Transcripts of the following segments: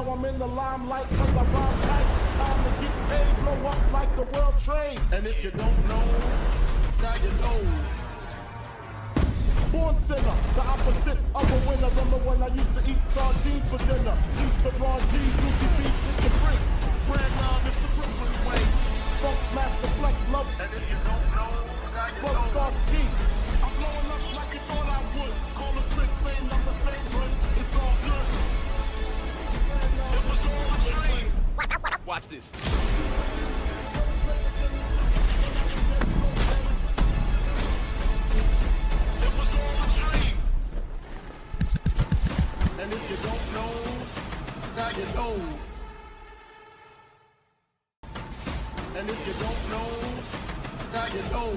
Now I'm in the limelight cause I rhyme tight. Time to get paid, blow up like the world trade. And if you don't know, now you know. Born sinner, the opposite of a winner. Remember when I used to eat sardines for dinner? Used to raw G's, Lucy beef, chicken free. Spread love, it's the Brooklyn way. Funk master flex love. And if you don't know, now you know. Star ski. I'm blowing up like you thought I would. Call the trick, same number, same hood. It's all good. It was all a dream. Watch this. And if you don't know, now you know. And if you don't know, now you know.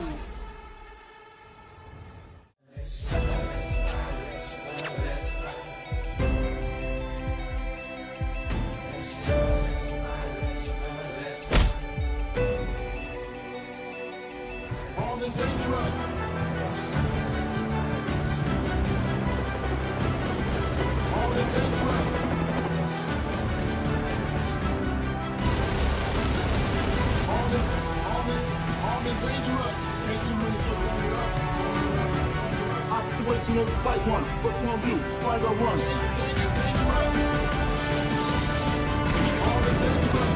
All the dangerous. All the dangerous. All the dangerous. Ain't too many for us. Operational fight one. What you gonna do? Fight or run? Dangerous. All the dangerous.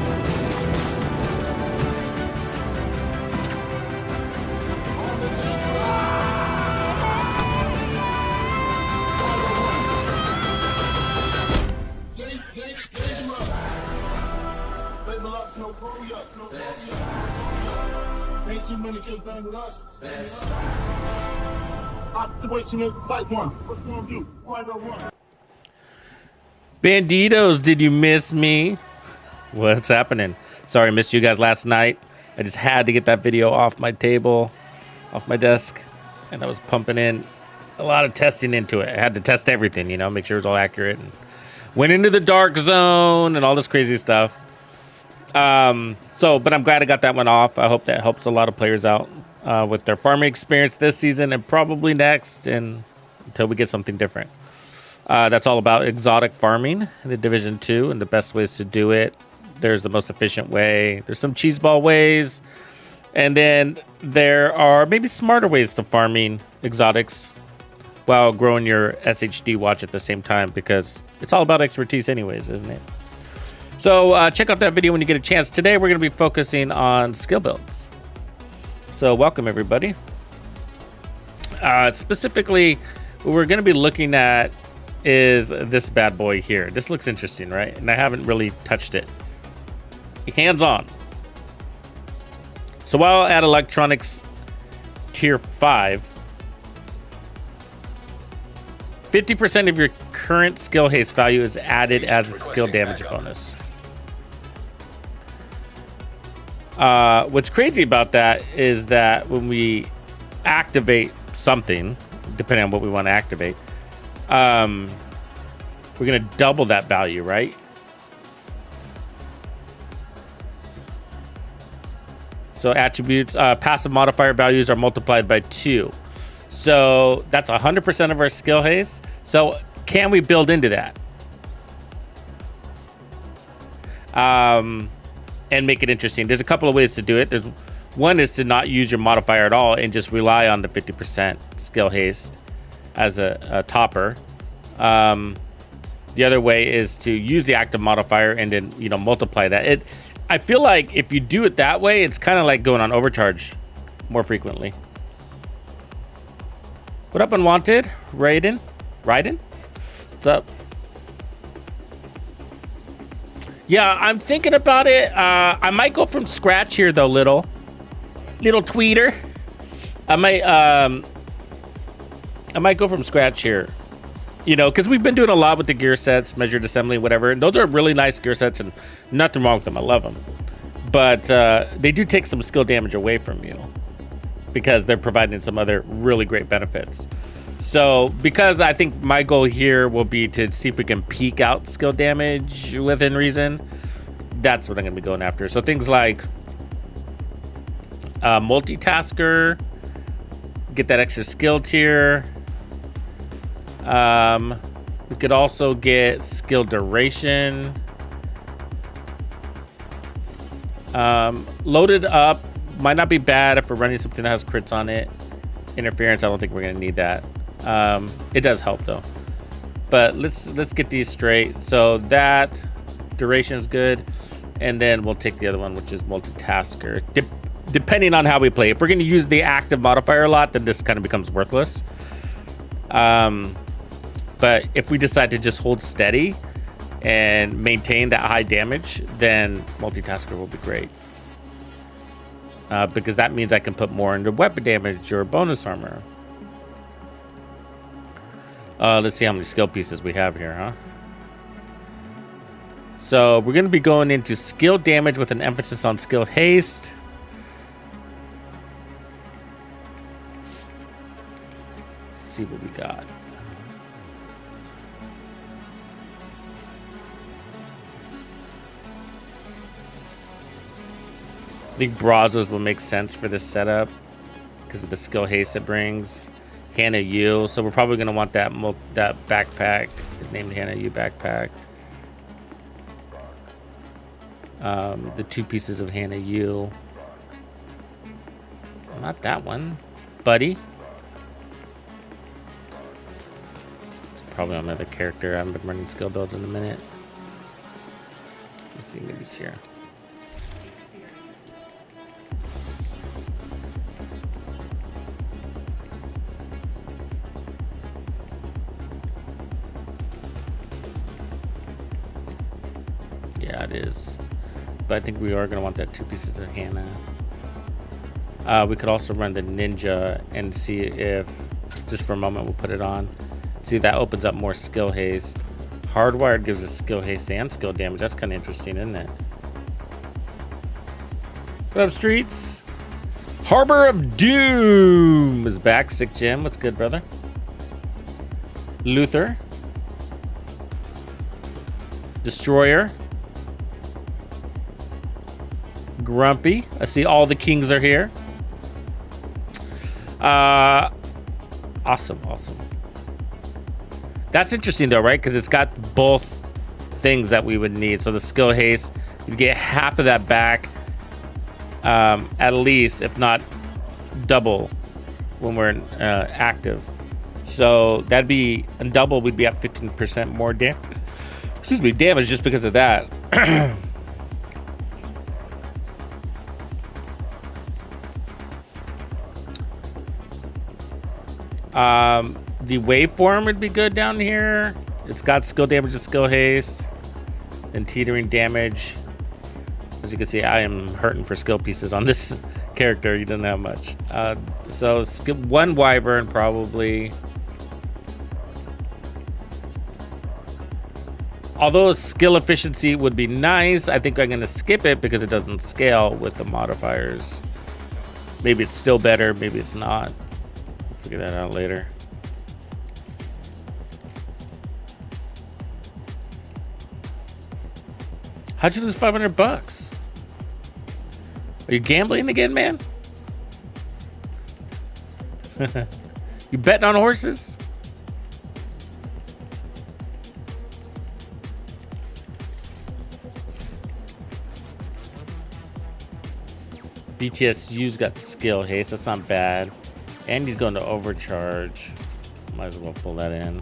All the dangerous. Ain't too many kids bang with us. Operational fight one. What you gonna do? Fight or run? Bandidos, did you miss me? What's happening? Sorry, I missed you guys last night. I just had to get that video off my table, off my desk, and I was pumping in a lot of testing into it. I had to test everything, you know, make sure it was all accurate. And went into the dark zone and all this crazy stuff. But I'm glad I got that one off. I hope that helps a lot of players out with their farming experience this season and probably next, and until we get something different. That's all about exotic farming in the Division 2 and the best ways to do it. There's the most efficient way. There's some cheeseball ways. And then there are maybe smarter ways to farming exotics while growing your SHD watch at the same time, because it's all about expertise anyways, isn't it? So check out that video when you get a chance. Today we're going to be focusing on skill builds. So welcome everybody. Specifically, what we're going to be looking at is this bad boy here. This looks interesting, right? And I haven't really touched it. Hands on. So while at electronics tier 5, 50% of your current skill haste value is added as a skill damage bonus. What's crazy about that is that when we activate something, depending on what we want to activate, we're going to double that value, right? So attributes, passive modifier values are multiplied by 2. So that's 100% of our skill haste. So can we build into that? And make it interesting. There's a couple of ways to do it. There's one is to not use your modifier at all and just rely on the 50% skill haste as a topper. The other way is to use the active modifier and then, you know, multiply that. I feel like if you do it that way, it's kind of like going on overcharge more frequently. What up, Unwanted? Raiden? What's up? Yeah, I'm thinking about it. I might go from scratch here, though, little tweeter. I might go from scratch here. You know, because we've been doing a lot with the gear sets, measured assembly, whatever. And those are really nice gear sets, and nothing wrong with them. I love them. But they do take some skill damage away from you, because they're providing some other really great benefits. So because I think my goal here will be to see if we can peak out skill damage within reason, that's what I'm going to be going after. So things like multitasker, get that extra skill tier. We could also get skill duration. Loaded up might not be bad if we're running something that has crits on it. Interference, I don't think we're gonna need that. It does help though. But let's get these straight. So that duration is good, and then we'll take the other one, which is multitasker. Depending on how we play. If we're gonna use the active modifier a lot, then this kind of becomes worthless. But if we decide to just hold steady and maintain that high damage, then multitasker will be great. Because that means I can put more into weapon damage or bonus armor. Let's see how many skill pieces we have here, huh? So we're going to be going into skill damage with an emphasis on skill haste. Let's see what we got. I think Brazos will make sense for this setup because of the skill haste it brings. Hannah Yu, so we're probably going to want that backpack, named Hannah Yu backpack. The 2 pieces of Hannah Yu. Not that one. Buddy. It's probably another character. I haven't been running skill builds in a minute. Let's see, maybe it's here. Yeah, it is. But I think we are going to want that 2 pieces of Hannah. We could also run the ninja and see if, just for a moment, we'll put it on. See, that opens up more skill haste. Hardwired gives us skill haste and skill damage. That's kind of interesting, isn't it? What up, Streets? Harbor of Doom is back. Sick Jim. What's good, brother? Luther. Destroyer. Grumpy. I see all the kings are here. Awesome. That's interesting though, right? Because it's got both things that we would need. So the skill haste, you get half of that back, at least, if not double, when we're active. So that'd be a double. We'd be at 15% more damage. Excuse me, damage just because of that. The waveform would be good down here. It's got skill damage and skill haste and teetering damage. As you can see, I am hurting for skill pieces on this character. He doesn't have much. So skip 1 wyvern probably. Although skill efficiency would be nice, I think I'm going to skip it because it doesn't scale with the modifiers. Maybe it's still better, maybe it's not. We'll figure that out later. How'd you lose $500? Are you gambling again, man? You betting on horses? BTSU's got skill haste. That's not bad. And he's going to overcharge. Might as well pull that in.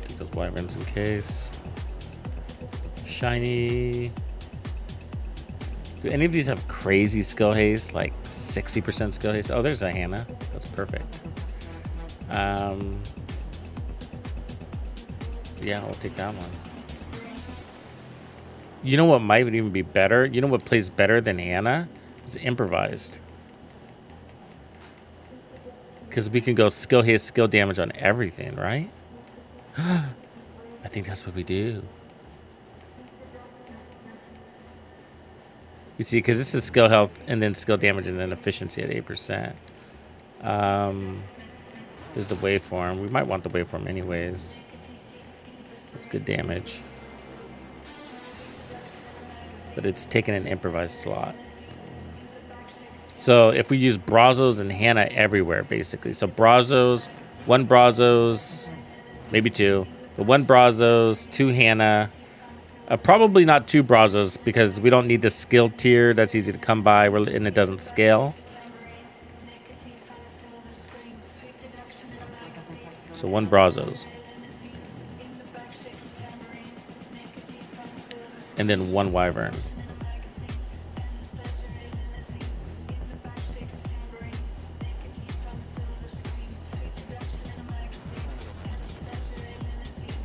Take those wyverns in case. Shiny. Do any of these have crazy skill haste? Like 60% skill haste? Oh, there's a Hannah. That's perfect. Yeah, I'll take that one. You know what might even be better? You know what plays better than Hannah? Is improvised. Because we can go skill haste, skill damage on everything, right? I think that's what we do. You see, because this is skill health and then skill damage and then efficiency at 8%. There's the waveform. We might want the waveform anyways. It's good damage. But it's taking an improvised slot. So if we use Brazos and Hannah everywhere, basically. So Brazos, 1 Brazos, maybe 2. But 1 Brazos, 2 Hannah. Probably not 2 Brazos because we don't need the skill tier. That's easy to come by and it doesn't scale. So 1 Brazos. And then 1 Wyvern.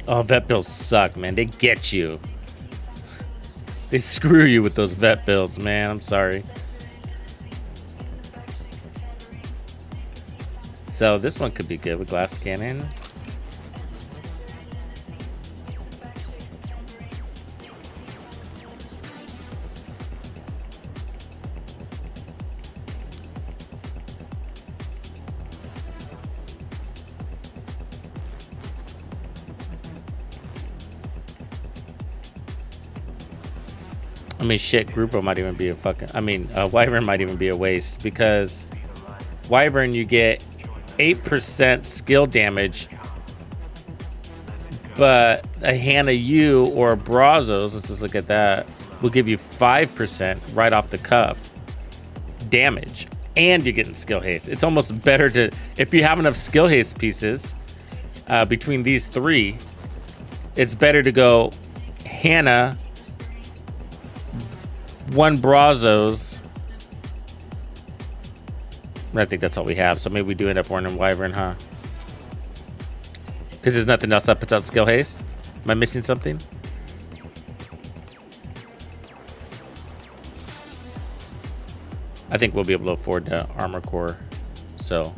Oh, vet bills suck, man. They get you. They screw you with those vet bills, man. I'm sorry. So this one could be good with glass cannon. I mean, shit, Grupo might even be a fucking... I mean, Wyvern might even be a waste because Wyvern, you get 8% skill damage, but a Hannah U or a Brazos, let's just look at that, will give you 5% right off the cuff damage, and you're getting skill haste. It's almost better to... If you have enough skill haste pieces between these 3, it's better to go Hannah, 1 Brazos. I think that's all we have. So maybe we do end up running Wyvern, huh? Because there's nothing else that puts out skill haste. Am I missing something? I think we'll be able to afford the armor core. So.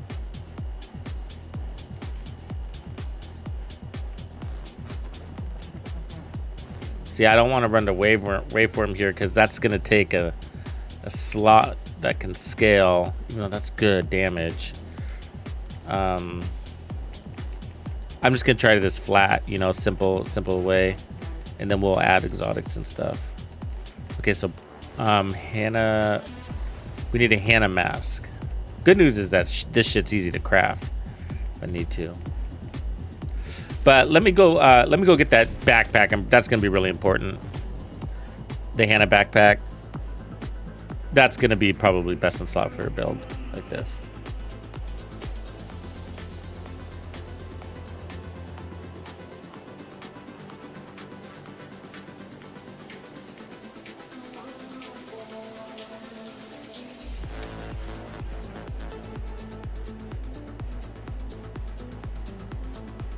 See, I don't want to run the waveform here because that's going to take a slot that can scale. You know, that's good damage. I'm just going to try this flat, you know, simple way. And then we'll add exotics and stuff. Okay, so Hannah... We need a Hannah mask. Good news is that this shit's easy to craft if I need to. But let me go get that backpack, and that's gonna be really important. The Hannah backpack. That's gonna be probably best in slot for a build like this.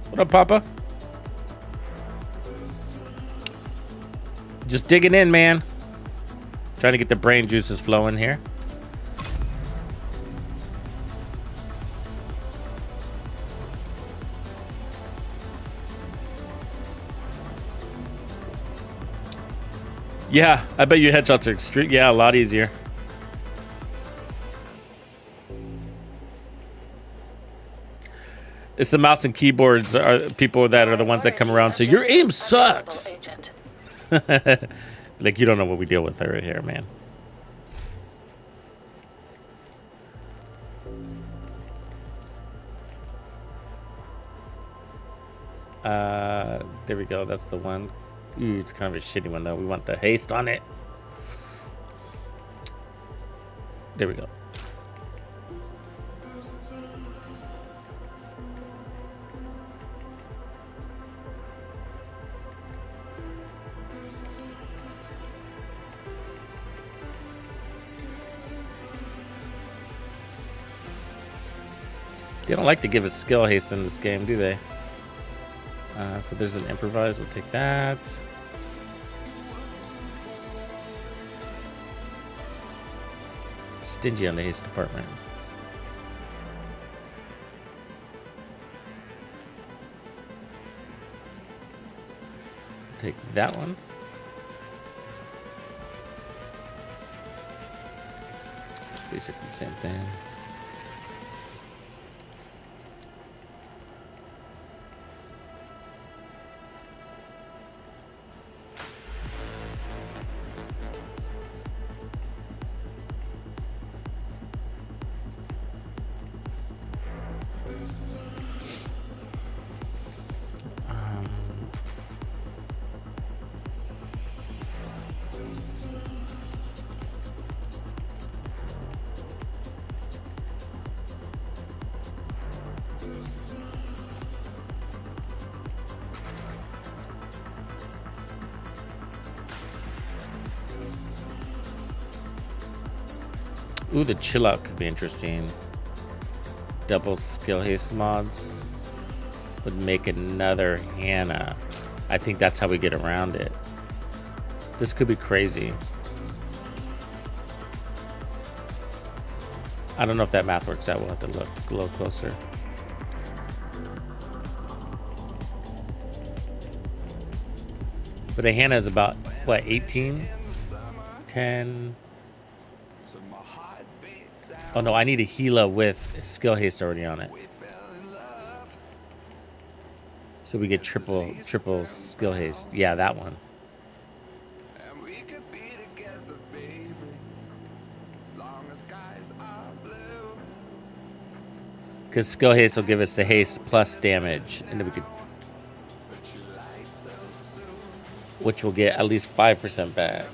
What up, Papa? Just digging in, man. Trying to get the brain juices flowing here. Yeah, I bet you headshots are extreme. Yeah, a lot easier. It's the mouse and keyboards are people that are the ones that come around. So your aim sucks. Like, you don't know what we deal with right here, man. There we go. That's the one. Ooh, it's kind of a shitty one though. We want the haste on it. There we go. They don't like to give it skill haste in this game, do they? So there's an improvise. We'll take that. Stingy on the haste department. Take that one. Basically the same thing. Ooh, the chill out could be interesting. Double skill haste mods would make another Hannah. I think that's how we get around it. This could be crazy. I don't know if that math works out. We'll have to look a little closer. But a Hannah is about, what, 18? 10. Oh no, I need a Gila with skill haste already on it. So we get triple skill haste. Yeah, that one. Because skill haste will give us the haste plus damage, and then we could, which will get at least 5% back.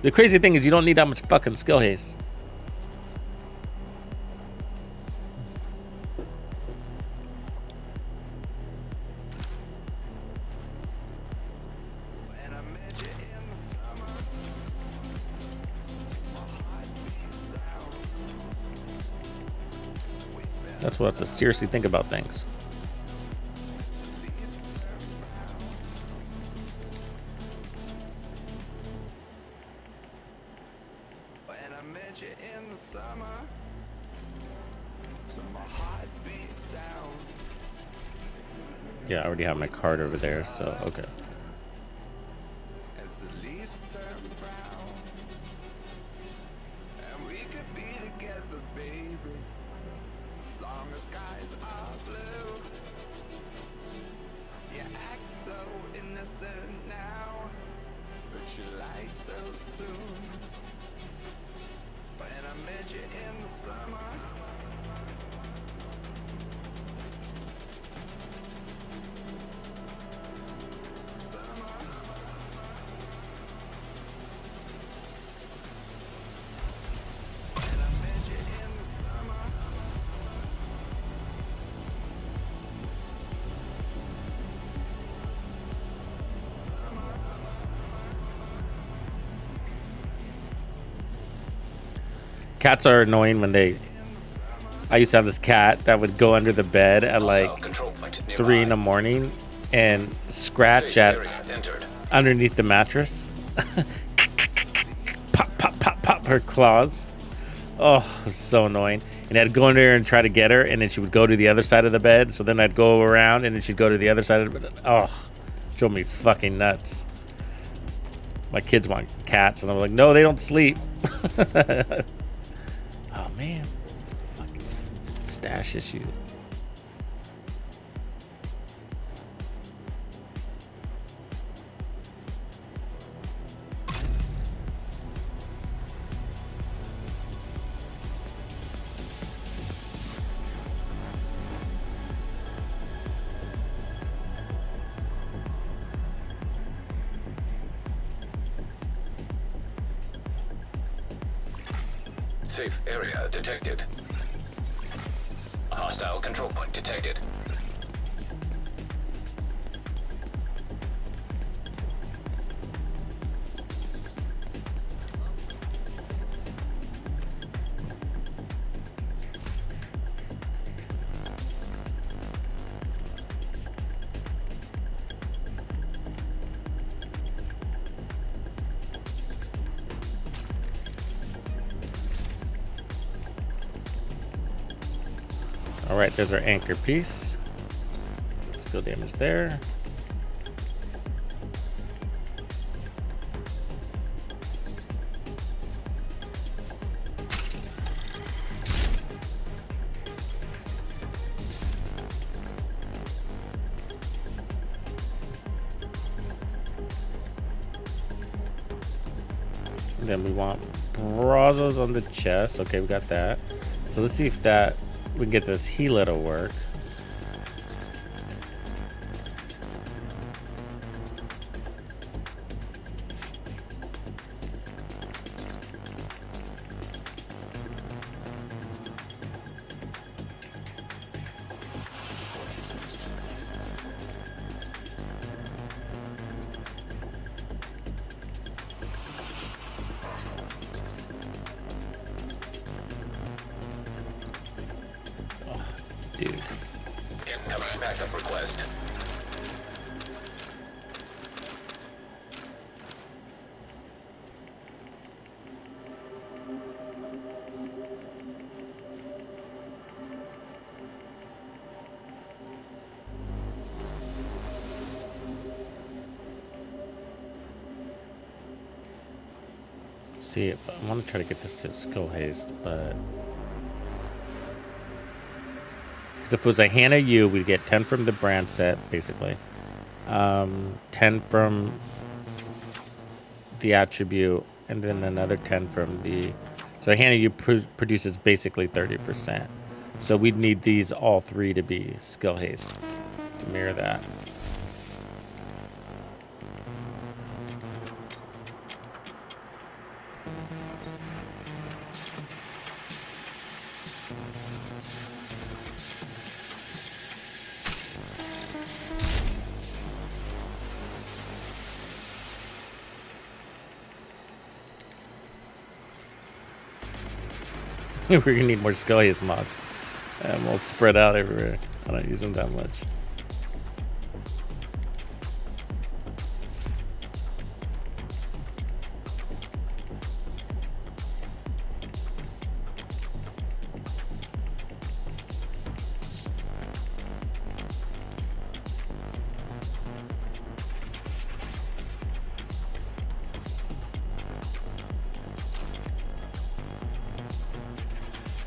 The crazy thing is you don't need that much fucking skill haste. That's what I have to seriously think about things. Yeah, I already have my card over there, so okay. Cats are annoying when they... I used to have this cat that would go under the bed at like 3 in the morning and scratch at underneath the mattress. Pop, pop, pop, pop her claws. Oh, it was so annoying. And I'd go in there and try to get her, and then she would go to the other side of the bed. So then I'd go around, and then she'd go to the other side of the bed. Oh, drove me fucking nuts. My kids want cats, and I'm like, no, they don't sleep. Oh man, fucking stash issue. Safe area detected. Hostile control point detected. All right, there's our anchor piece. Skill damage there. And then we want brazos on the chest. Okay, we got that. So let's see if that we can get this Gila to work. backup request. See, if I want to try to get this to skill haste, but because if it was a Hannah U, we'd get 10 from the brand set, basically. 10 from the attribute, and then another 10 from the. So Hannah U produces basically 30%. So we'd need these all three to be skill haste to mirror that. We're gonna need more skill haste mods, and we'll spread out everywhere. I don't use them that much.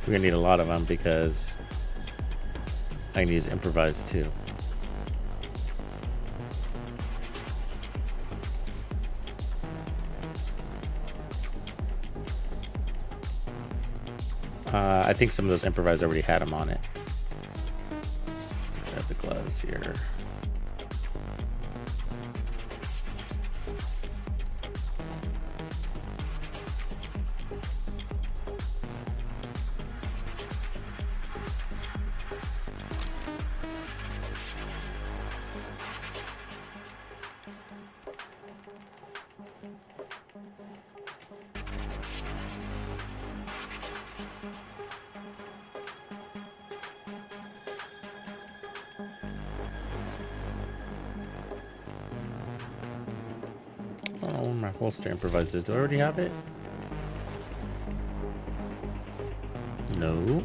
We're gonna need a lot of them because I can use improvise too. I think some of those improvise already had them on it. Let's grab the gloves here. Oh, my holster improvises. Do I already have it? No.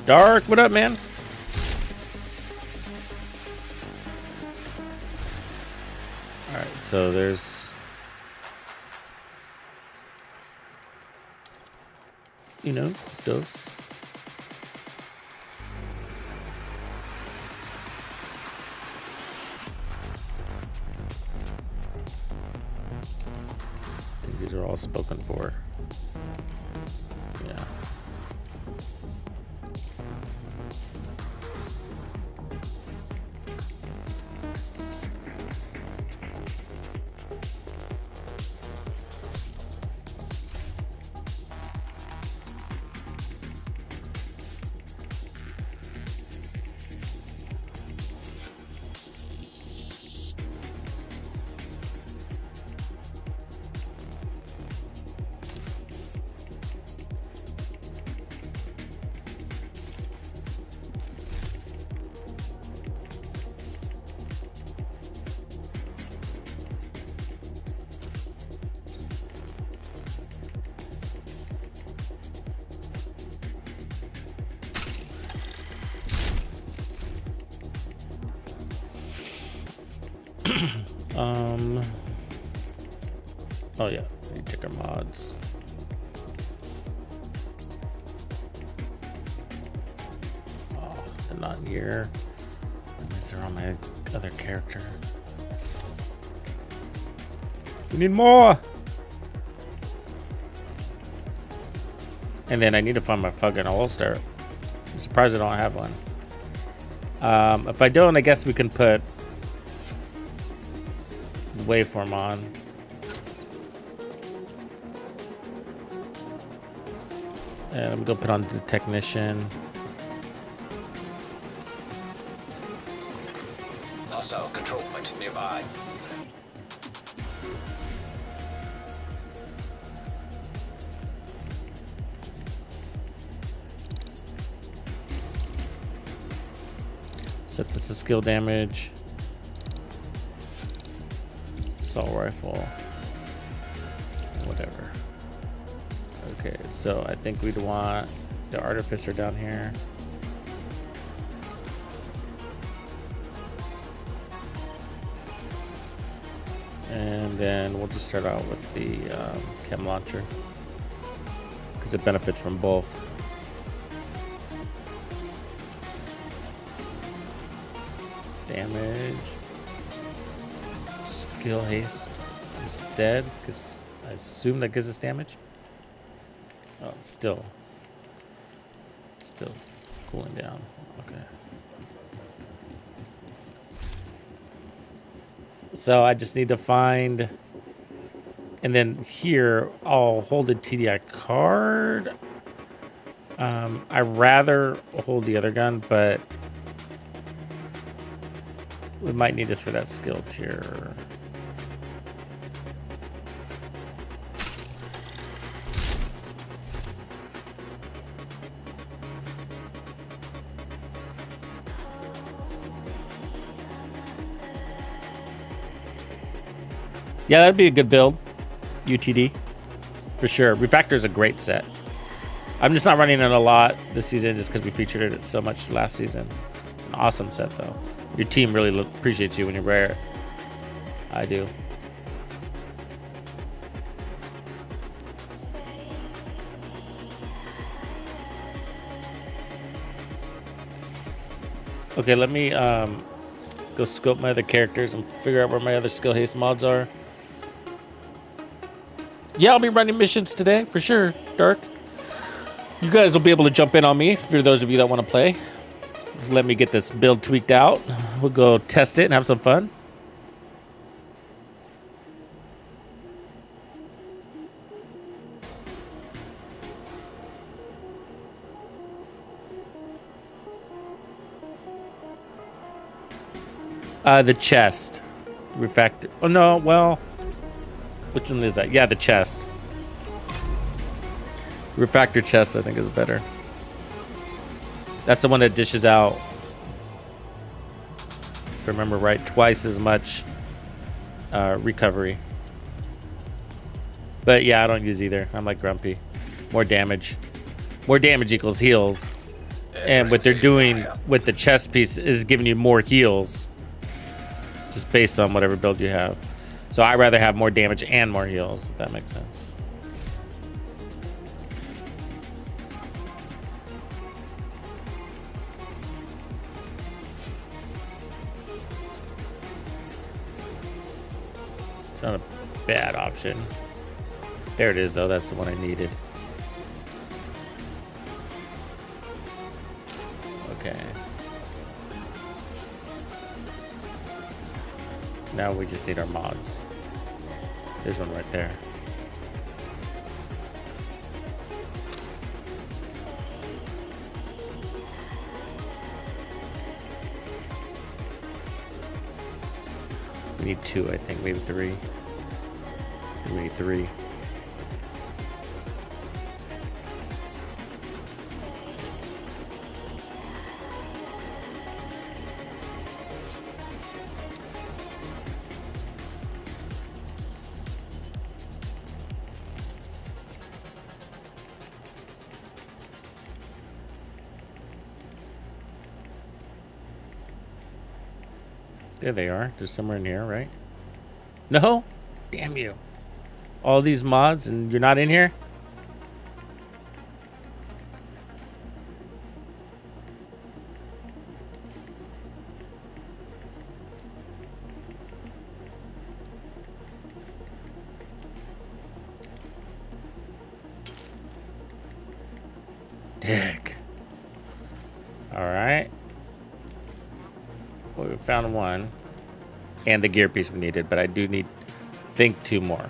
Dark, what up, man? All right, so there's, you know, those. I think these are all spoken for. Yeah. Oh yeah, need to check our mods. Oh, they're not here. That means they're on my other character. We need more! And then I need to find my fucking holster. I'm surprised I don't have one. If I don't, I guess we can put waveform on. And I'm gonna put on the technician. Hostile control point nearby. Set this to skill damage. Assault rifle. Whatever. Okay, so I think we'd want the artificer down here. And then we'll just start out with the chem launcher because it benefits from both. Damage. Skill haste instead because I assume that gives us damage. Oh, it's still cooling down. Okay. So I just need to find, and then here I'll hold a TDI card. I rather hold the other gun, but we might need this for that skill tier. Yeah, that'd be a good build. UTD. For sure. Refactor is a great set. I'm just not running it a lot this season just because we featured it so much last season. It's an awesome set, though. Your team really appreciates you when you wear it. I do. Okay, let me go scope my other characters and figure out where my other skill haste mods are. Yeah, I'll be running missions today, for sure, Dark. You guys will be able to jump in on me, for those of you that want to play. Just let me get this build tweaked out. We'll go test it and have some fun. The chest. Refactor. Oh, no, well... Which one is that? Yeah, the chest. Refactor chest, I think, is better. That's the one that dishes out, if I remember right, twice as much recovery. But yeah, I don't use either. I'm like Grumpy. More damage. More damage equals heals. And what they're doing with the chest piece is giving you more heals. Just based on whatever build you have. So I'd rather have more damage and more heals, if that makes sense. It's not a bad option. There it is, though. That's the one I needed. Okay. Now we just need our mods. There's one right there. We need 2, I think, maybe 3. We need 3. There they are. They're somewhere in here, right? No? Damn you. All these mods and you're not in here? Dick. Alright. Well, we found one. And the gear piece we needed, but I do need, think 2 more.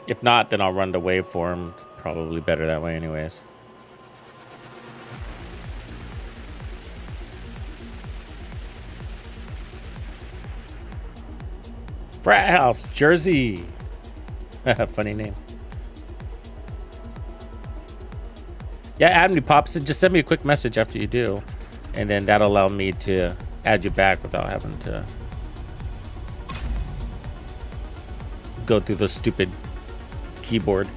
If not, then I'll run the waveform Probably better that way anyways. Frat House, Jersey. Funny name. Yeah, add me, Pops. Just send me a quick message after you do. And then that'll allow me to add you back without having to go through the stupid keyboard.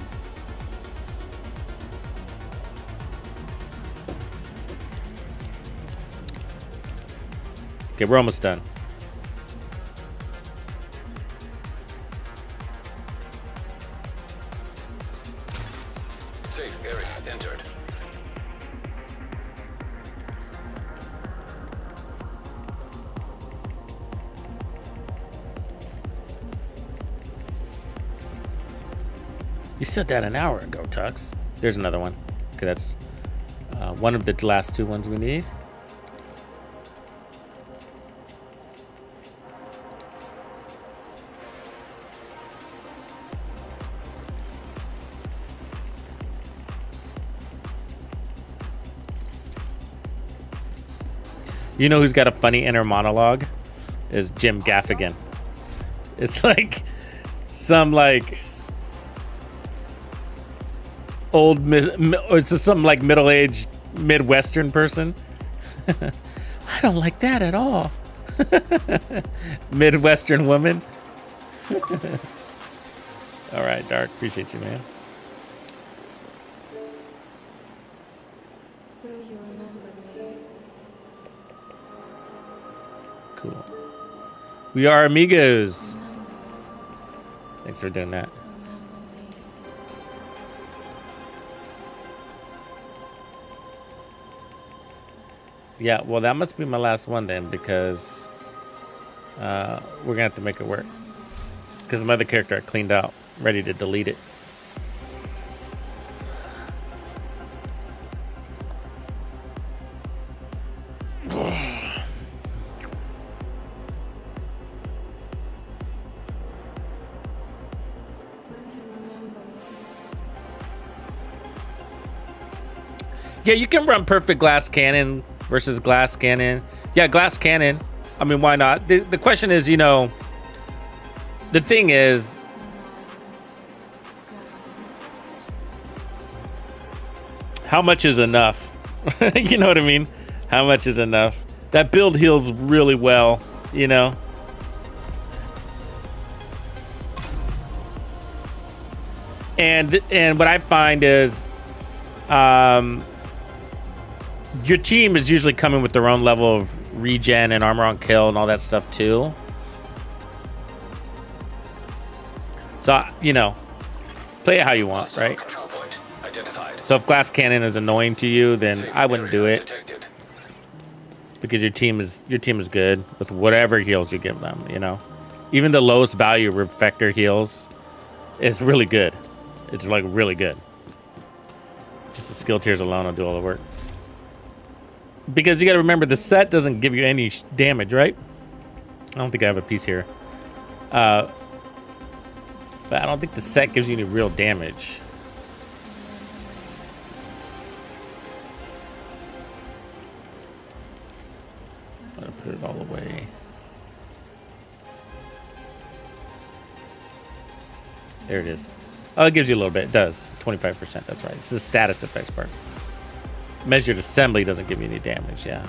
Okay, we're almost done. Safe area entered. You said that an hour ago, Tux. There's another one. Okay, that's one of the last two ones we need. You know who's got a funny inner monologue? Is Jim Gaffigan. It's like some like old, it's some like middle-aged Midwestern person. I don't like that at all. Midwestern woman. All right, Dark. Appreciate you, man. Will you remember me? Cool. We are amigos. Thanks for doing that. Yeah, well, that must be my last one then, because we're gonna have to make it work. Because my other character I cleaned out, ready to delete it. Yeah, you can run perfect glass cannon versus glass cannon. Yeah, glass cannon. I mean, why not? The question is, you know, the thing is, how much is enough? You know what I mean? How much is enough? That build heals really well, you know? And what I find is, your team is usually coming with their own level of regen and armor on kill and all that stuff too. So, you know, play it how you want, right? Control point identified. So if glass cannon is annoying to you, then Safe I wouldn't do area it, detected. because your team is good with whatever heals you give them, you know. Even the lowest value reflector heals is really good. It's like really good. Just the skill tiers alone will do all the work. Because you got to remember, the set doesn't give you any damage, right? I don't think I have a piece here. But I don't think the set gives you any real damage. I'm gonna put it all away. There it is. Oh, it gives you a little bit. It does. 25%. That's right. It's the status effects part. Measured assembly doesn't give you any damage, yeah.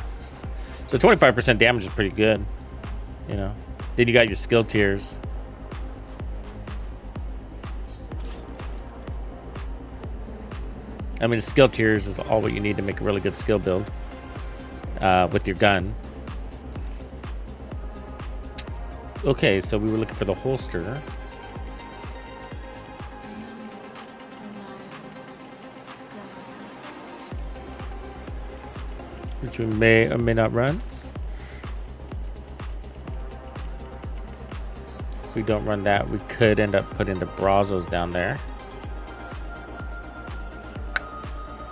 So 25% damage is pretty good, you know. Then you got your skill tiers. I mean, the skill tiers is all what you need to make a really good skill build with your gun. Okay, so we were looking for the holster. Which we may or may not run. If we don't run that, we could end up putting the Brazos down there.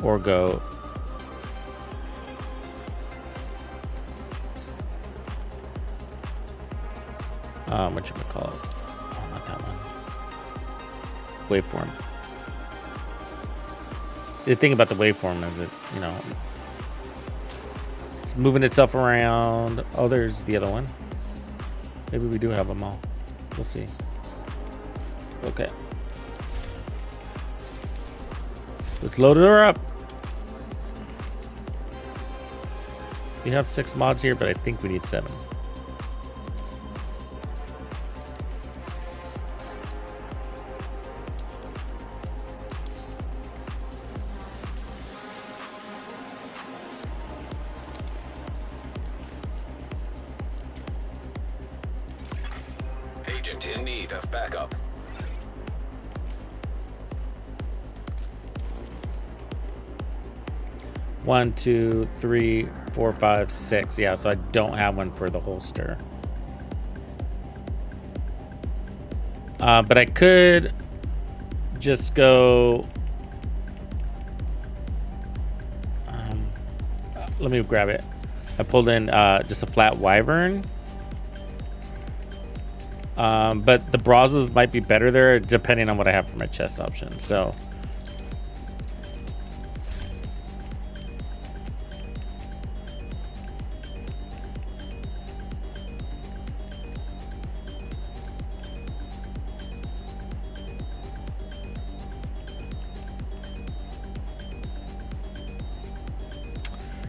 Or go whatchamacallit? Oh, not that one. Waveform. The thing about the waveform is it, you know, it's moving itself around. Oh, there's the other one. Maybe we do have them all. We'll see. Okay. Let's load her up. We have 6 mods here, but I think we need 7. Agent in need of backup. One, 2, 3, 4, 5, 6. Yeah, so I don't have one for the holster. But I could just go. Let me grab it. I pulled in just a flat wyvern. But the Brazos might be better there depending on what I have for my chest option. So.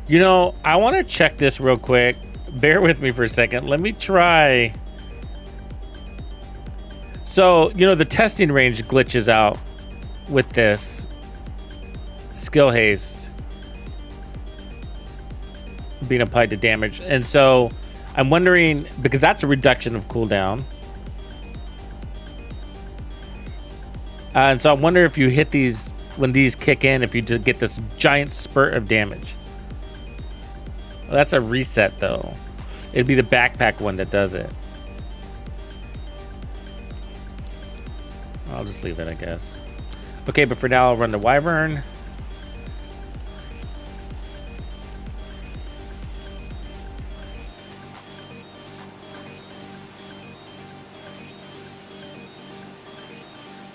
You know, I want to check this real quick. Bear with me for a second. Let me try. So, you know, the testing range glitches out with this skill haste being applied to damage. And so I'm wondering, because that's a reduction of cooldown. And so I wonder if you hit these, when these kick in, if you just get this giant spurt of damage. Well, that's a reset though. It'd be the backpack one that does it. I'll just leave it, I guess. Okay, but for now, I'll run the wyvern.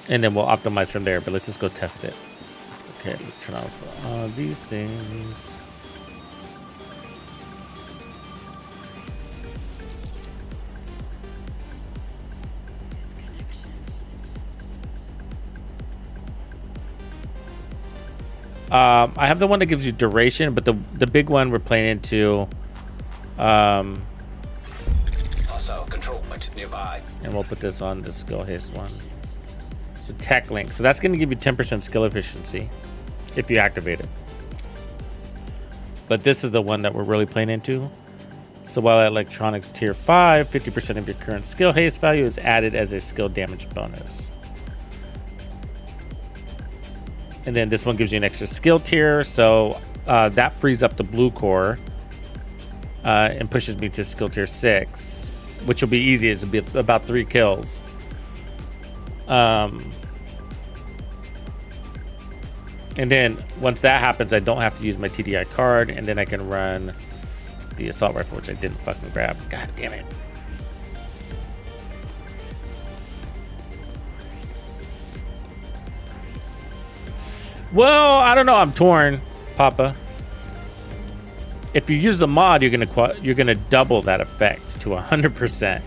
And then we'll optimize from there, but let's just go test it. Okay, let's turn off these things. I have the one that gives you duration, but the big one we're playing into. Hostile control point nearby. And we'll put this on the skill haste one. So tech link. So that's going to give you 10% skill efficiency if you activate it. But this is the one that we're really playing into. So while at electronics tier 5, 50% of your current skill haste value is added as a skill damage bonus. And then this one gives you an extra skill tier. So that frees up the blue core and pushes me to skill tier 6, which will be easy. It'll be about 3 kills. And then once that happens, I don't have to use my TDI card, and then I can run the assault rifle, which I didn't fucking grab. God damn it. Well, I don't know. I'm torn, Papa. If you use the mod, you're gonna double that effect to 100%,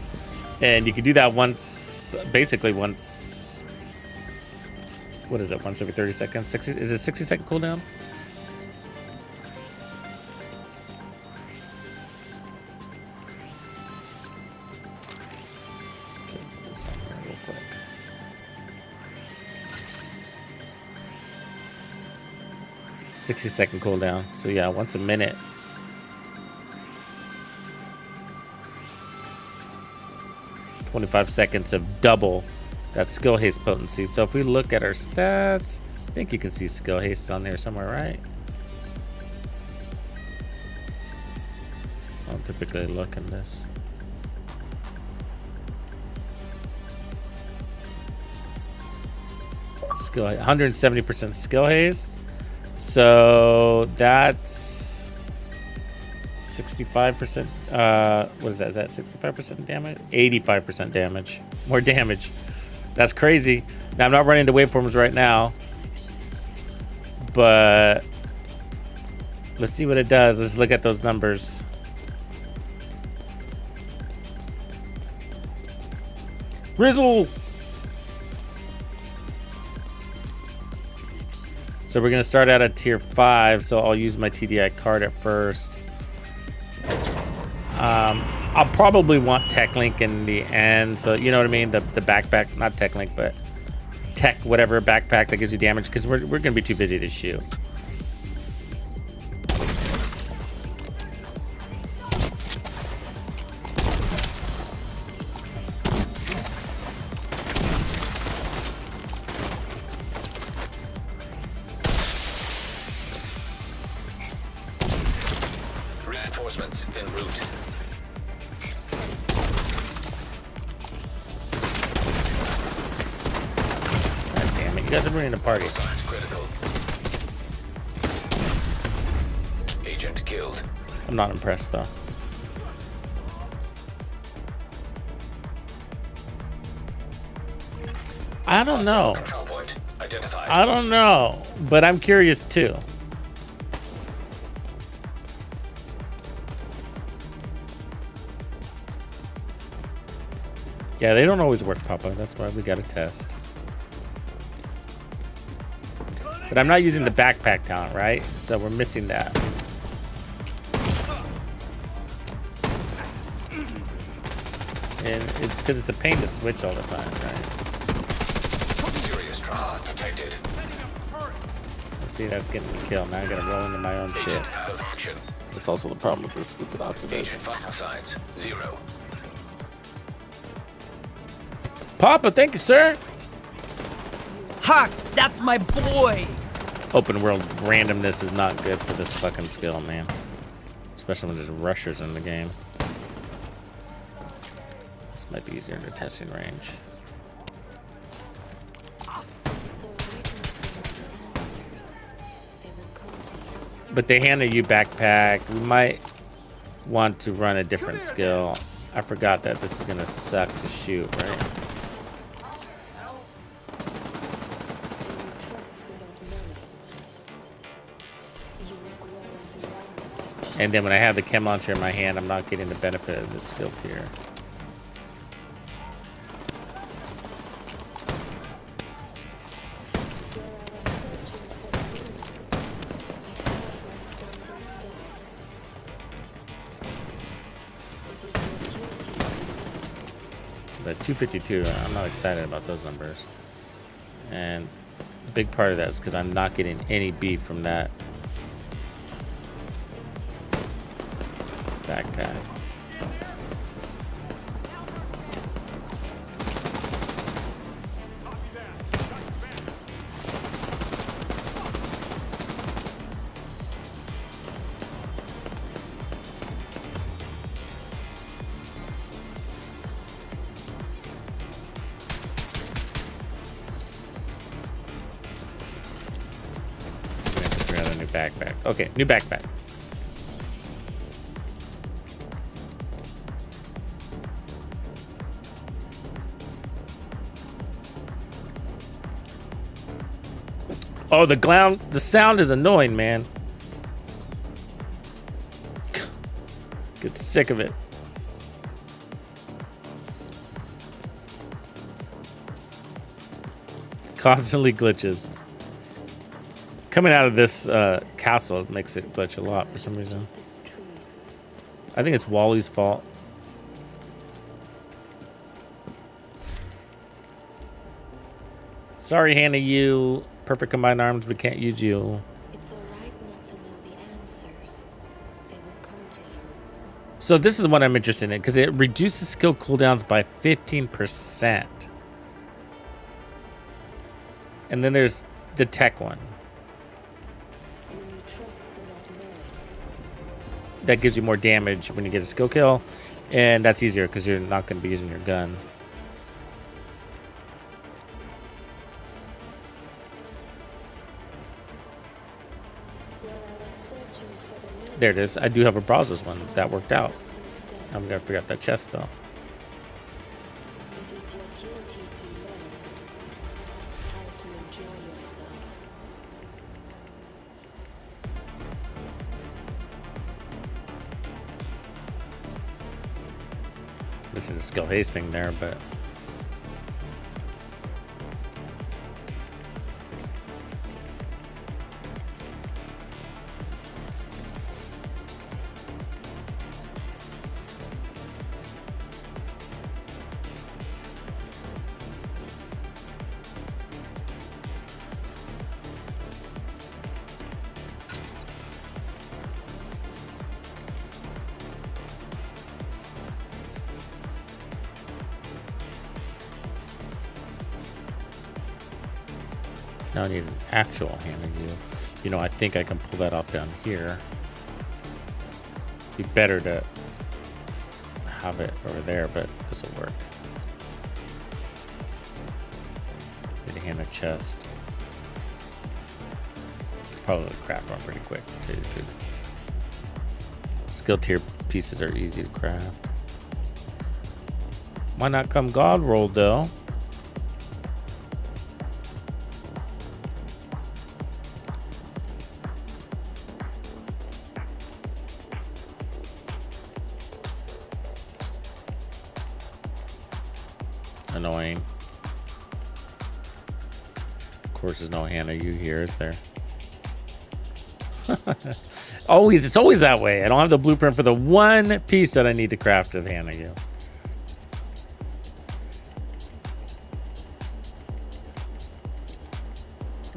and you can do that once, basically once. What is it? Once every 30 seconds. 60? Is it 60-second cooldown? Okay, put this on here real quick. "60-second cooldown." So yeah, once a minute. "25 seconds of double that skill haste potency." So if we look at our stats, I think you can see skill haste on there somewhere, right? I don't typically look in this. Skill 170% skill haste. So that's 65%. What is that? Is that 65% damage? 85% damage. More damage. That's crazy. Now I'm not running the waveforms right now, But let's see what it does. Let's look at those numbers. Rizzle! So we're gonna start out at tier 5, so I'll use my TDI card at first. I'll probably want Tech Link in the end, so you know what I mean? The backpack, not Tech Link, but Tech whatever backpack that gives you damage, because we're gonna be too busy to shoot. Reinforcements en route. God damn it, you guys are ruining the party. Signs critical. Agent killed. I'm not impressed though. I don't know. Control point identified. I don't know, but I'm curious too. Yeah, they don't always work, Papa. That's why we gotta test. But I'm not using the backpack talent, right? So we're missing that. And it's because it's a pain to switch all the time, right? Serious trauma detected. Let's see, that's getting me killed. Now I gotta roll into my own shit. Agent out of action. That's also the problem with this stupid oxidation. Agent vital signs 0. Papa, thank you, sir. Ha! That's my boy! Open world randomness is not good for this fucking skill, man. Especially when there's rushers in the game. This might be easier in the testing range. But they handed you backpack. We might want to run a different skill. I forgot that this is gonna suck to shoot, right? And then when I have the chem launcher in my hand, I'm not getting the benefit of this skill tier. But 252, I'm not excited about those numbers. And a big part of that is because I'm not getting any beef from that backpack. New backpack. Okay, new backpack. Oh, the sound is annoying, man. Get sick of it. Constantly glitches. Coming out of this castle makes it glitch a lot for some reason. I think it's Wally's fault. Sorry, Hannah, you. Perfect combined arms, we can't use you. It's alright not to know the answers. They will come to you. So this is what I'm interested in, because it reduces skill cooldowns by 15%. And then there's the tech one. When you trust and not know. That gives you more damage when you get a skill kill. And that's easier because you're not going to be using your gun. There it is. I do have a Brazos one. That worked out. I'm going to figure out that chest, though. It is your duty to learn how to enjoy yourself. missing the skill haste thing there, but now I need an actual hand of you. You know, I think I can pull that off down here. Be better to have it over there, but this will work. Get a hand of chest. Probably craft one pretty quick, to tell you the truth. Skill tier pieces are easy to craft. Why not come god roll though? Annoying. Of course, there's no hand of you here, is there? It's always that way. I don't have the blueprint for the one piece that I need to craft of hand of you.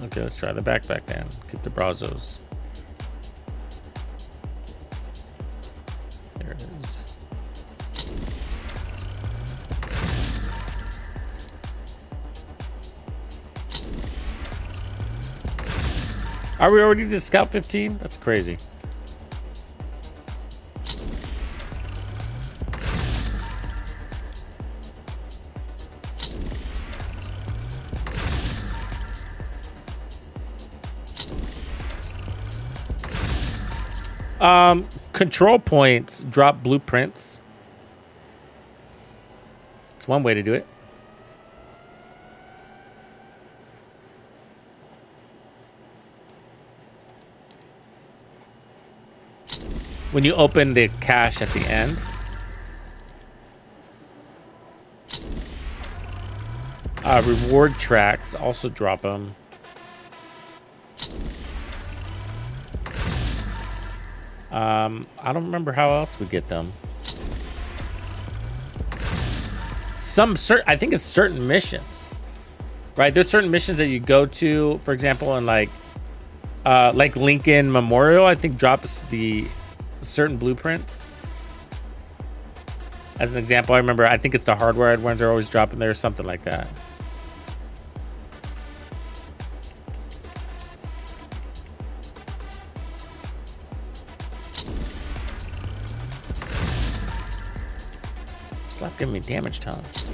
Okay, let's try the backpack then. Keep the brazos. There it is. Are we already to Scout 15? That's crazy. Control points drop blueprints. It's one way to do it. When you open the cache at the end. Reward tracks also drop them. I don't remember how else we get them. I think it's certain missions, right? There's certain missions that you go to, for example, in like Lincoln Memorial, I think drops the certain blueprints. As an example, I think it's the hardware ones are always dropping there or something like that. Stop giving me damage tons.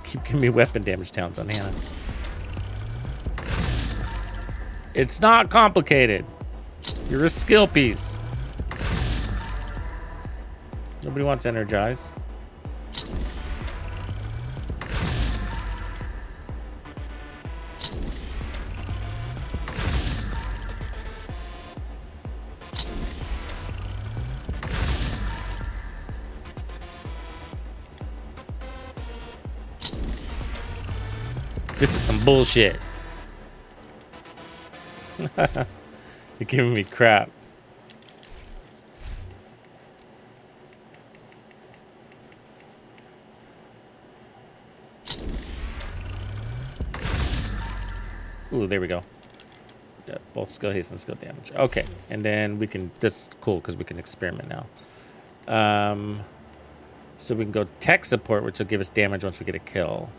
Keep giving me weapon damage towns on Hannah. It's not complicated. You're a skill piece. Nobody wants energize. This is some bullshit. You're giving me crap. Ooh, there we go. Yeah, both skill haste and skill damage. Okay, and then we can. That's cool because we can experiment now. So we can go tech support, which will give us damage once we get a kill.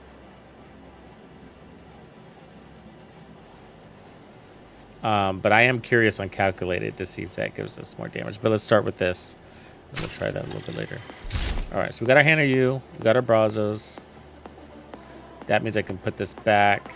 But I am curious on calculated to see if that gives us more damage. But let's start with this. We'll try that a little bit later. All right, so we got our hand of you. We got our brazos. That means I can put this back.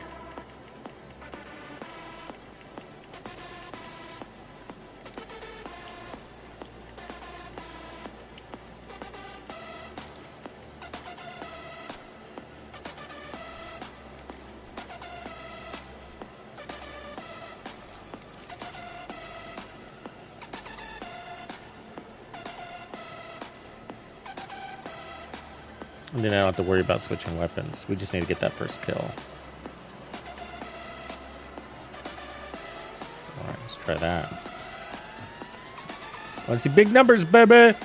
And then I don't have to worry about switching weapons. We just need to get that first kill. Alright, let's try that. Want to see big numbers, baby?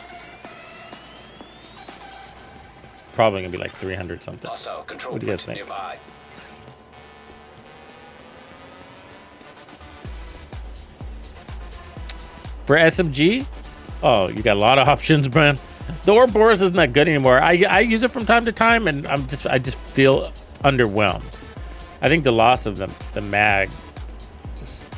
It's probably going to be like 300 something. Hostile control What do you guys point think? nearby. For SMG? Oh, you got a lot of options, man. The Ouroboros isn't that good anymore. I use it from time to time, and I just feel underwhelmed. I think the loss of the mag just.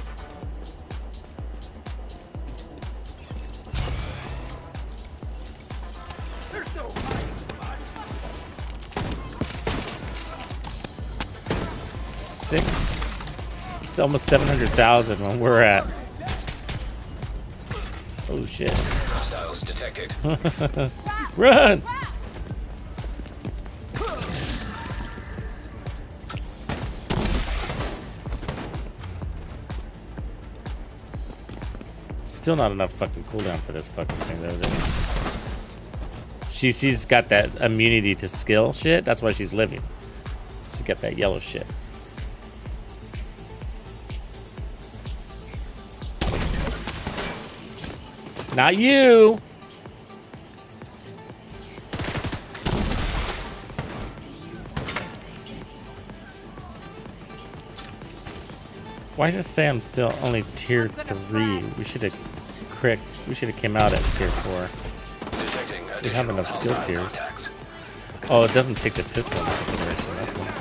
It's almost 700,000 when we're at. Oh shit. Hostiles detected. Run! Still not enough fucking cooldown for this fucking thing, though, is it? She's got that immunity to skill shit. That's why she's living. She's got that yellow shit. Not you! Why does it say I'm still only tier 3? We should have came out at tier 4. Detecting We have additional enough skill hostile tiers. contacts. Oh, it doesn't take the pistol into consideration. That's one thing.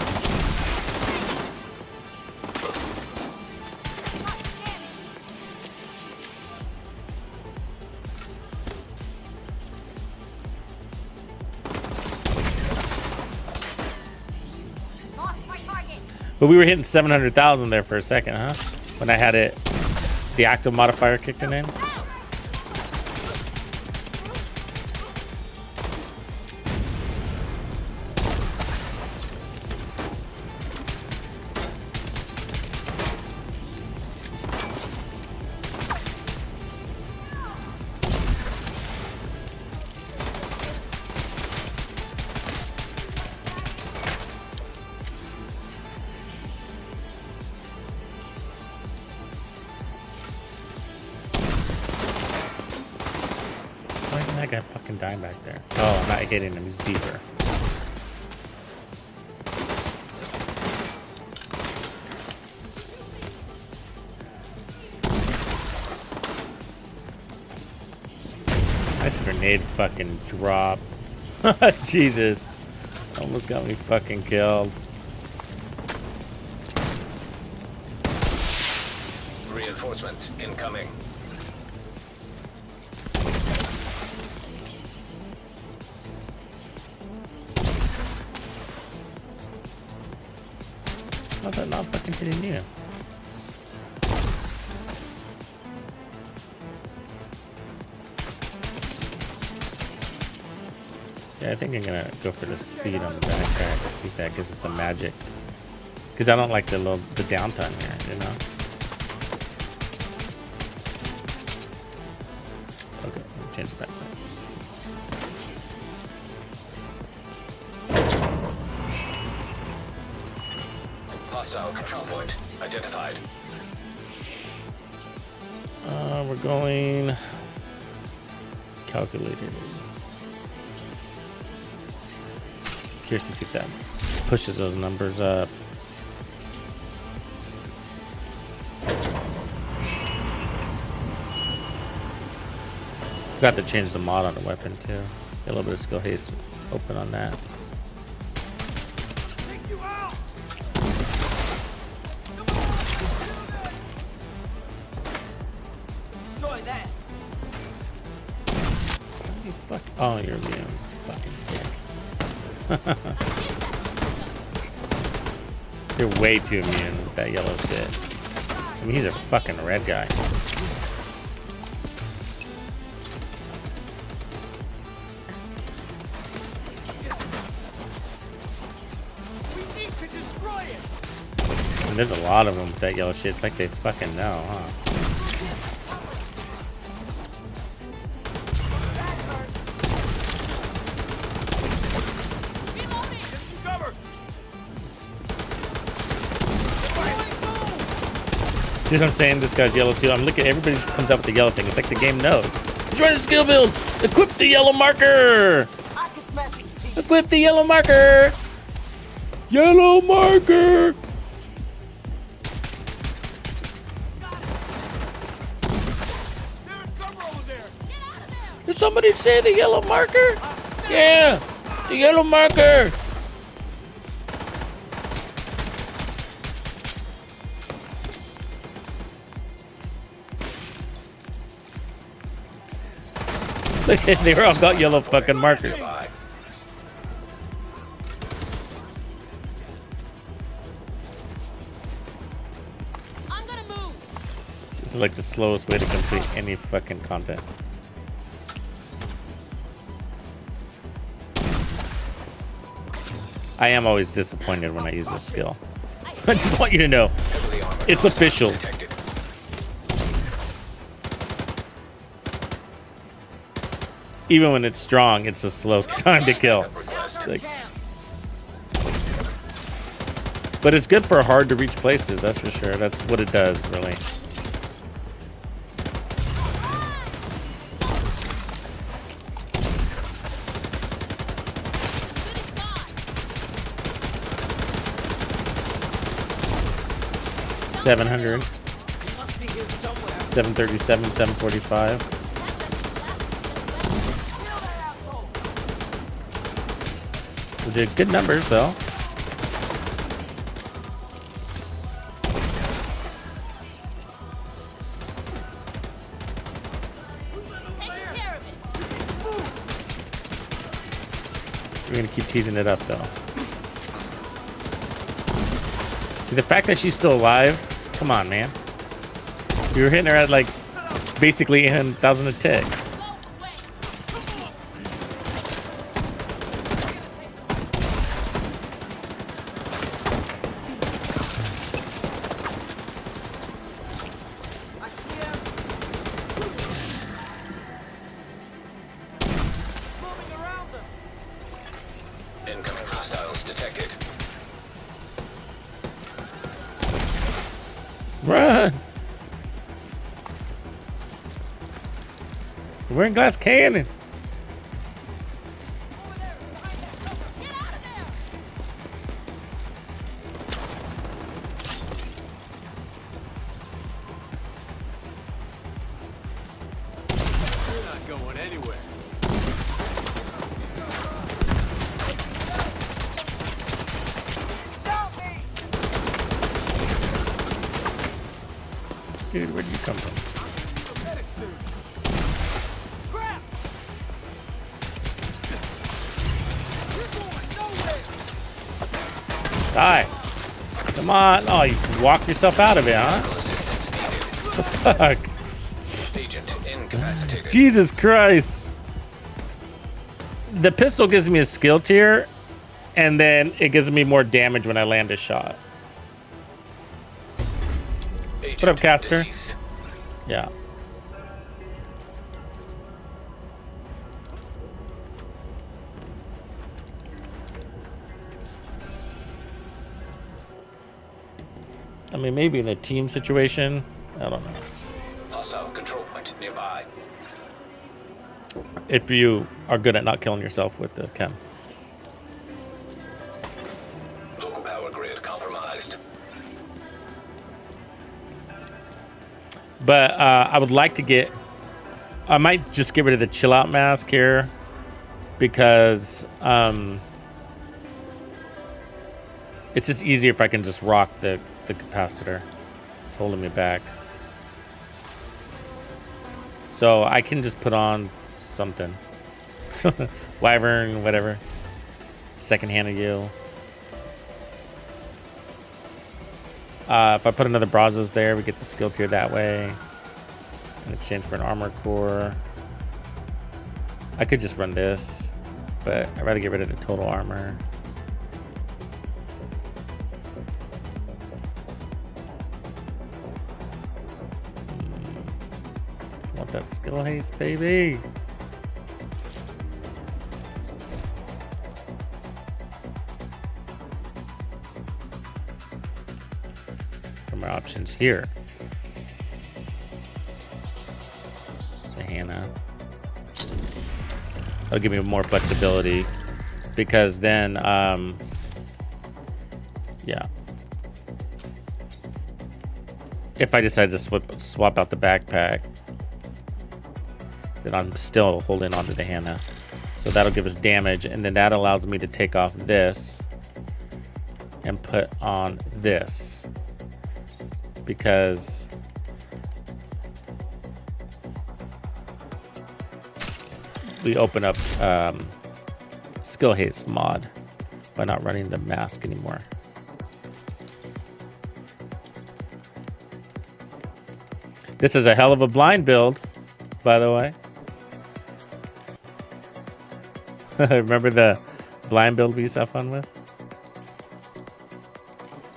But we were hitting 700,000 there for a second, huh? When I had it, the active modifier kicking in. Why isn't that guy fucking dying back there? Oh, I'm not hitting him. He's deeper. Nice grenade fucking drop. Jesus. Almost got me fucking killed. Reinforcements incoming. How's that not fucking hitting you? Yeah, I think I'm gonna go for the speed on the backpack and see if that gives us some magic. Because I don't like the downtime here, you know? Okay, let me change the backpack. Hostile control point identified. We're going calculated. Curious to see if that pushes those numbers up. Forgot to change the mod on the weapon too. Get a little bit of skill haste open on that. Destroy that. You fuck. Oh, you're immune. Fucking dick. You're way too immune with that yellow shit. I mean, he's a fucking red guy. We need to destroy it. And there's a lot of them with that yellow shit. It's like they fucking know, huh? See what I'm saying? This guy's yellow too. I'm looking. Everybody comes out with the yellow thing. It's like the game knows. He's running a skill build. Equip the yellow marker. I can smash it to pieces. Equip the yellow marker. Yellow marker. There's cover over there. Did somebody say the yellow marker? Yeah, the yellow marker. Look, they all got yellow fucking markers. Nearby. I'm gonna move. This is like the slowest way to complete any fucking content. I am always disappointed when I use this skill. I just want you to know, Heavily armored it's hostiles official. detected. Even when it's strong, it's a slow time to kill. Backup request. Like- but it's good for hard to reach places, that's for sure. That's what it does, really. $700, Must be here somewhere. 737, 745. Kill that asshole. We did good numbers, though. Taking care of it. We're gonna keep teasing it up, though. See, the fact that she's still alive, come on, man. You were hitting her at, like, basically 800,000 a tick. Go away. I see him. Moving around them. Incoming hostiles detected. Run! We're wearing glass cannon. Over there. Behind that cover. Get out of there. You're not going anywhere. Stop me! Dude, where'd you come from? Medic suit. Crap! You're going nowhere. Die. Come on. Oh, you walked yourself out of it, huh? Medical assistance needed. The fuck? Agent incapacitated. Jesus Christ. The pistol gives me a skill tier, and then it gives me more damage when I land a shot. Agent What up, Caster? deceased. Yeah. I mean, maybe in a team situation. I don't know. Hostile control point nearby. If you are good at not killing yourself with the chem. Local power grid compromised. But I would like to get... I might just get rid of the chill out mask here. Because it's just easier if I can just rock the capacitor. It's holding me back. So I can just put on something. Wyvern, whatever. Second-handed yield. If I put another Brazos there, we get the skill tier that way. In exchange for an armor core. I could just run this, but I'd rather get rid of the total armor. Want that skill haste, baby. What are my options here? the Hannah. That'll give me more flexibility because then, yeah. If I decide to swap out the backpack, then I'm still holding on to the Hannah. So that'll give us damage, and then that allows me to take off this and put on this because we open up skill haste mod by not running the mask anymore. This is a hell of a blind build, by the way. Remember the blind build we used to have fun with?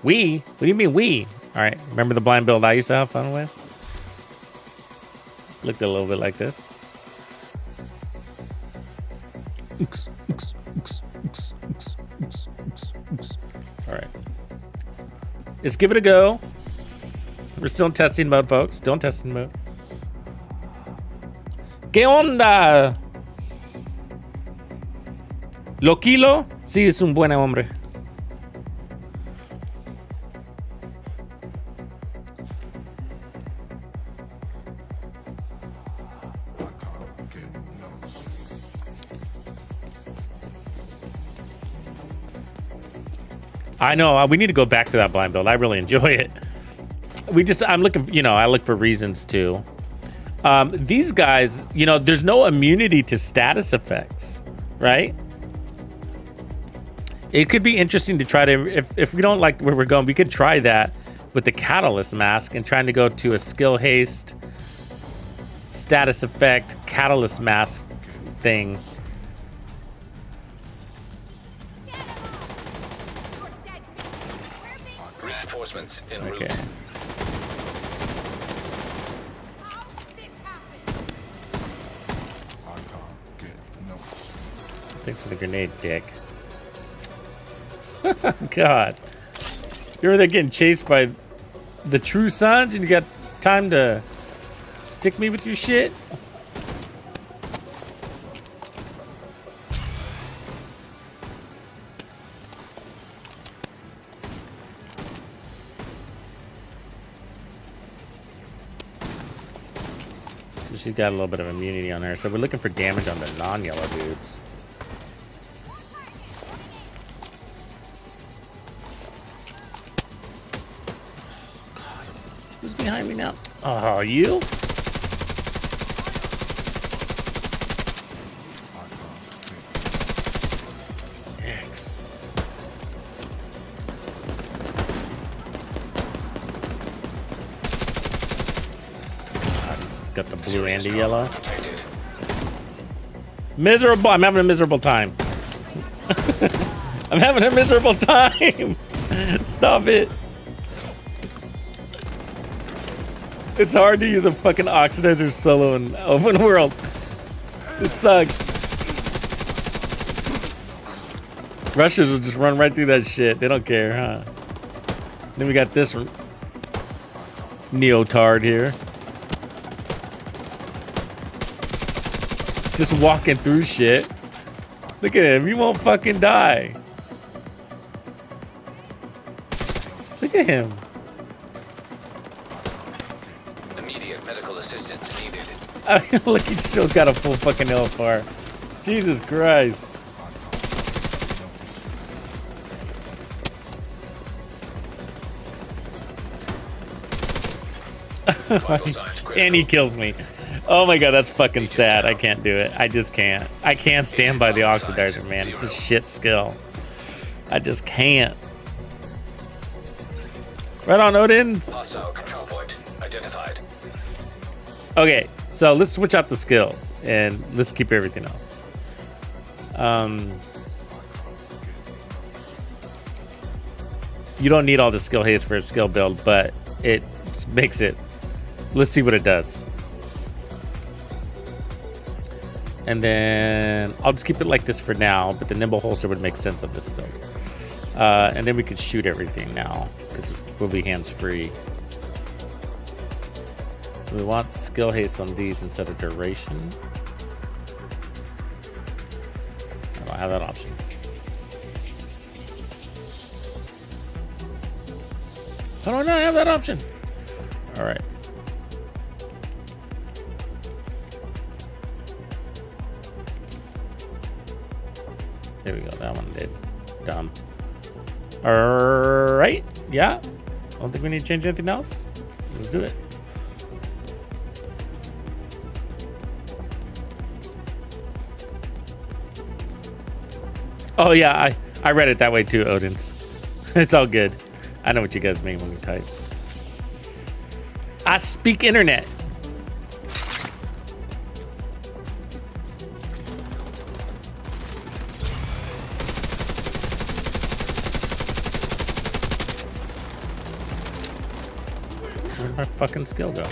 We? What do you mean we? All right, remember the blind build I used to have fun with? Looked a little bit like this. All right. Let's give it a go. We're still in testing mode, folks. Still in testing mode. ¿Qué onda? Loquilo, sí es un buen hombre. I know, we need to go back to that blind build. I really enjoy it. I'm looking, I look for reasons too. These guys, there's no immunity to status effects, right? It could be interesting to try to, if we don't like where we're going, we could try that with the catalyst mask and trying to go to a skill haste, status effect, catalyst mask thing. Reinforcements en route. Okay. Thanks for the grenade, dick. God. You're there getting chased by the True Sons and you got time to stick me with your shit? So she's got a little bit of immunity on her. So we're looking for damage on the non-yellow dudes. Who's behind me now? Oh, you? Dicks. He's got the blue and the yellow. Miserable. I'm having a miserable time. I'm having a miserable time. Stop it. It's hard to use a fucking oxidizer solo in open world. It sucks. Rushers will just run right through that shit. They don't care, huh? Then we got this neotard here. Just walking through shit. Look at him. He won't fucking die. Look at him. Medical assistance needed. I mean, look, he's still got a full fucking LFR. Jesus Christ. And he kills me. Oh my god, that's fucking sad. I can't do it. I just can't. I can't stand by the oxidizer, man. It's a shit skill. I just can't. Right on, Odin's. Hostile control point identified. Okay, so let's switch out the skills and let's keep everything else. You don't need all the skill haste for a skill build, but it makes it. Let's see what it does. And then I'll just keep it like this for now, but the nimble holster would make sense of this build. And then we could shoot everything now because we'll be hands free. We want skill haste on these instead of duration. I don't have that option. How do I not have that option? All right. There we go. That one did. Dumb. All right. Yeah. I don't think we need to change anything else. Let's do it. Oh yeah, I read it that way too, Odin's. It's all good. I know what you guys mean when you type. I speak internet. Where'd my fucking skill go?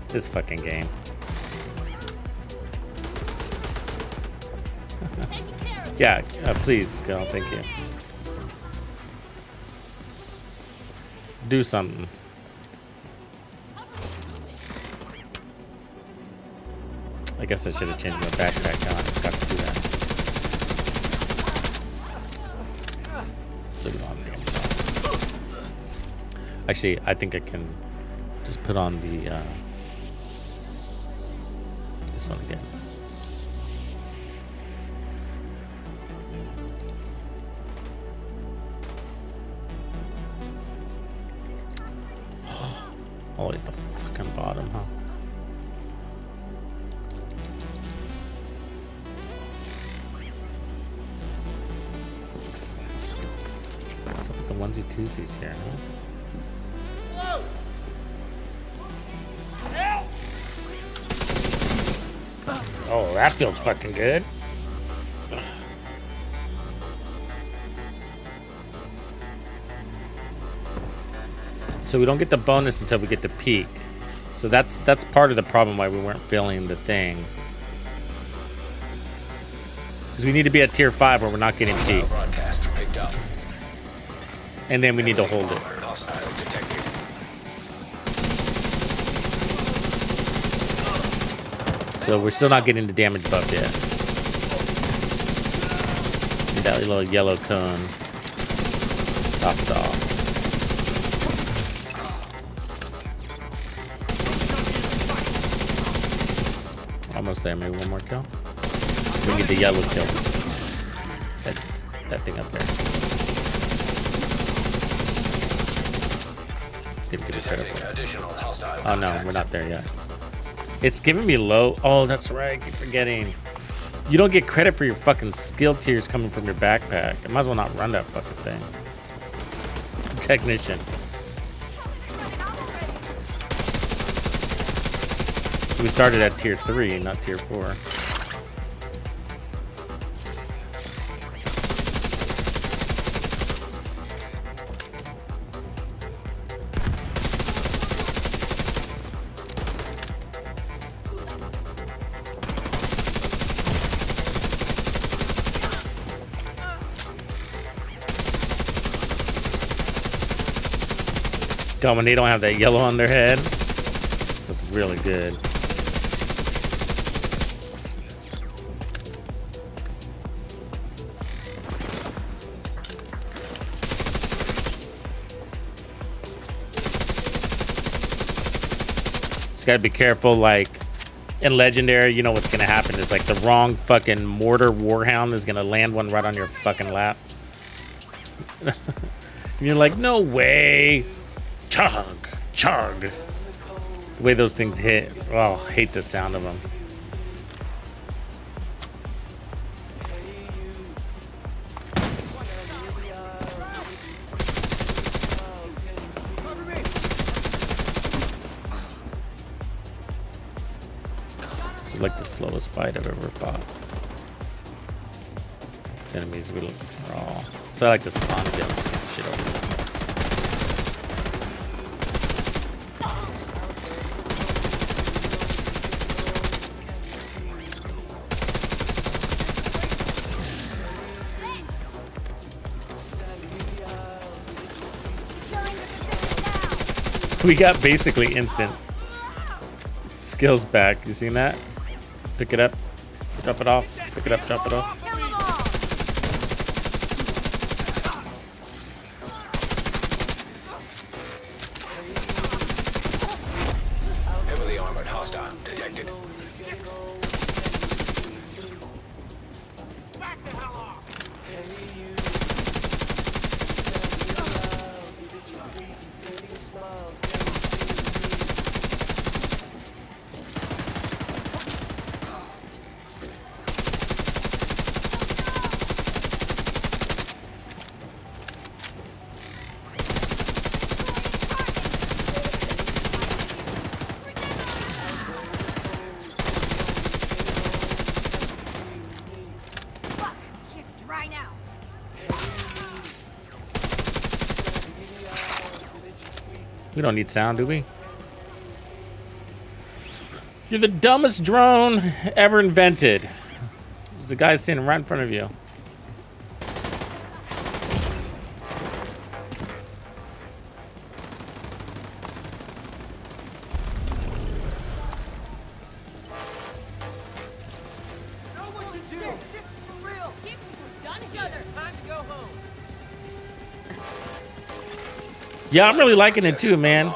This fucking game. Yeah, please, girl. Thank you. Do something. I guess I should have changed my backpack now. I forgot to do that. So we don't have damage. Actually, I think I can just put on the this one again. Oh, at the fucking bottom, huh? What's up with the onesie twosies here, huh? Oh, that feels fucking good. So we don't get the bonus until we get the peak. So that's part of the problem why we weren't feeling the thing. Because we need to be at tier 5 where we're not getting peak. Broadcast picked up. And then we need to hold it. Hostile detected. So we're still not getting the damage buff yet. Need that little yellow cone. Topped off. Almost there. Maybe one more kill. We get the yellow kill. That thing up there. Didn't get a credit for it. Additional hostile Oh no, contacts. we're not there yet. It's giving me low. Oh, that's right. I keep forgetting. You don't get credit for your fucking skill tiers coming from your backpack. I might as well not run that fucking thing. Technician. So we started at tier 3, not tier 4. Dumb when they don't have that yellow on their head. That's really good. Just gotta be careful, like in Legendary, you know what's gonna happen is like the wrong fucking mortar warhound is gonna land one right on your fucking lap. And you're like, no way. Chug, chug. The way those things hit. Oh, I hate the sound of them. This is like the slowest fight I've ever fought. Enemies we look raw. So I like the spawn kills. Shit over. We got basically instant skills back. You seen that? Pick it up, drop it off. Pick it up, drop it off. Kill 'em all! Heavily armored hostile detected. Back the hell off! Fuck! Can't dry now. We don't need sound, do we? You're the dumbest drone ever invented. There's a guy standing right in front of you. Know what you do! This is for real! Keep we're done together. Time to go home. Yeah, I'm really liking it too, man.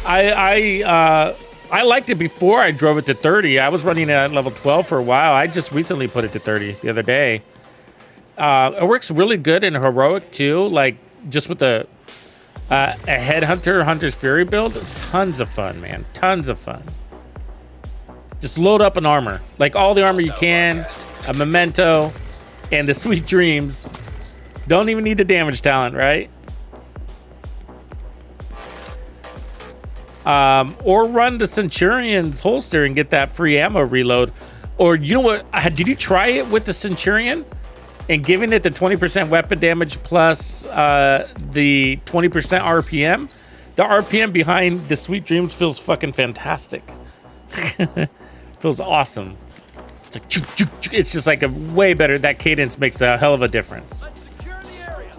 I liked it before I drove it to 30. I was running it at level 12 for a while. I just recently put it to 30 the other day. It works really good in heroic too, like just with a headhunter, hunter's fury build. Tons of fun, man. Tons of fun. Just load up an armor, like all the armor you can, a memento, and the sweet dreams. Don't even need the damage talent, right? Or run the Centurion's holster and get that free ammo reload. Or you know what? Did you try it with the Centurion and giving it the 20% weapon damage plus the 20% RPM? The RPM behind the Sweet Dreams feels fucking fantastic. Feels awesome. It's like choo, choo, choo. It's just like a way better. That cadence makes a hell of a difference. Let's secure the area.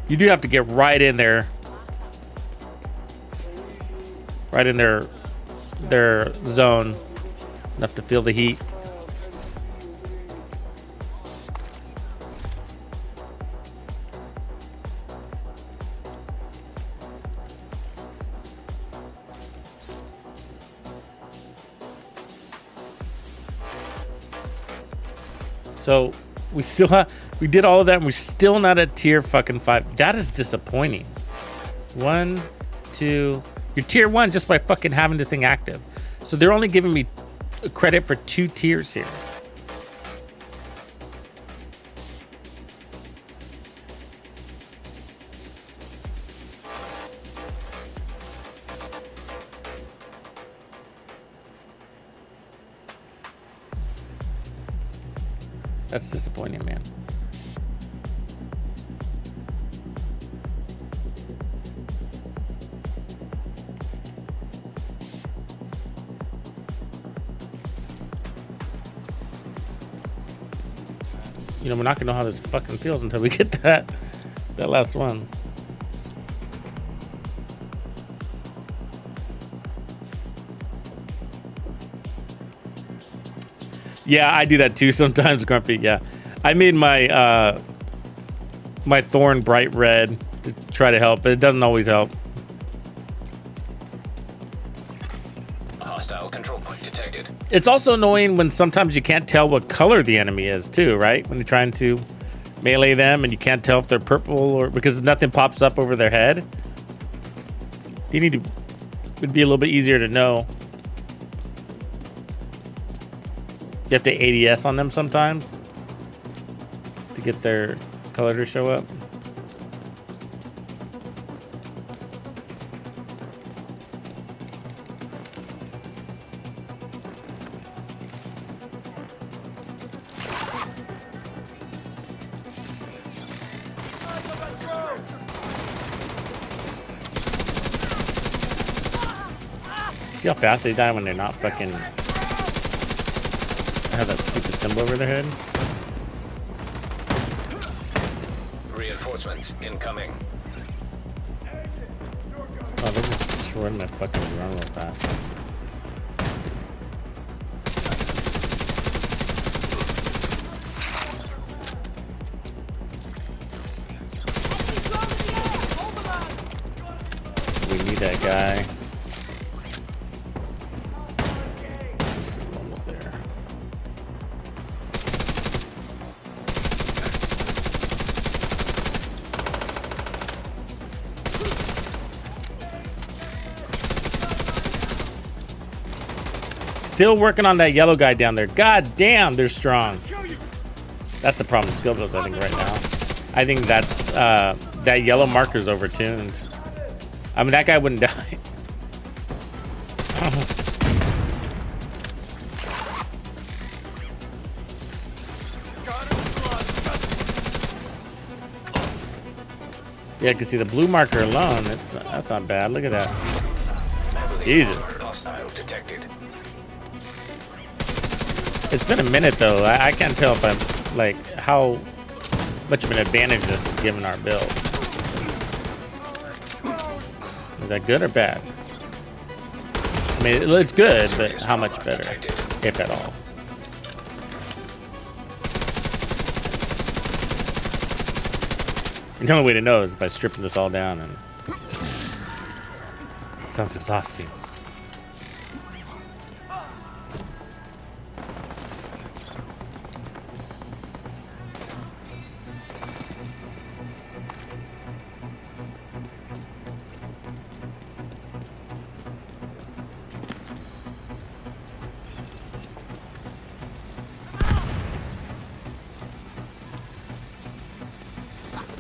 You do have to get right in there. Right in their zone. Enough to feel the heat. So we still we did all of that and we're still not at tier fucking 5. That is disappointing. 1, 2. You're tier 1 just by fucking having this thing active. So they're only giving me credit for 2 tiers here. That's disappointing, man. You know, we're not gonna know how this fucking feels until we get that last one. Yeah, I do that too sometimes, Grumpy. Yeah, I made my my thorn bright red to try to help, but it doesn't always help. Hostile control point detected. It's also annoying when sometimes you can't tell what color the enemy is too, right? When you're trying to melee them and you can't tell if they're purple or because nothing pops up over their head. You need to. It'd be a little bit easier to know. Get the ADS on them sometimes to get their color to show up. See how fast they die when they're not fucking have that stupid symbol over their head? Reinforcements incoming. Run my fucking run real fast. We need that guy. Almost there. Still working on that yellow guy down there. God damn, they're strong. That's the problem with skill builds, I think, right now. I think that's that yellow marker's overtuned. I mean, that guy wouldn't die. Yeah, I can see the blue marker alone. That's not bad. Look at that. Jesus. Hostile detected. It's been a minute though. I can't tell if I'm like how much of an advantage this is giving our build. Is that good or bad? I mean, it's good, but how much better, if at all? The only way to know is by stripping this all down, and it sounds exhausting.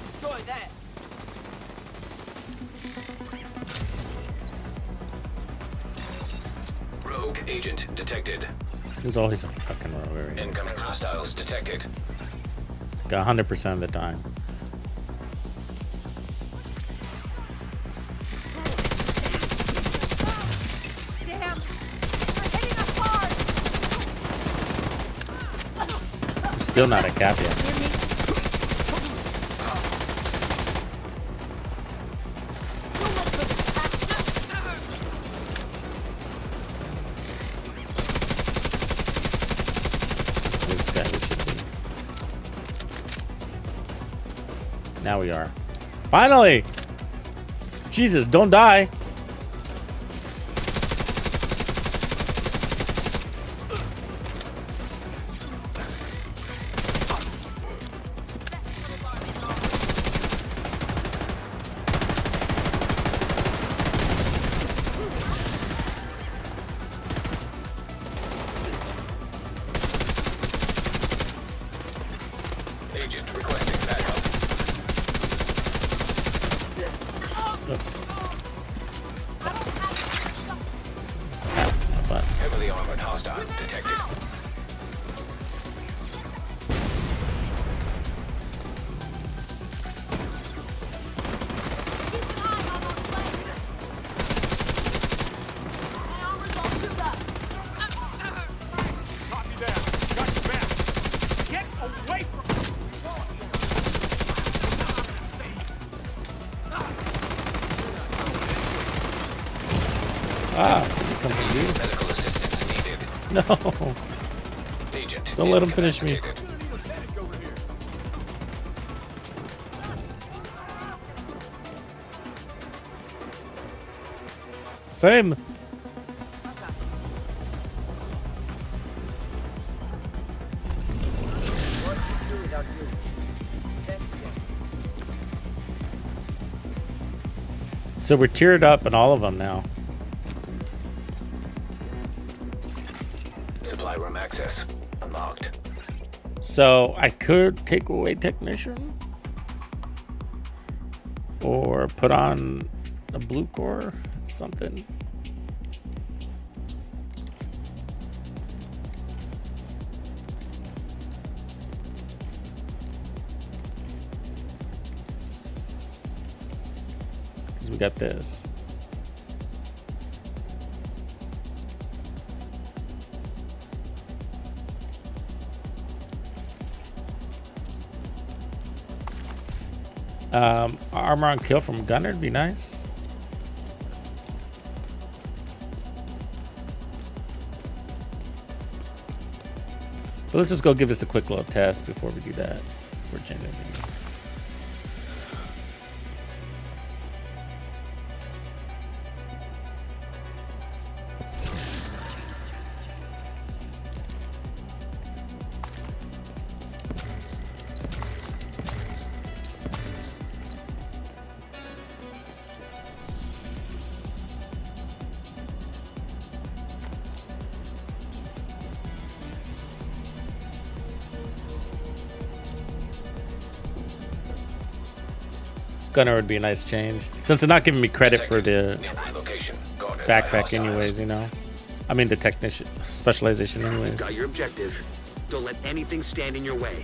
Destroy that. Rogue agent detected. There's always a fucking row area. Incoming hostiles detected. Like 100% of the time. Damn. They're hitting us hard. Still not a cap yet. This guy we should be. Now we are. Finally! Jesus, don't die. Agent requesting backup. Oops. Heavily armored hostile detected. Copy that. Got your back. Get away from Come from you. Medical assistance needed. No. Agent. Don't let him finish me. incapacitated. Same. What do you do without you? That's it. So we're tiered up in all of them now. Supply room access unlocked. So I could take away technician or put on a blue core, something. Because we got this. Armor on kill from gunner would be nice. But let's just go give this a quick little test before we do that. For genuine. Gunner would be a nice change. Since they're not giving me credit for the Nearby location. Guarded by backpack hostiles. anyways, you know? I mean the technician specialization anyways. Got your objective. Don't let anything stand in your way.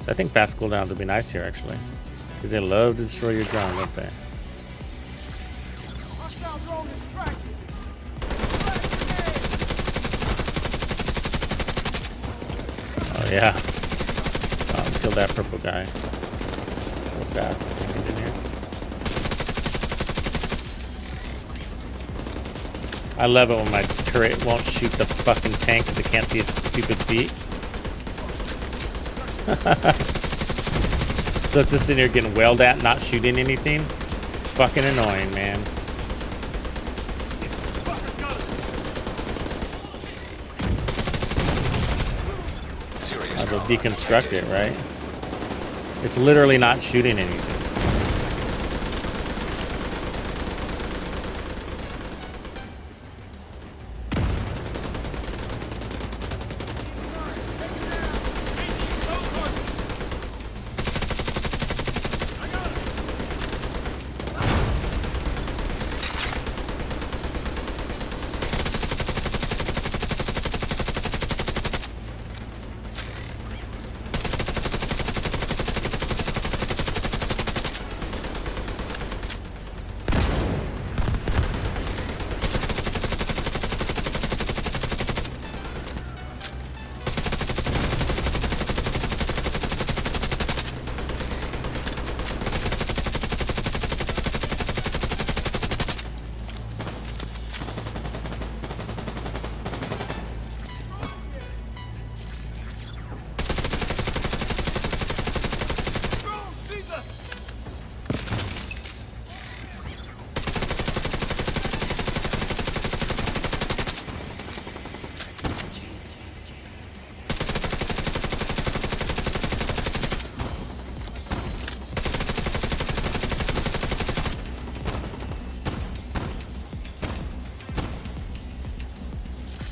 So I think fast cooldowns would be nice here actually. Because they love to destroy your drone, don't they? Hostile drone is tracking. Oh yeah. Kill that purple guy. Real fast. Can I get in here? I love it when my turret won't shoot the fucking tank because it can't see its stupid feet. So it's just sitting here getting wailed at, not shooting anything. Fucking annoying, man. Serious I'll go trauma deconstruct it, right? It's literally not shooting anything.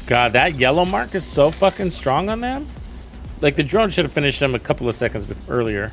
God, that yellow mark is so fucking strong on them. Like the drone should have finished them a couple of seconds earlier.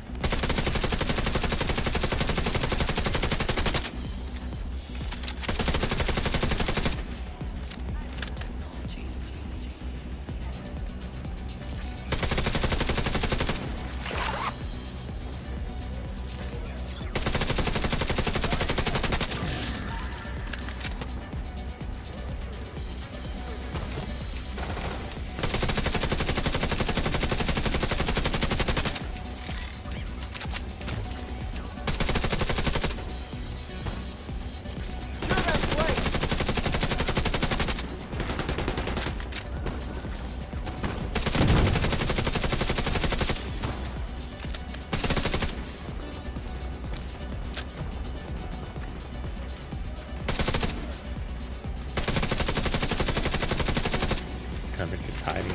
God, they're just hiding.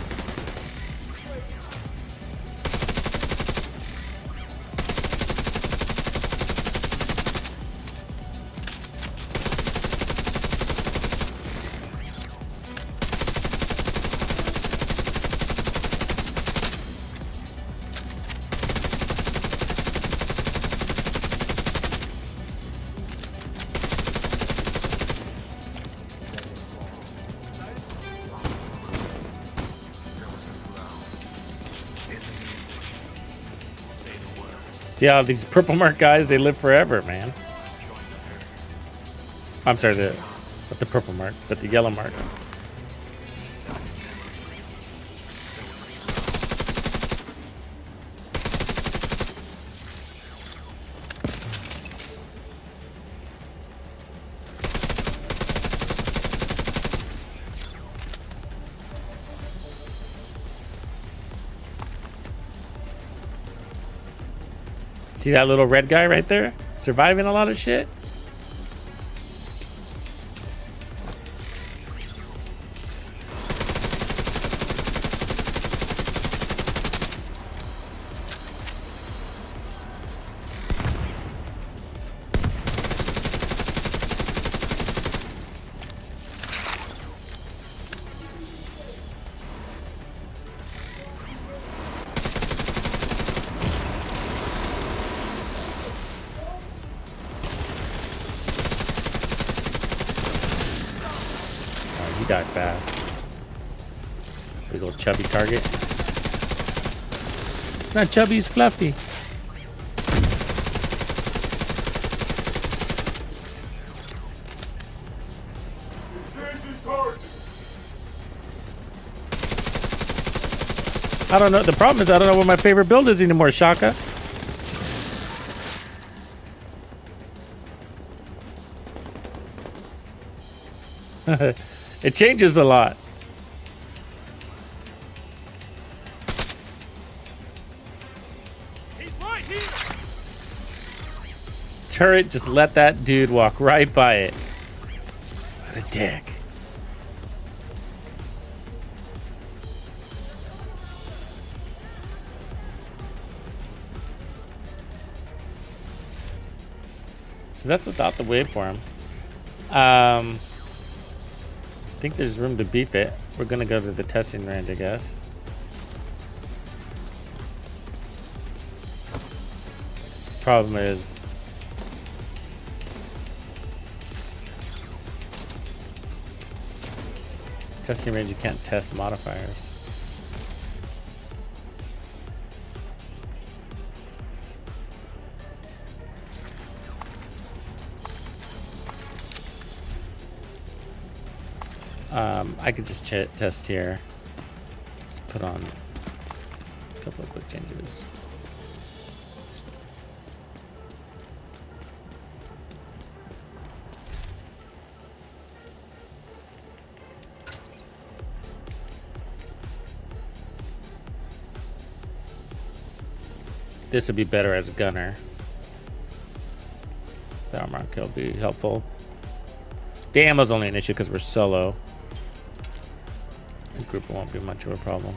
See how these purple mark guys, they live forever, man. I'm sorry, not the purple mark, but the yellow mark. See that little red guy right there? Surviving a lot of shit? He died fast. Big old chubby target. Not chubby, he's fluffy. I don't know. The problem is I don't know what my favorite build is anymore, Shaka. It changes a lot. He's right here. Turret, just let that dude walk right by it. What a dick. So that's without the waveform. I think there's room to beef it. We're gonna go to the testing range, I guess. Problem is, testing range, you can't test modifiers. I could just test here. Just put on a couple of quick changes. This would be better as a gunner. The armor kill will be helpful. The ammo's only an issue because we're solo. The group won't be much of a problem.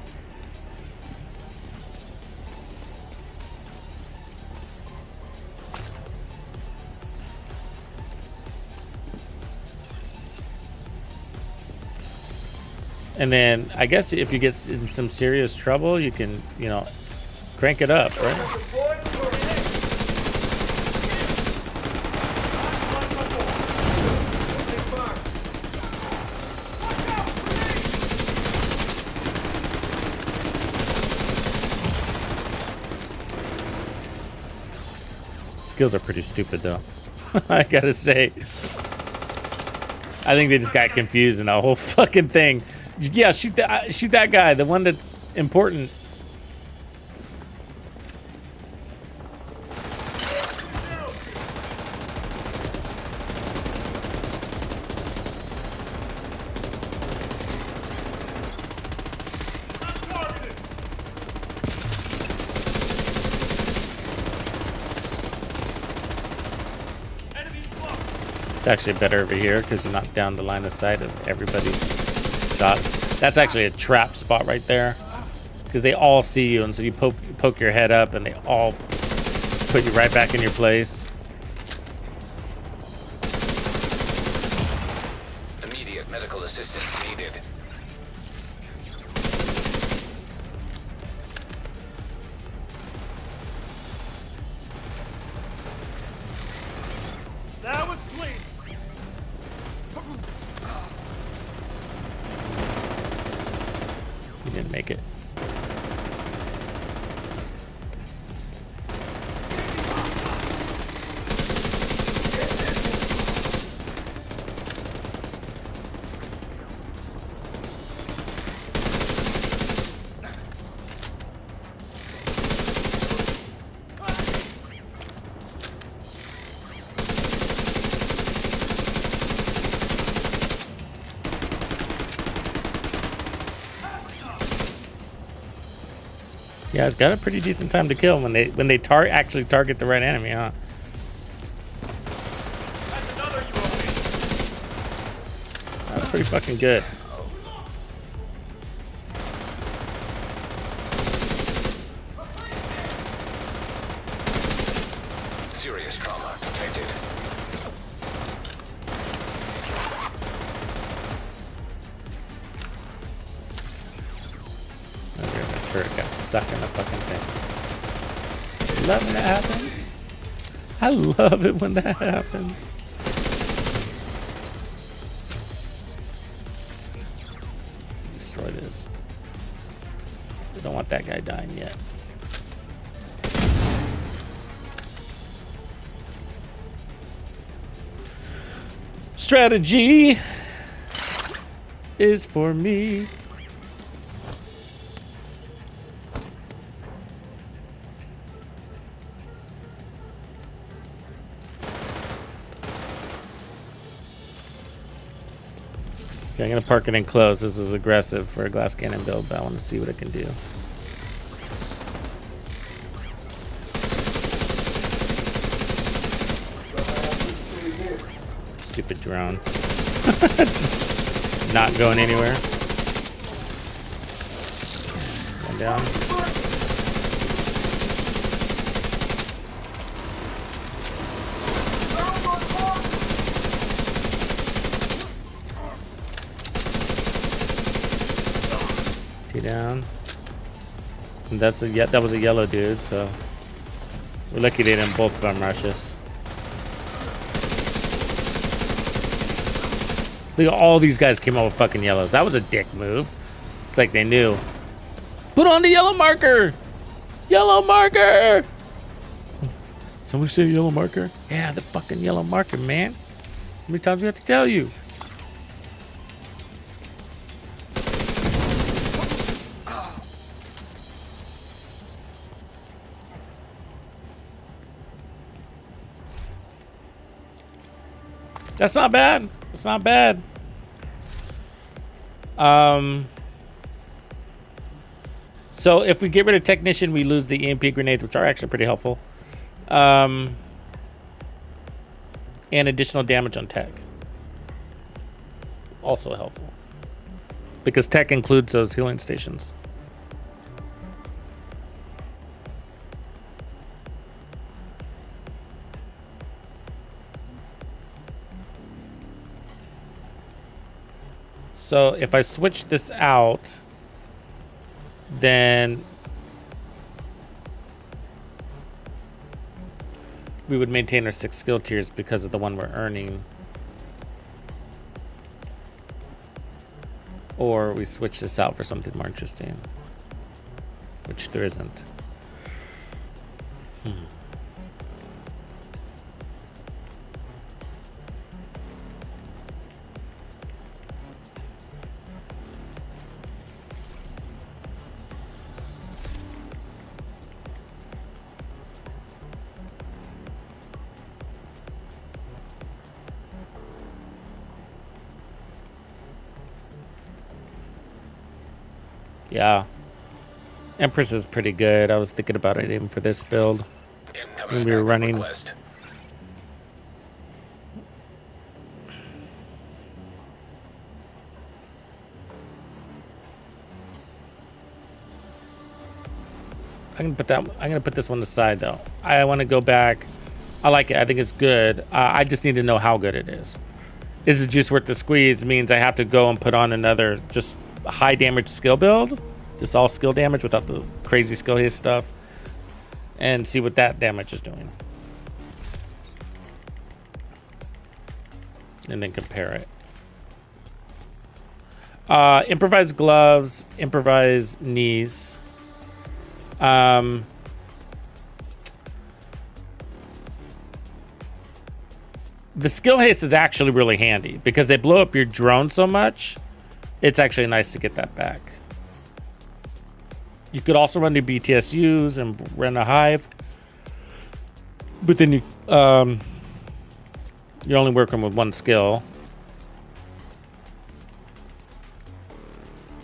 And then I guess if you get in some serious trouble, you can, you know, crank it up, right? Skills are pretty stupid though. I gotta say. I think they just got confused in the whole fucking thing. Yeah, shoot that guy, the one that's important. It's actually better over here because you're not down the line of sight of everybody's shots. That's actually a trap spot right there because they all see you, and so you poke your head up and they all put you right back in your place. Immediate medical assistance needed. That was clean. You didn't make it. Yeah, it's got a pretty decent time to kill when they actually target the right enemy, huh? That's another UAV. That's pretty fucking good. Serious trauma detected. Okay, my turret got stuck in the fucking thing. Love when that happens. I love it when that happens. Destroy this. We don't want that guy dying yet. Strategy is for me. Okay, I'm gonna park it in close. This is aggressive for a glass cannon build, but I want to see what it can do. Stupid drone. Just not going anywhere. One down. Two down. And that was a yellow dude, so we're lucky they didn't both bum rush us. Look at all these guys came out with fucking yellows. That was a dick move. It's like they knew. Put on the yellow marker! Yellow marker! Somebody say yellow marker? Yeah, the fucking yellow marker, man. How many times do we have to tell you? That's not bad. That's not bad. So if we get rid of technician, we lose the EMP grenades, which are actually pretty helpful. And additional damage on tech. Also helpful. Because tech includes those healing stations. So if I switch this out, then we would maintain our 6 skill tiers because of the one we're earning. Or we switch this out for something more interesting, which there isn't. Yeah. Empress is pretty good. I was thinking about it even for this build. When we were running. Request. I'm gonna put this one aside though. I want to go back. I like it. I think it's good. I just need to know how good it is. Is the juice worth the squeeze? Means I have to go and put on another just high damage skill build, just all skill damage without the crazy skill haste stuff, and see what that damage is doing, and then compare it. Improvised gloves, improvised knees. The skill haste is actually really handy because they blow up your drone so much. It's actually nice to get that back. You could also run the BTSUs and run a hive, but then you're only working with one skill.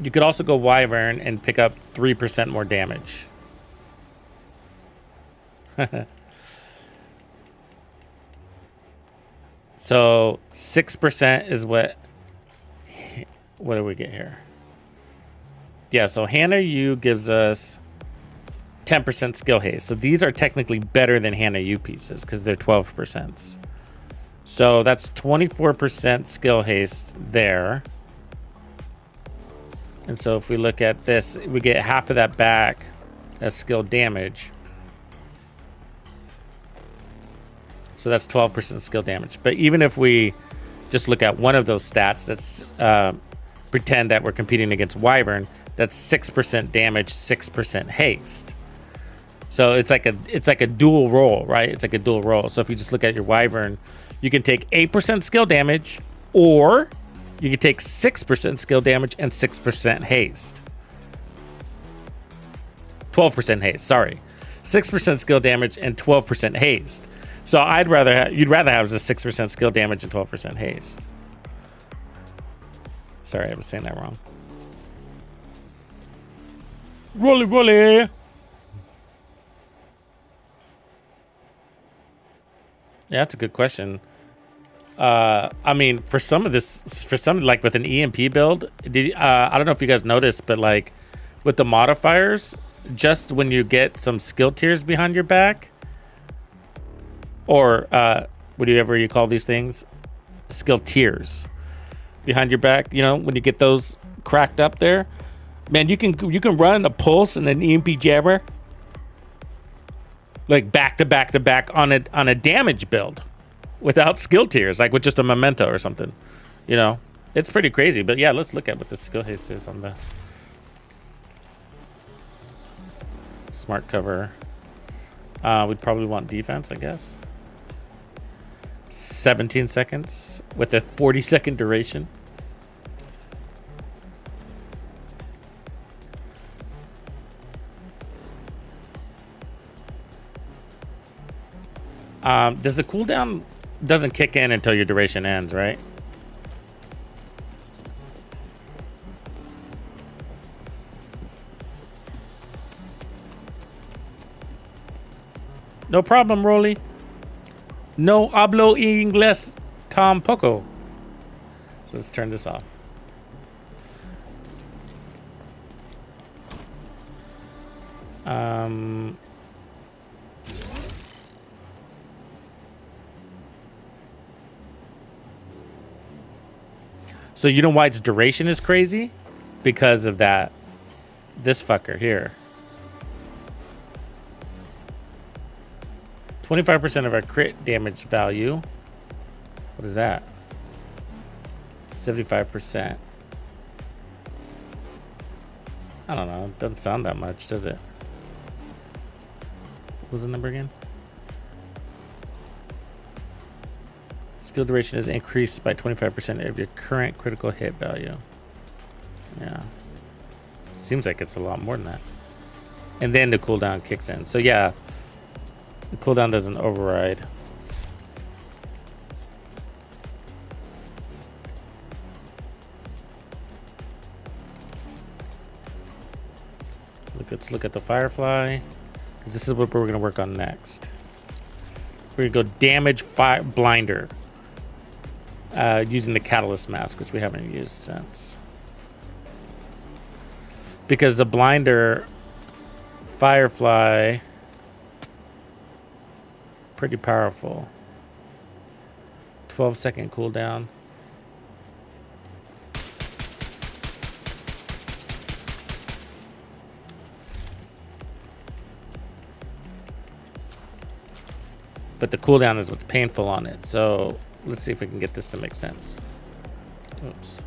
You could also go Wyvern and pick up 3% more damage So 6% is what do we get here? Yeah, so Hannah U gives us 10% skill haste. So these are technically better than Hannah U pieces because they're 12%. So that's 24% skill haste there. And so if we look at this, we get half of that back as skill damage. So that's 12% skill damage. But even if we just look at one of those stats, that's pretend that we're competing against Wyvern, that's 6% damage, 6% haste. So it's like a dual roll, right? It's like a dual roll. So if you just look at your Wyvern, you can take 8% skill damage, or you can take 6% skill damage and 6% haste. 12% haste, sorry. 6% skill damage and 12% haste. So you'd rather have the 6% skill damage and 12% haste. Sorry, I was saying that wrong. Rolly, rolly. Yeah, that's a good question. I mean, for some like with an EMP build, I don't know if you guys noticed, but like with the modifiers, just when you get some skill tiers behind your back, or whatever you call these things, skill tiers behind your back, you know, when you get those cracked up there, man, you can run a pulse and an EMP jammer like back to back to back on a damage build without skill tiers, like with just a memento or something. You know, it's pretty crazy. But yeah, let's look at what the skill haste is on the smart cover. We'd probably want defense, I guess. 17 seconds with a 40-second duration. Does the cooldown doesn't kick in until your duration ends, right? No problem, Rolly. No hablo inglés tampoco. So let's turn this off. So you know why its duration is crazy? Because of this fucker here. 25% of our crit damage value. What is that? 75%. I don't know. It doesn't sound that much, does it? What was the number again? Skill duration is increased by 25% of your current critical hit value. Yeah. Seems like it's a lot more than that. And then the cooldown kicks in. So yeah, the cooldown doesn't override. Let's look at the Firefly, because this is what we're going to work on next. We're going to go damage blinder using the Catalyst mask, which we haven't used since. Because the blinder Firefly, pretty powerful. 12-second cooldown. But the cooldown is what's painful on it. So let's see if we can get this to make sense. Oops.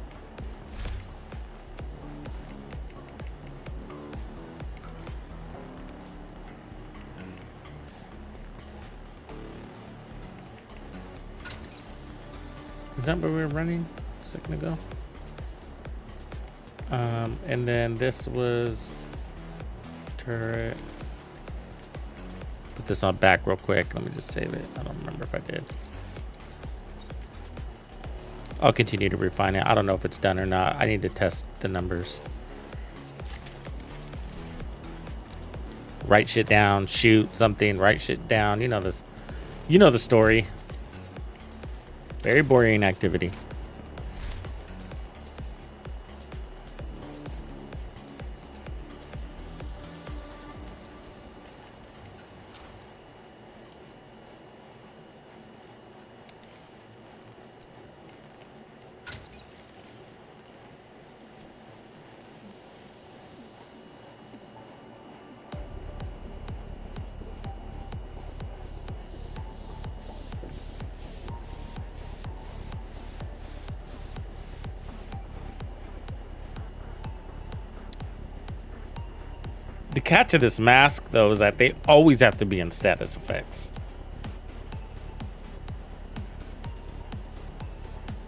Is that where we were running a second ago? And then this was turret. Put this on back real quick. Let me just save it. I don't remember if I did. I'll continue to refine it. I don't know if it's done or not. I need to test the numbers. write shit down, shoot something, write shit down. You know this. You know the story. Very boring activity. The catch of this mask, though, is that they always have to be in status effects.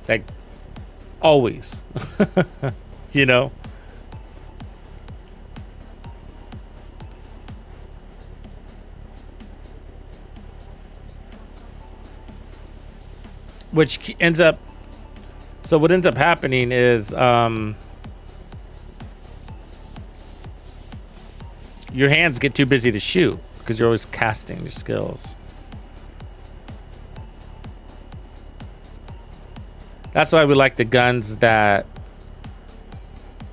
Like, always. You know? Which ends up... So what ends up happening is... your hands get too busy to shoot because you're always casting your skills. That's why we like the guns that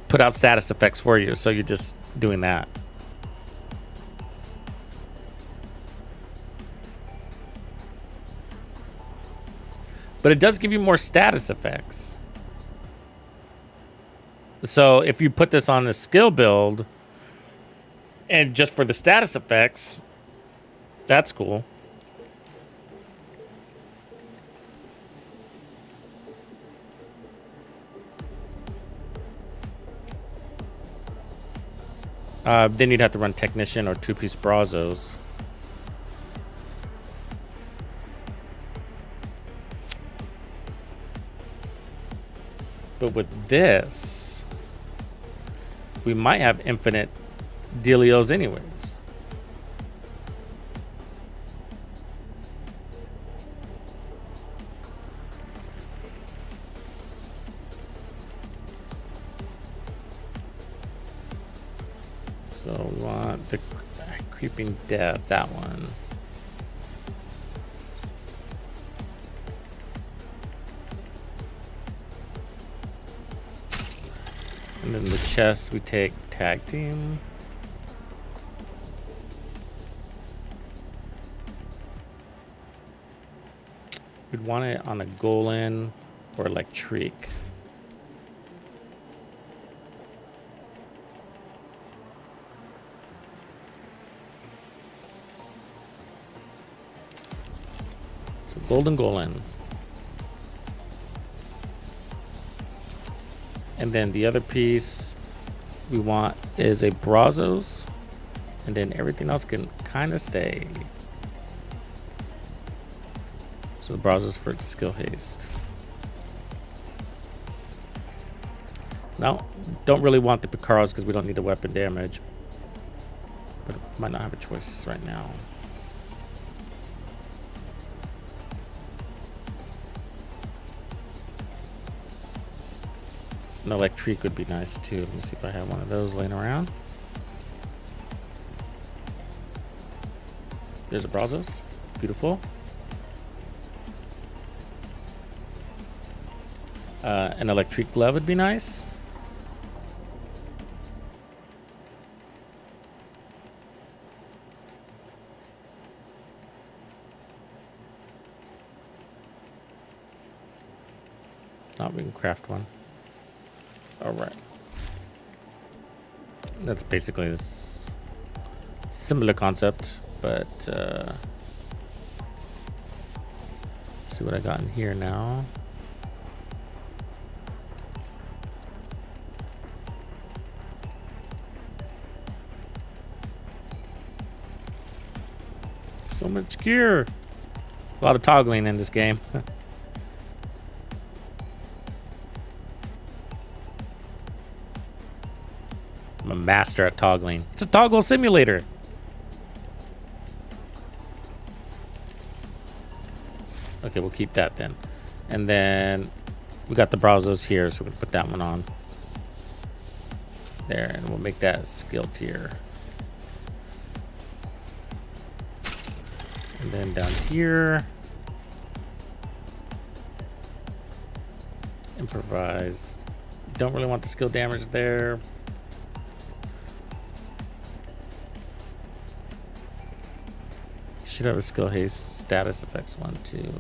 put out status effects for you. So you're just doing that. But it does give you more status effects. So if you put this on a skill build, and just for the status effects, that's cool. Then you'd have to run Technician or 2-piece Brazos. But with this, we might have infinite dealios anyways. So we want the Creeping Death, that one. And then the chest we take Tag Team. We'd want it on a Golan or Electric. So Golden Golan. And then the other piece we want is a Brazos. And then everything else can kind of stay. So the Brazos for skill haste. Now, don't really want the Picaros because we don't need the weapon damage. But might not have a choice right now. An Electric would be nice too. Let me see if I have one of those laying around. There's a Brazos. Beautiful. An Electric glove would be nice. Not we can craft one. All right. That's basically this similar concept, but see what I got in here now. So much gear. A lot of toggling in this game. I'm a master at toggling. It's a toggle simulator. Okay, we'll keep that then. And then we got the Brazos here, so we're gonna put that one on. There, and we'll make that skill tier. And then down here, improvised. Don't really want the skill damage there. Should have a skill haste status effects 1, 2.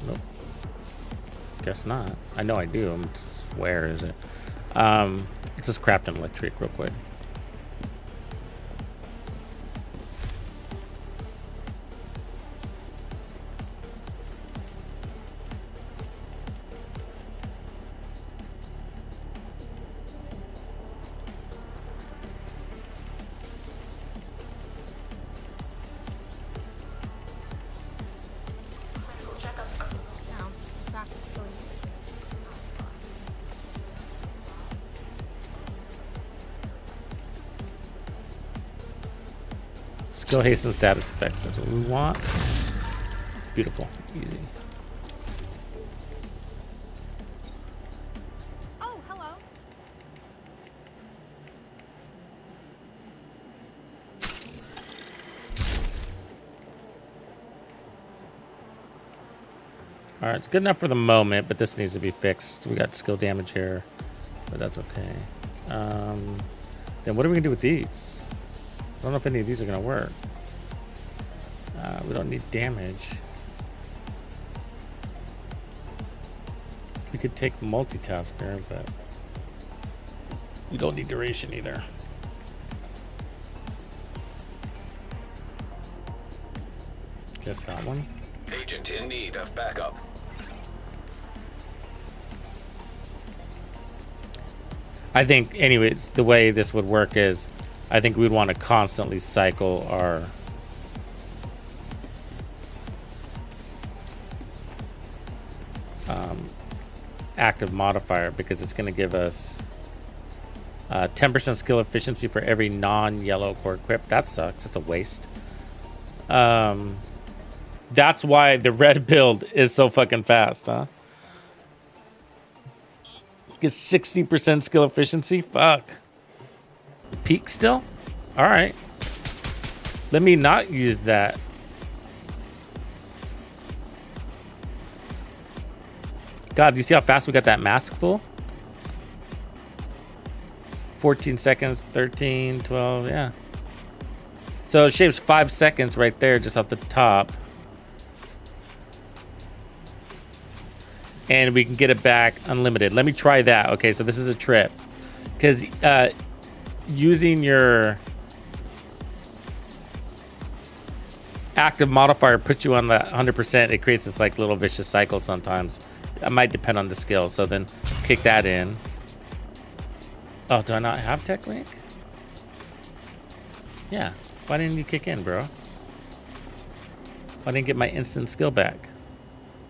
Nope. Guess not. I know I do. Where is it? Let's just craft an electric real quick. Down. Back. Going. Skill haste and status effects. That's what we want. Beautiful. Easy. Oh, hello. All right, it's good enough for the moment, but this needs to be fixed. We got skill damage here, but that's okay. Then what are we gonna do with these? I don't know if any of these are gonna work. We don't need damage. We could take multitasker, but we don't need duration either. Guess that one. Agent in need of backup. I think, anyways, the way this would work is I think we'd want to constantly cycle our active modifier, because it's going to give us 10% skill efficiency for every non-yellow core equip. That sucks. It's a waste. That's why the red build is so fucking fast, huh? Gets 60% skill efficiency. Fuck. Peak still? All right. Let me not use that. God, do you see how fast we got that mask full? 14 seconds, 13, 12, yeah. So it shaves 5 seconds right there just off the top. And we can get it back unlimited. Let me try that. Okay, so this is a trip. Because using your active modifier puts you on that 100%. It creates this like little vicious cycle sometimes. It might depend on the skill. So then kick that in. Oh, do I not have Tech Link? Yeah. Why didn't you kick in, bro? Why didn't I get my instant skill back?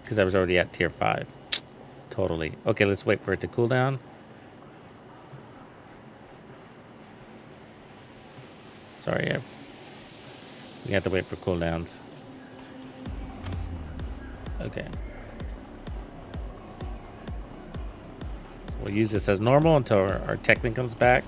Because I was already at tier 5. Totally. Okay, let's wait for it to cool down. Sorry, we have to wait for cooldowns. Okay. So we'll use this as normal until our tech link comes back.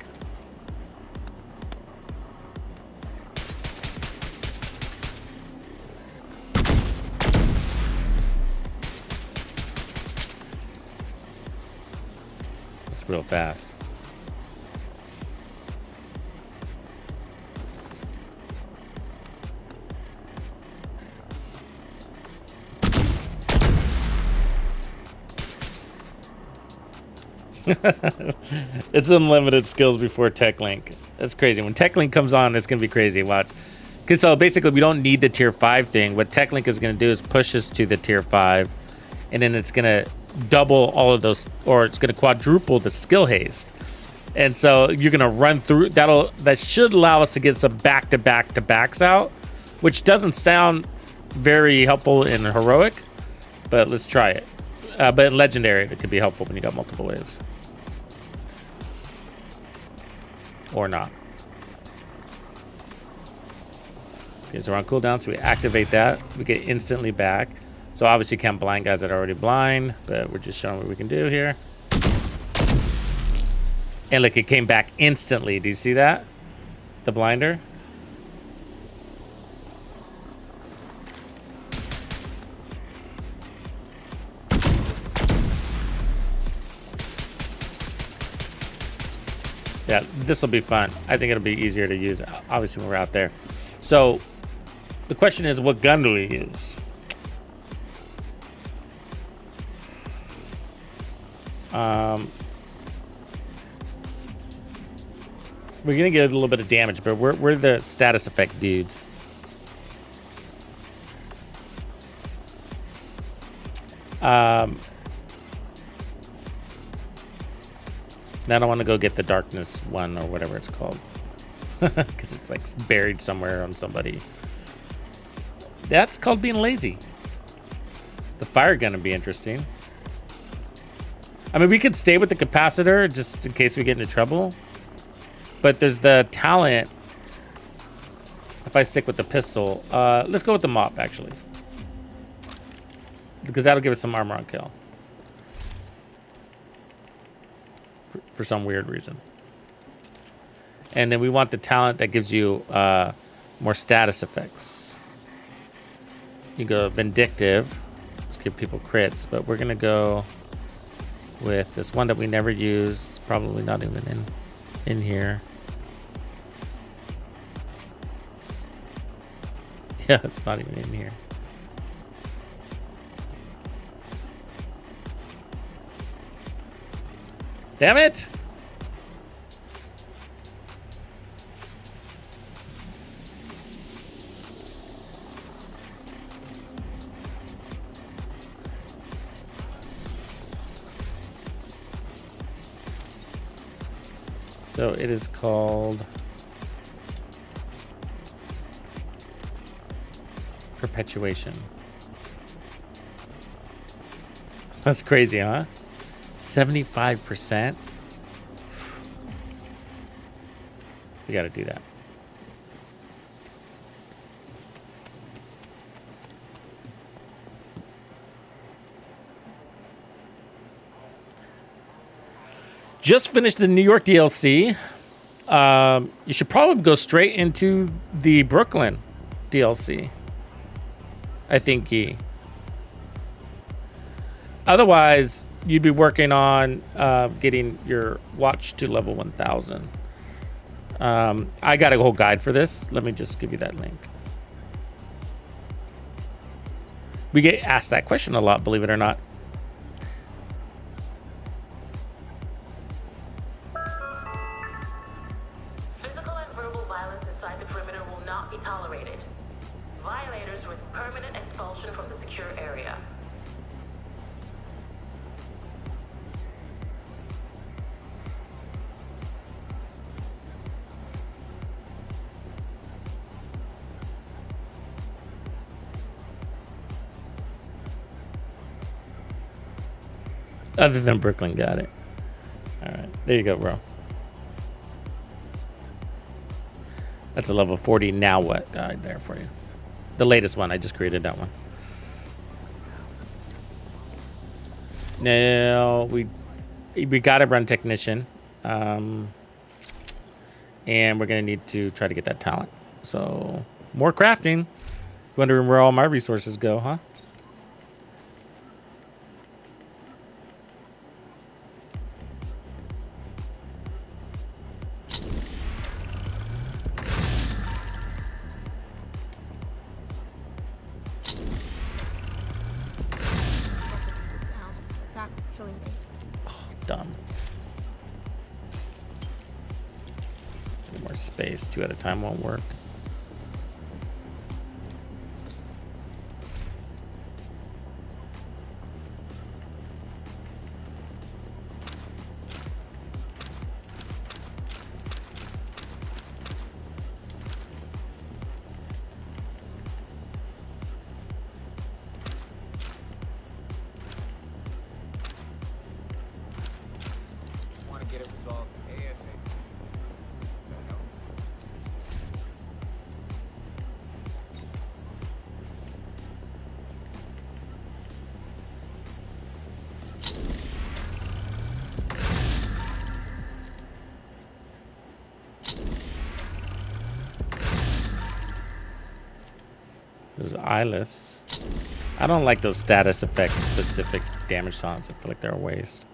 That's real fast. It's unlimited skills before Tech Link. That's crazy. When Tech Link comes on, it's gonna be crazy. Watch. Cause so basically we don't need the tier 5 thing. What Tech Link is gonna do is push us to the tier 5, and then it's gonna double all of those, or it's gonna quadruple the skill haste. And so you're gonna run through that should allow us to get some back-to-back-to-backs out, which doesn't sound very helpful in heroic, but let's try it. But in legendary, it could be helpful when you got multiple waves. or not. Okay, so we're on cooldown, so we activate that. We get instantly back. So obviously you can't blind guys that are already blind, but we're just showing what we can do here. And look, it came back instantly. Do you see that? The blinder. Yeah, this will be fun. I think it'll be easier to use, obviously, when we're out there. So the question is, what gun do we use? We're gonna get a little bit of damage, but we're the status effect dudes. Now I don't want to go get the darkness one or whatever it's called, because it's like buried somewhere on somebody. That's called being lazy. The fire gun would be interesting. I mean, we could stay with the capacitor just in case we get into trouble. But there's the talent. If I stick with the pistol, let's go with the mop actually, because that'll give us some armor on kill for some weird reason. And then we want the talent that gives you more status effects. You go vindictive. Let's give people crits, but we're gonna go with this one that we never used. It's probably not even in here. Yeah, it's not even in here. Damn it! So it is called Perpetuation. That's crazy, huh? 75%. We got to do that. Just finished the New York DLC. You should probably go straight into the Brooklyn DLC. I think otherwise you'd be working on getting your watch to level 1000. I got a whole guide for this. Let me just give you that link. We get asked that question a lot, believe it or not. Physical and verbal violence inside the perimeter will not be tolerated. Violators risk permanent expulsion from the secure area. Other than Brooklyn, got it. All right, there you go, bro. That's a level 40 now what guide there for you. The latest one, I just created that one. Now we got to run technician, and we're gonna need to try to get that talent. So more crafting. Wondering where all my resources go, huh? Dumb. More space. 2 at a time won't work. There's eyeless. I don't like those status effects specific damage sounds. I feel like they're a waste.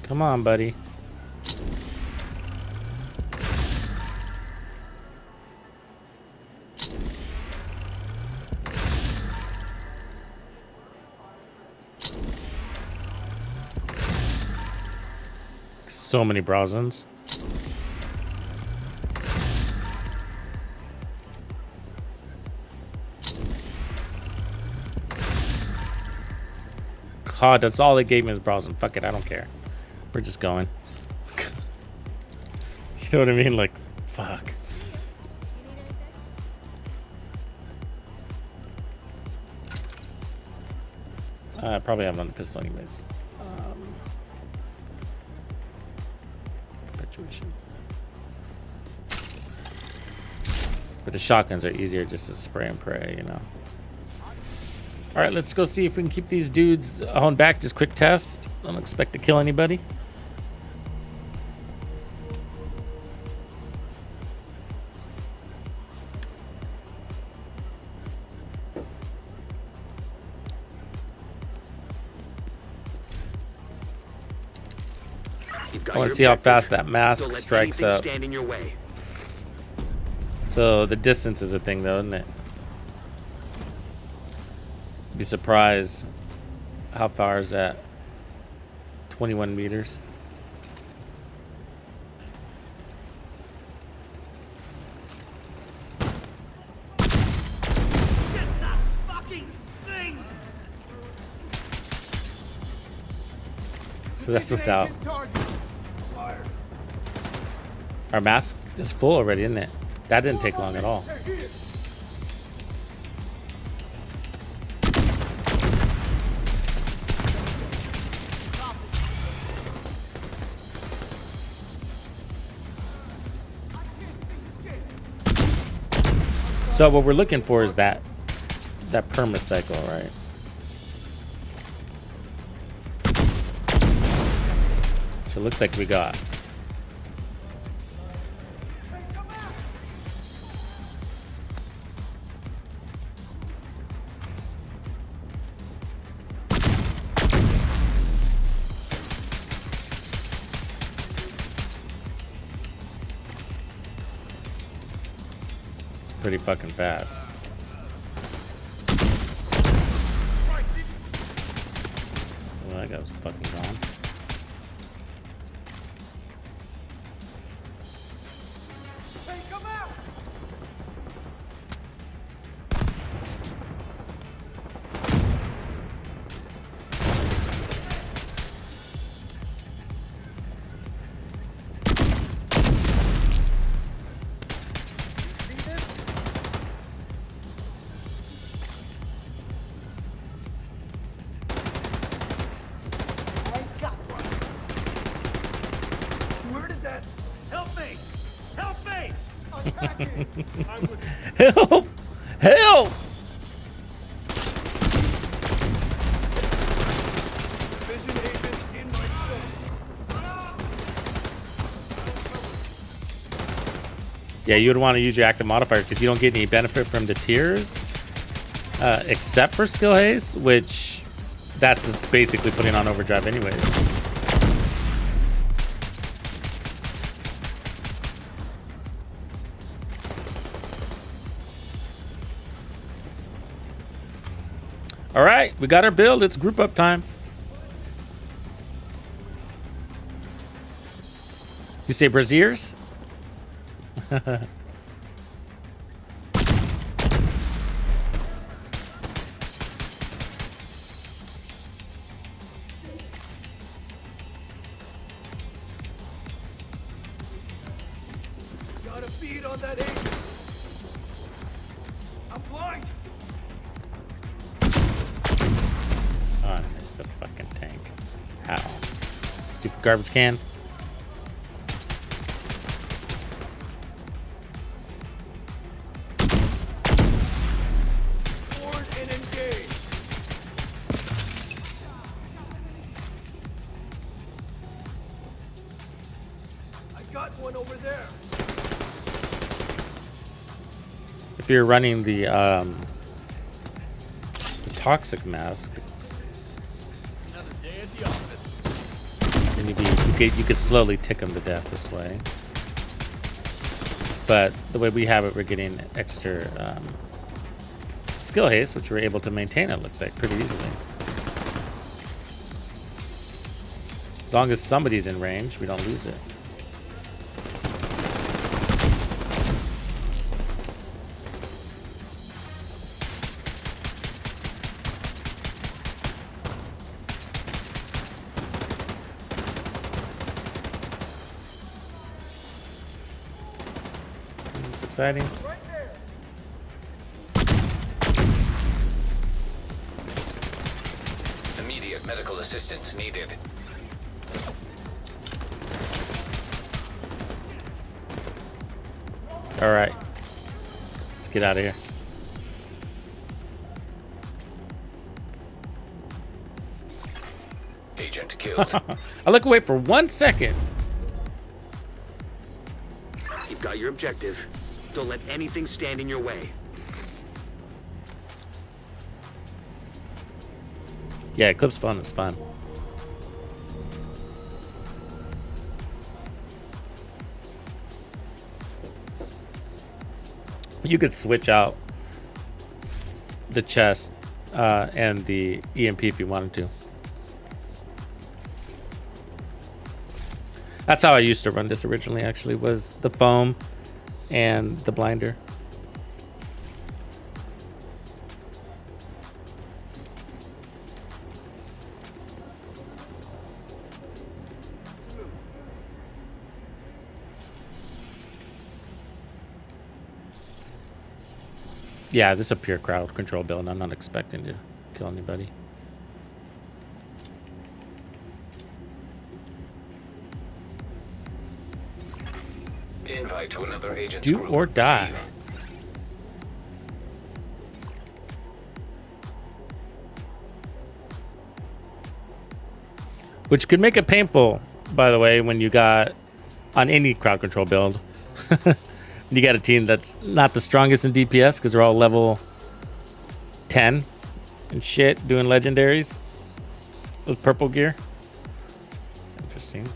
Come on, buddy. So many browsins. God, that's all they gave me is browsing. Fuck it, I don't care. We're just going. You know what I mean? Like, fuck. I probably have it on the pistol anyways. Perpetuation. But the shotguns are easier just to spray and pray, you know. All right, let's go see if we can keep these dudes on back. Just quick test. Don't expect to kill anybody. I want to see how fast that mask strikes up. Stand in your way. So the distance is a thing, though, isn't it? Be surprised. How far is that? 21 meters. So that's without. Our mask is full already, isn't it? That didn't take long at all. So what we're looking for is that perma cycle, right? So it looks like we got. Pretty fucking fast. Well, that guy was fucking gone. Help! Help! Yeah, you would want to use your active modifier because you don't get any benefit from the tiers, except for skill haste, which that's just basically putting on overdrive anyways. All right, we got our build. It's group up time. You say braziers? Got a bead on that agent. I'm blind. Oh, I missed the fucking tank. Ow. Stupid garbage can. Board and engage. I got one over there. If you're running the toxic mask, Another day at the office. then you could slowly tick them to death this way. But the way we have it, we're getting extra skill haste, which we're able to maintain, it looks like, pretty easily. As long as somebody's in range, we don't lose it. This is exciting. Immediate medical assistance needed. All right, let's get out of here. Agent killed. I look away for 1 second. You've got your objective. Don't let anything stand in your way. Yeah, Eclipse fun is fun. You could switch out the chest and the EMP if you wanted to. That's how I used to run this originally, actually, was the foam and the blinder. Yeah, this is a pure crowd control build. I'm not expecting to kill anybody. Invite to another agent's Do group. or die. Which could make it painful, by the way, when you got on any crowd control build. You got a team that's not the strongest in DPS because they're all level 10 and shit doing legendaries with purple gear. It's interesting.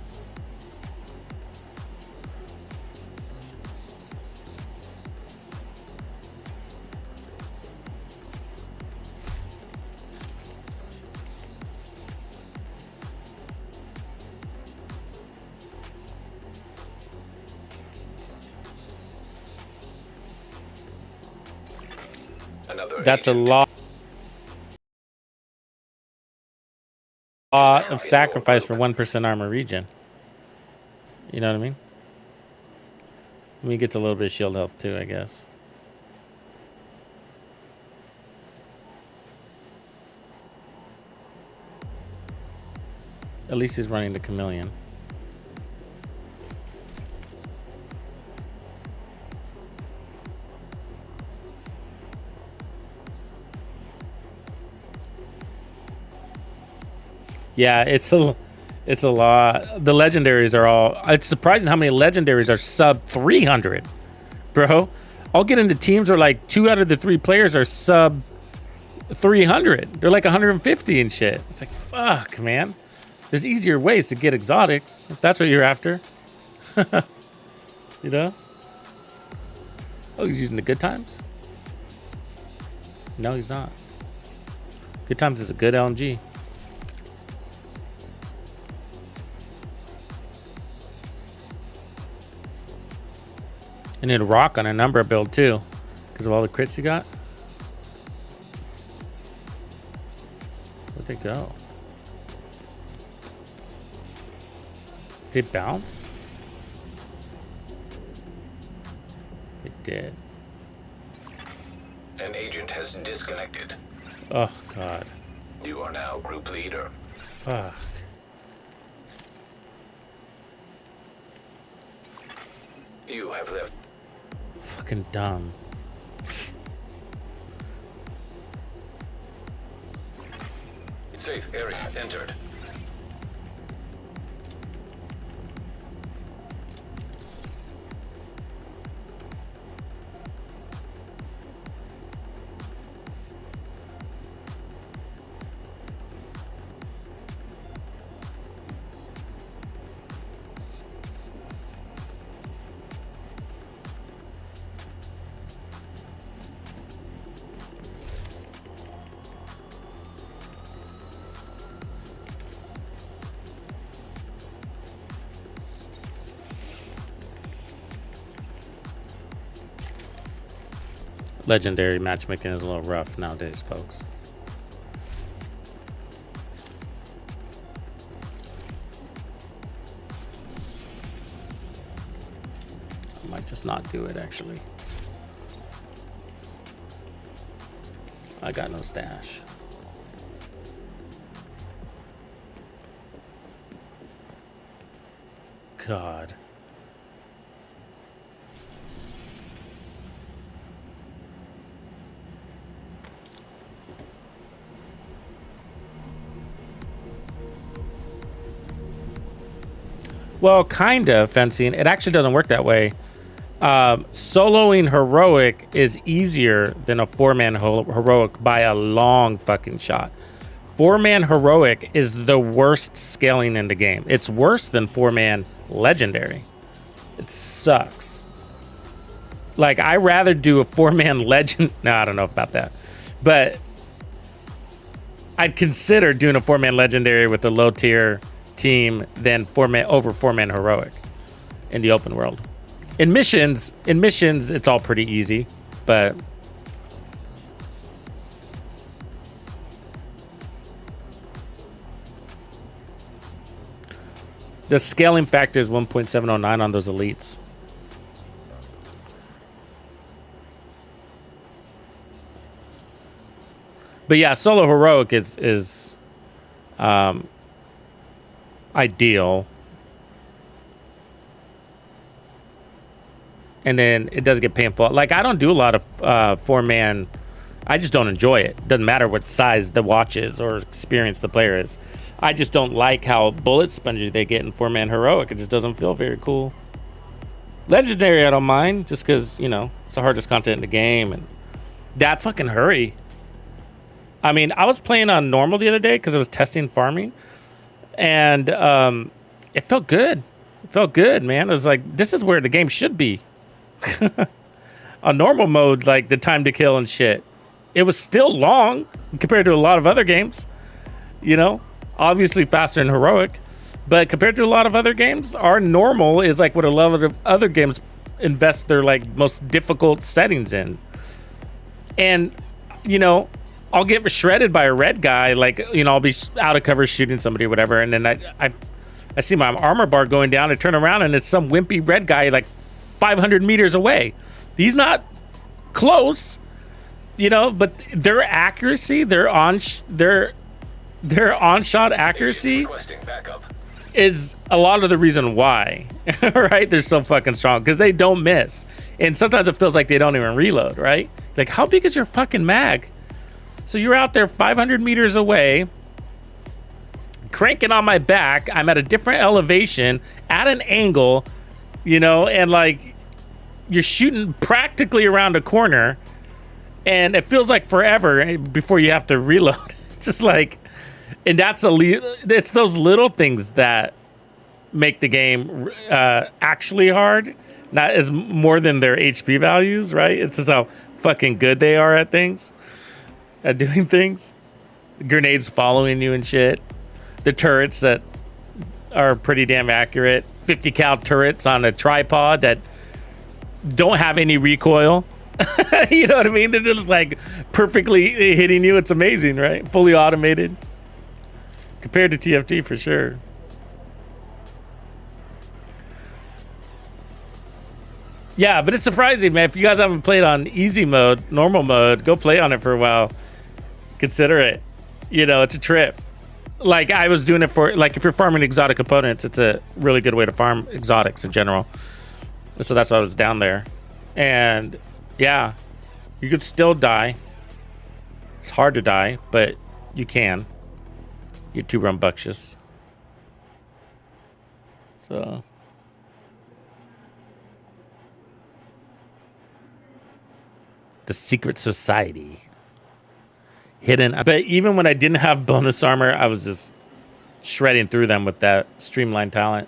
Another That's a agent. lot of sacrifice for 1% armor regen. You know what I mean? I mean, he gets a little bit of shield health too, I guess. At least he's running the chameleon. Yeah, it's a lot. The legendaries are all. It's surprising how many legendaries are sub 300, bro. I'll get into teams where like 2 out of the 3 players are sub 300. They're like 150 and shit. It's like, fuck, man. There's easier ways to get exotics if that's what you're after. You know? Oh, he's using the good times? No, he's not. Good Times is a good LMG. I need a rock on a number build too, because of all the crits you got. Where'd they go? They bounce? They did. An agent has disconnected. Oh god. You are now group leader. Fuck. You have left. Fucking dumb. Safe area entered. Legendary matchmaking is a little rough nowadays, folks. I might just not do it, actually. I got no stash. God. Well, kind of fencing. It actually doesn't work that way. Soloing heroic is easier than a 4-man heroic by a long fucking shot. 4-man heroic is the worst scaling in the game. It's worse than 4-man legendary. It sucks. Like, I rather do a 4-man legend. No, I don't know about that. But I'd consider doing a 4-man legendary with a low tier team than 4-man heroic in the open world. In missions, it's all pretty easy, but the scaling factor is 1.709 on those elites. But yeah, solo heroic is ideal. And then it does get painful. Like, I don't do a lot of 4-man. I just don't enjoy it. Doesn't matter what size the watch is or experience the player is. I just don't like how bullet spongy they get in 4-man heroic. It just doesn't feel very cool. Legendary, I don't mind, just because, you know, it's the hardest content in the game. And that's fucking hurry. I mean, I was playing on normal the other day because I was testing farming. And it felt good. It felt good, man. It was like, this is where the game should be. On normal mode, like the time to kill and shit, it was still long compared to a lot of other games. You know, obviously faster than heroic, but compared to a lot of other games, our normal is like what a lot of other games invest their like most difficult settings in. And you know, I'll get shredded by a red guy, like, you know, I'll be out of cover shooting somebody or whatever, and then I see my armor bar going down, I turn around and it's some wimpy red guy like 500 meters away. He's not close, you know, but their accuracy, their on-shot accuracy is a lot of the reason why, right? They're so fucking strong because they don't miss. And sometimes it feels like they don't even reload, right? Like, how big is your fucking mag? So you're out there 500 meters away, cranking on my back. I'm at a different elevation, at an angle, you know, and like you're shooting practically around a corner, and it feels like forever before you have to reload. It's just like, and it's those little things that make the game actually hard, not as more than their HP values, right? It's just how fucking good they are at things, at doing things. Grenades following you and shit. The turrets that are pretty damn accurate. 50 cal turrets on a tripod that don't have any recoil. You know what I mean? They're just like perfectly hitting you. It's amazing, right? Fully automated. Compared to TFT for sure. Yeah, but it's surprising, man. If you guys haven't played on easy mode, normal mode, go play on it for a while. Consider it. You know, it's a trip. Like, I was doing it for, like, if you're farming exotic components, it's a really good way to farm exotics in general. So that's why I was down there. And, yeah, you could still die. It's hard to die, but you can. You're too rambunctious. So... The Secret Society. Hidden. But even when I didn't have bonus armor, I was just shredding through them with that streamlined talent.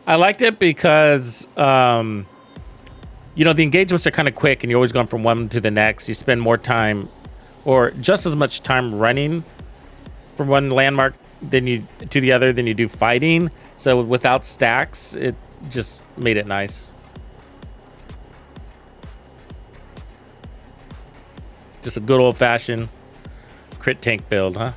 I liked it because, you know, the engagements are kind of quick and you're always going from one to the next. You spend more time or just as much time running from one landmark than you to the other than you do fighting. So without stacks, it just made it nice. Just a good old-fashioned crit tank build, huh?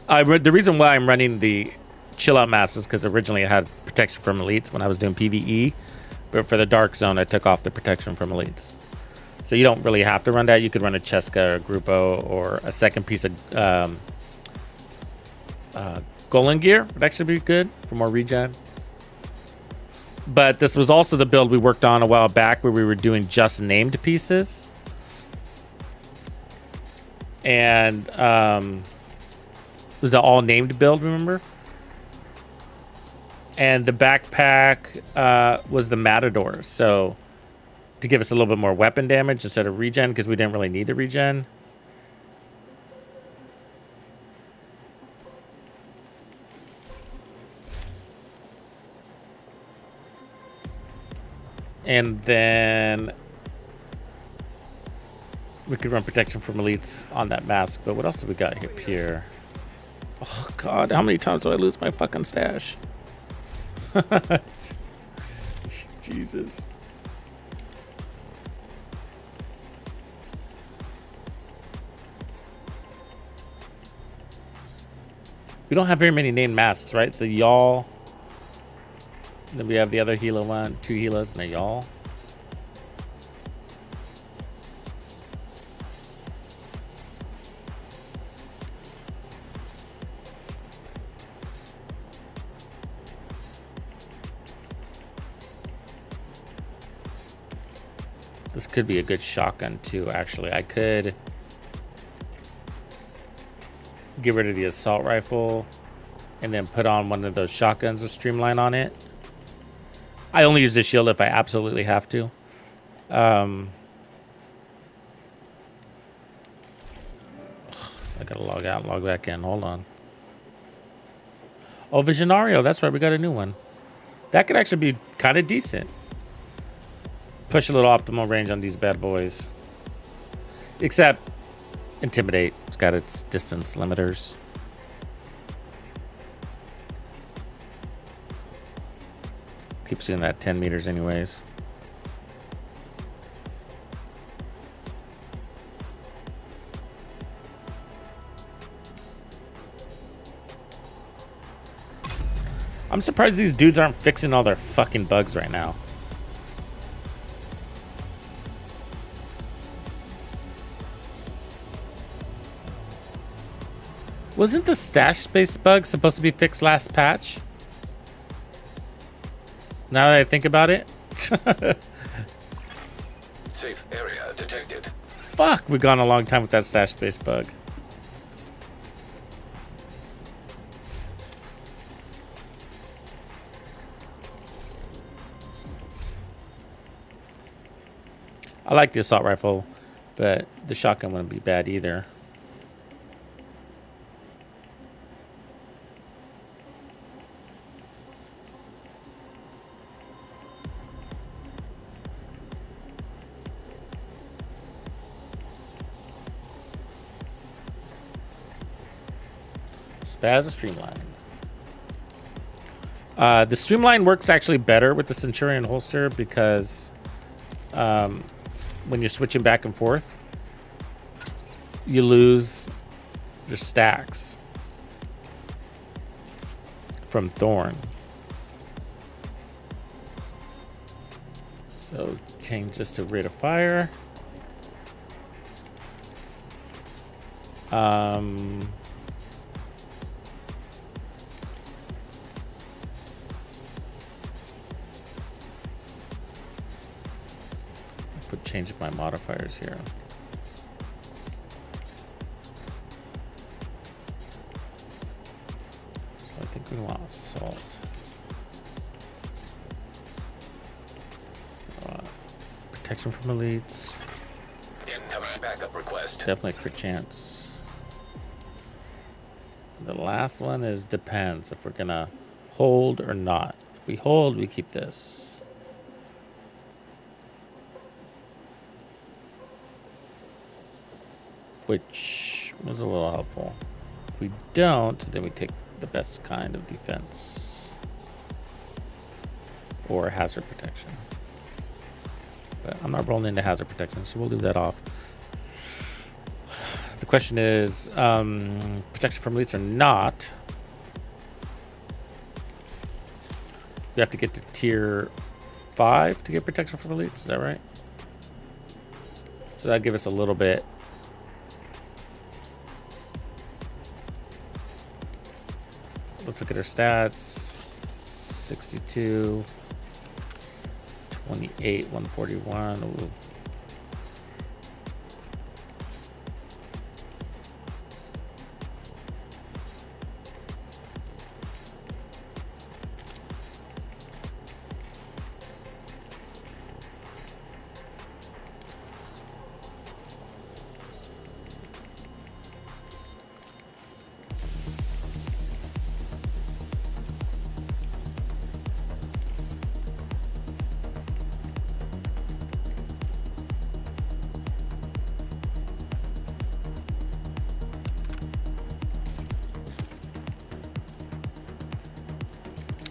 The reason why I'm running the chill-out mask is because originally I had protection from elites when I was doing PvE, but for the dark zone, I took off the protection from elites. So you don't really have to run that. You could run a Cheska or a Grupo or a second piece of Golem gear would actually be good for more regen. But this was also the build we worked on a while back where we were doing just named pieces. And it was the all named build, remember? And the backpack was the Matador. So to give us a little bit more weapon damage instead of regen, because we didn't really need the regen. And then we could run protection from elites on that mask. But what else have we got here? Oh, God. How many times do I lose my fucking stash? Jesus. We don't have very many named masks, right? So y'all... Then we have the other Hilo one, 2 Hilos and a y'all. This could be a good shotgun too, actually. I could get rid of the assault rifle and then put on one of those shotguns with streamline on it. I only use the shield if I absolutely have to. I gotta log out and log back in. Hold on. Oh, Visionario. That's right. We got a new one. That could actually be kind of decent. Push a little optimal range on these bad boys. Except Intimidate. It's got its distance limiters. Keeps doing that 10 meters anyways. I'm surprised these dudes aren't fixing all their fucking bugs right now. Wasn't the stash space bug supposed to be fixed last patch? Now that I think about it. Safe area detected. Fuck, we've gone a long time with that stash space bug. I like the assault rifle, but the shotgun wouldn't be bad either. Spaz or Streamline. The Streamline works actually better with the Centurion holster because when you're switching back and forth, you lose your stacks from Thorn. So change this to rate of fire. Change my modifiers here. So I think we want assault. Protection from elites. Incoming backup request. Definitely crit chance. The last one is depends if we're gonna hold or not. If we hold, we keep this. Which was a little helpful. If we don't, then we take the best kind of defense or hazard protection. But I'm not rolling into hazard protection, so we'll leave that off. The question is, protection from elites or not? We have to get to tier 5 to get protection from elites. Is that right? So that'll give us a little bit. Let's look at our stats. 62, 28, 141. Ooh.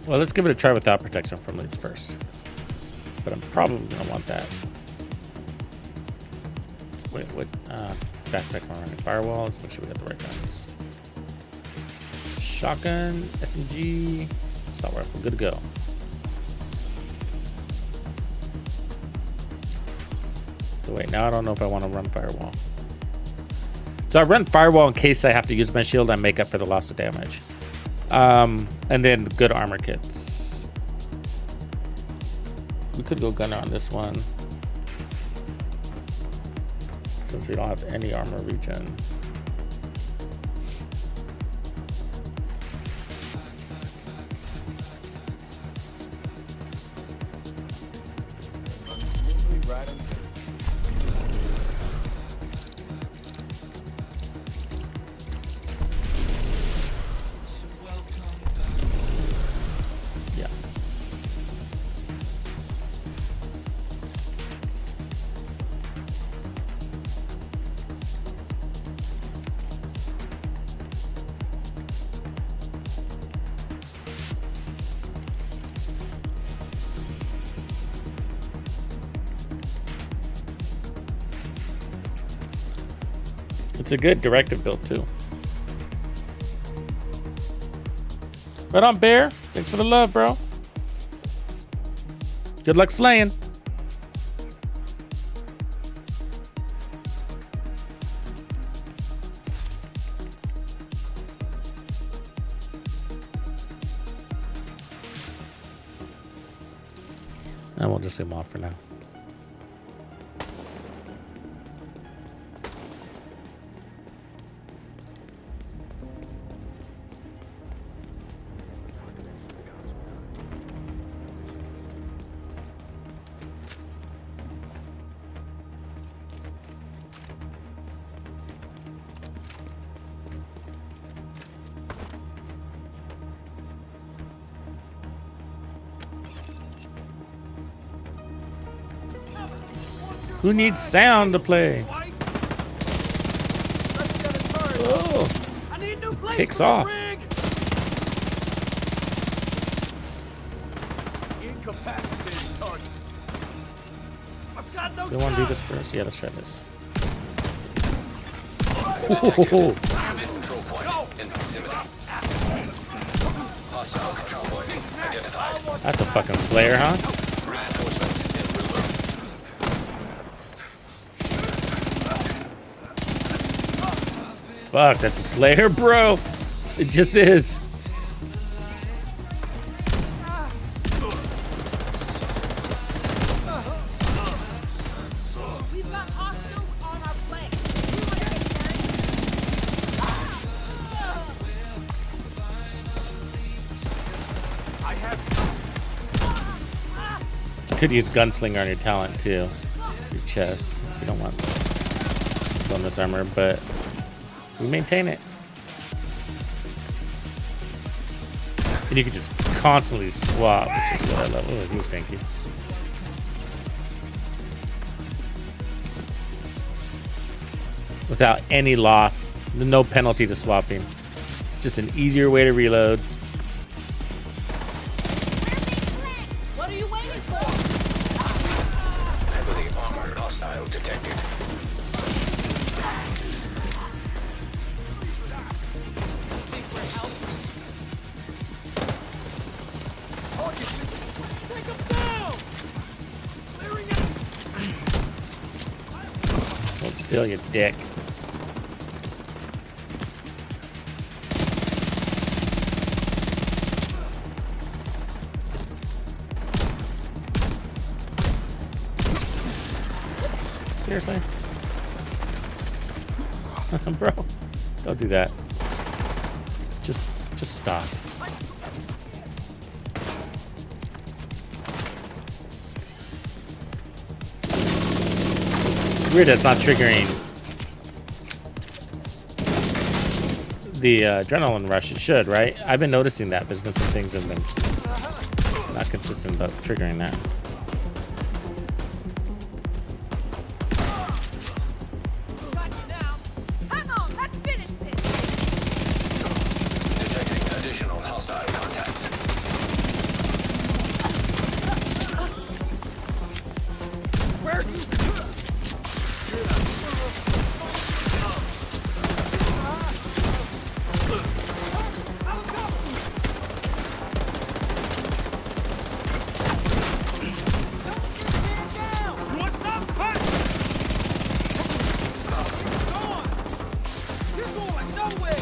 Well, let's give it a try without protection from elites first. But I'm probably gonna want that. Wait, what? Backpack on running firewall. Let's make sure we got the right guns. Shotgun, SMG, assault rifle, good to go. So wait, now I don't know if I want to run firewall. So I run firewall in case I have to use my shield and make up for the loss of damage. And then good armor kits. We could go gunner on this one, since we don't have any armor regen. It's a good directive build too. Right on, Bear. Thanks for the love, bro. Good luck slaying. And we'll just leave him off for now. Who needs sound to play? Let's get it started. Oh, need new blades Takes for off. this rig. Incapacitated target. I've got no Do you want to do shot. this first? Yeah, let's try this. Control point in proximity. Hostile control point identified. That's a fucking Slayer, huh? Reinforcements en route. Fuck, that's a Slayer, bro. It just is. We've got hostiles on our flank. I have Could use Gunslinger on your talent too. Your chest, if you don't want bonus armor, but we maintain it. And you can just constantly swap, which is what I love. Oh, he was tanky. Without any loss, no penalty to swapping. Just an easier way to reload. What are you waiting for? Heavily armored hostile detected. take him down. Clearing it. Hold still, you dick. Seriously? Bro, don't do that. Just stop. It's weird that's not triggering the adrenaline rush. It should, right? I've been noticing that. There's been some things that have been not consistent about triggering that. Got you now. Come on, let's finish this. Detecting additional hostile contacts. Where do you? What's up, Pat? Go on. You're going nowhere.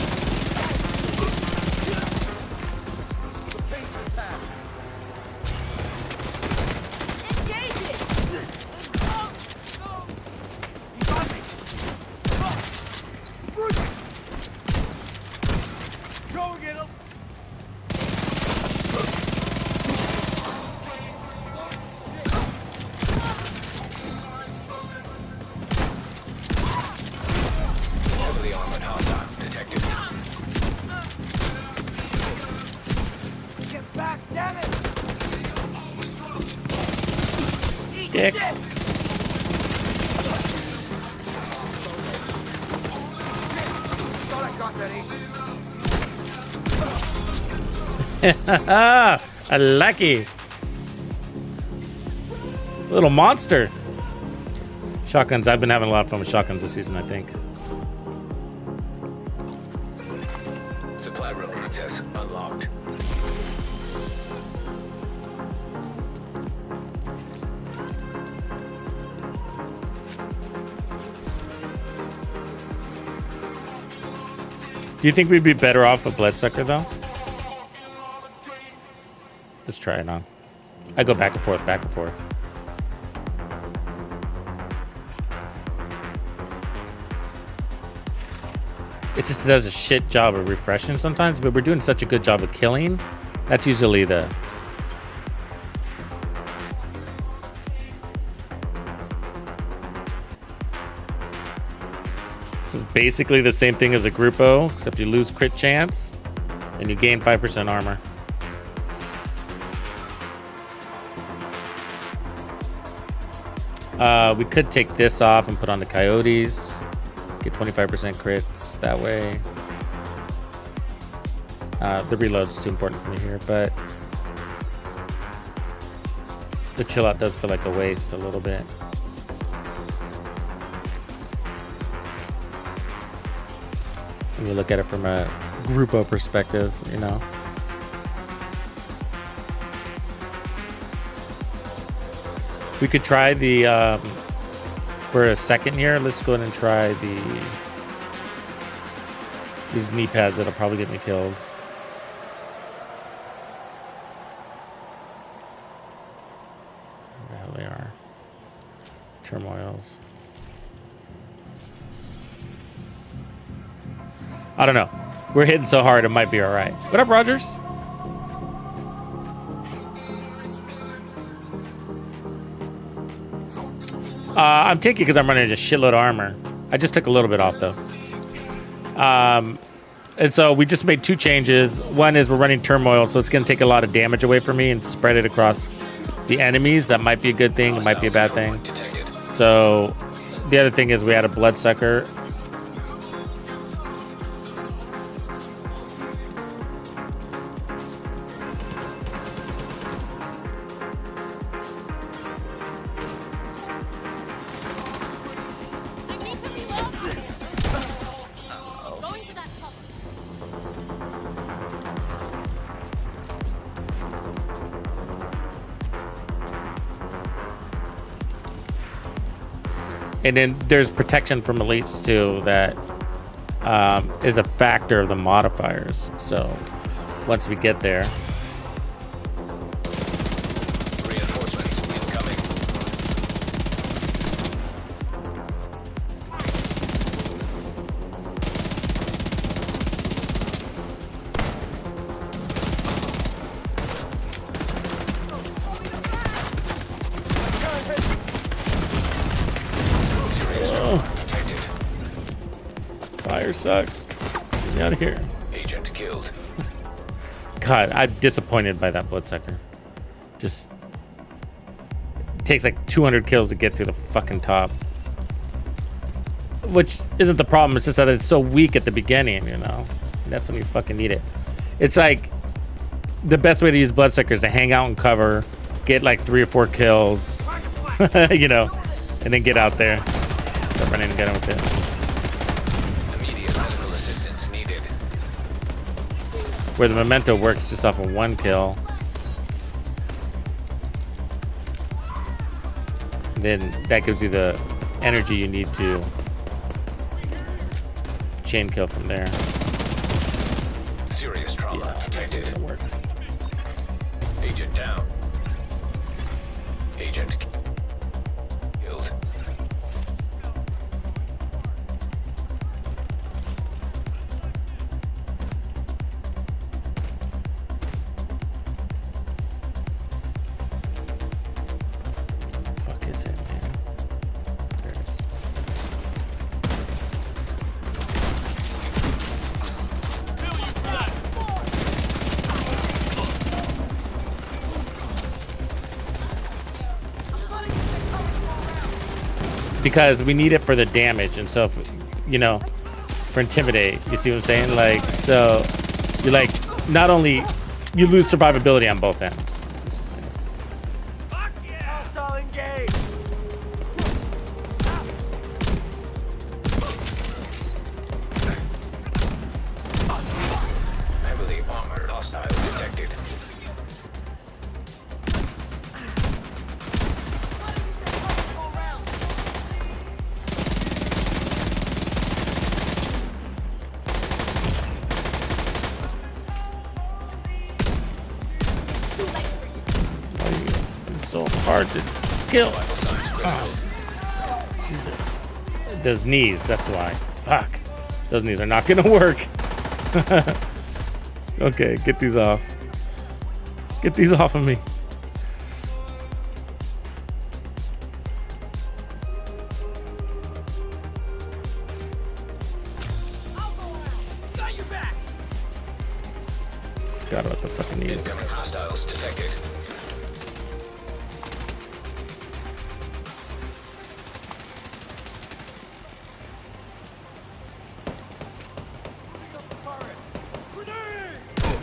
The pace is past. Engage it. You got me. Bruce. Go get him. Heavily armored hostile detected. Get back, damn it. Dick. Thought I got that agent. A lucky little monster. Shotguns. I've been having a lot of fun with shotguns this season, I think. Supply room access unlocked. Do you think we'd be better off with Bloodsucker though? Let's try it on. I go back and forth, back and forth. It just does a shit job of refreshing sometimes, but we're doing such a good job of killing. That's usually the... This is basically the same thing as a Grupo, except you lose crit chance and you gain 5% armor. We could take this off and put on the Coyotes. Get 25% crits that way. The reload's too important for me here, but the chill out does feel like a waste a little bit. When you look at it from a Grupo perspective, you know. We could try the, for a second year, let's go ahead and try these knee pads that'll probably get me killed. Where the hell they are. Turmoils. I don't know. We're hitting so hard, it might be all right. What up, Rogers? I'm taking because I'm running a shitload of armor. I just took a little bit off, though. And so we just made 2 changes. One is we're running Turmoil, so it's going to take a lot of damage away from me and spread it across the enemies. That might be a good thing. It might be a bad thing. So the other thing is we had a Bloodsucker. I need to reload. Going for that cover. And then there's protection from elites too that is a factor of the modifiers. So once we get there, Reinforcements incoming. Serious trauma detected. fire sucks. Get me out of here. Agent killed. God, I'm disappointed by that Bloodsucker. Just it takes like 200 kills to get to the fucking top. Which isn't the problem, it's just that it's so weak at the beginning, you know? And that's when you fucking need it. It's like the best way to use Bloodsucker is to hang out and cover, get like 3 or 4 kills, you know, and then get out there. Start running and get with it. Immediate medical assistance needed. Where the Memento works just off of 1 kill. Then that gives you the energy you need to chain kill from there. Serious trauma Yeah, that's detected. gonna work. Agent down. Agent killed. Fuck is it, man? There it is. Because we need it for the damage, and so if, you know, for intimidate, you see what I'm saying? Like, so you like not only you lose survivability on both ends. Fuck yeah! Hostile engaged! Heavily armored hostile detected. It's so hard to kill. Oh, Jesus. Those knees, that's why. Fuck. Those knees are not gonna work. Okay, get these off. Get these off of me. Got your back! Forgot about the fucking knees. Incoming hostiles detected. Grenade!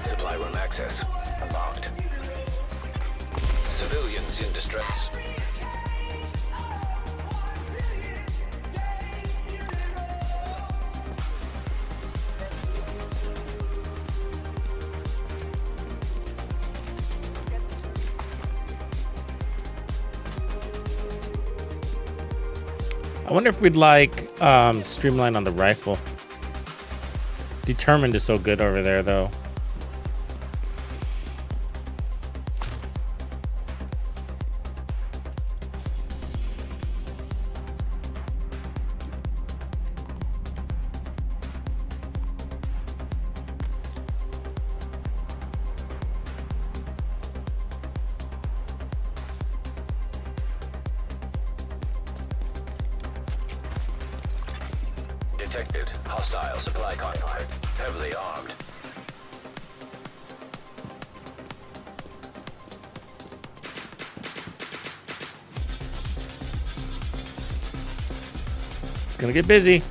Supply room access unlocked. Civilians in distress. I wonder if we'd like streamline on the rifle. Determined is so good over there, though. Detected hostile supply convoy, heavily armed. It's gonna get busy.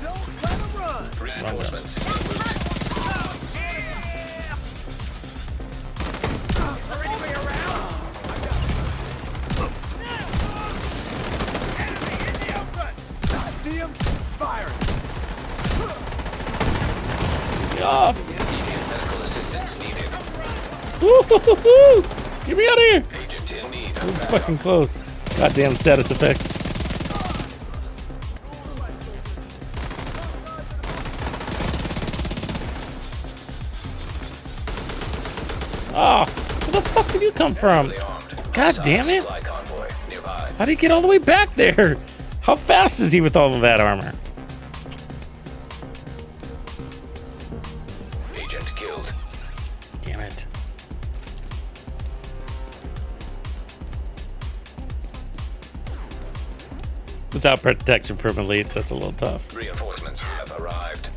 Don't let him run. Reinforcements. Anybody around? Enemy in the open. I see him. Firing. Get off. Immediate medical assistance needed. Woo-hoo-hoo-hoo. Get me out of here. Agent in need We're of fucking close. Goddamn status effects. Oh, where the fuck did you come from? heavily armed. God Hostile damn it. Supply convoy nearby. How did he get all the way back there? How fast is he with all of that armor? Agent killed. Damn it. Without protection from elites, that's a little tough. Reinforcements have arrived.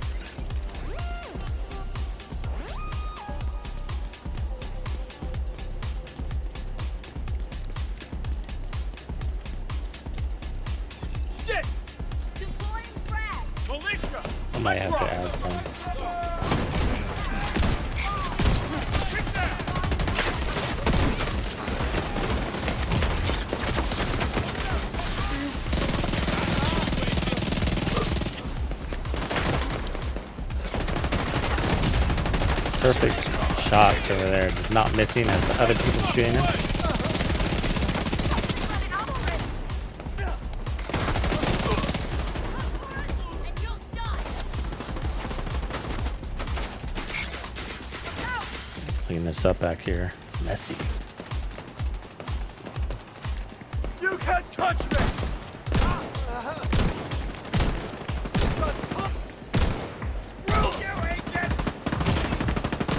Shit. Deploying frag. Militia. I might have to add some. Perfect shots over there. Just not missing as other people shooting him. And you'll die. Clean this up back here. It's messy. You can't touch me. Screw you, agent.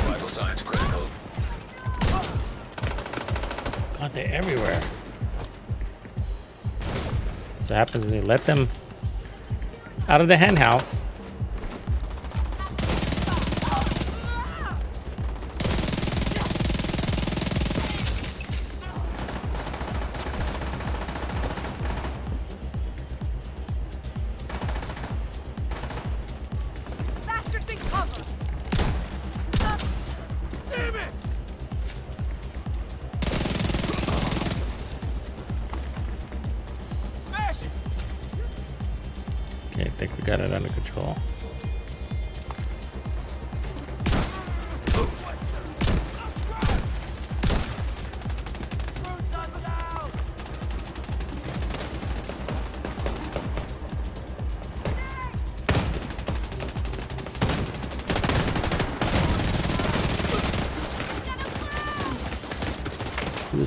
Vital signs critical. God, they're everywhere. So what happens when you let them out of the hen house? Bastards in cover. Damn it. Smash it. Okay, I think we got it under control.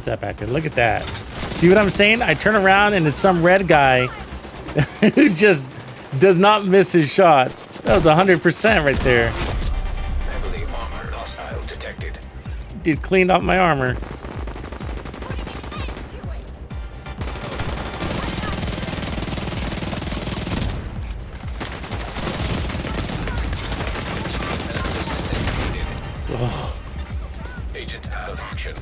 is that back there? Look at that. See what I'm saying? I turn around and it's some red guy who just does not miss his shots. That was 100% right there. Heavily armored hostile detected. Dude cleaned off my armor. Agent out of action.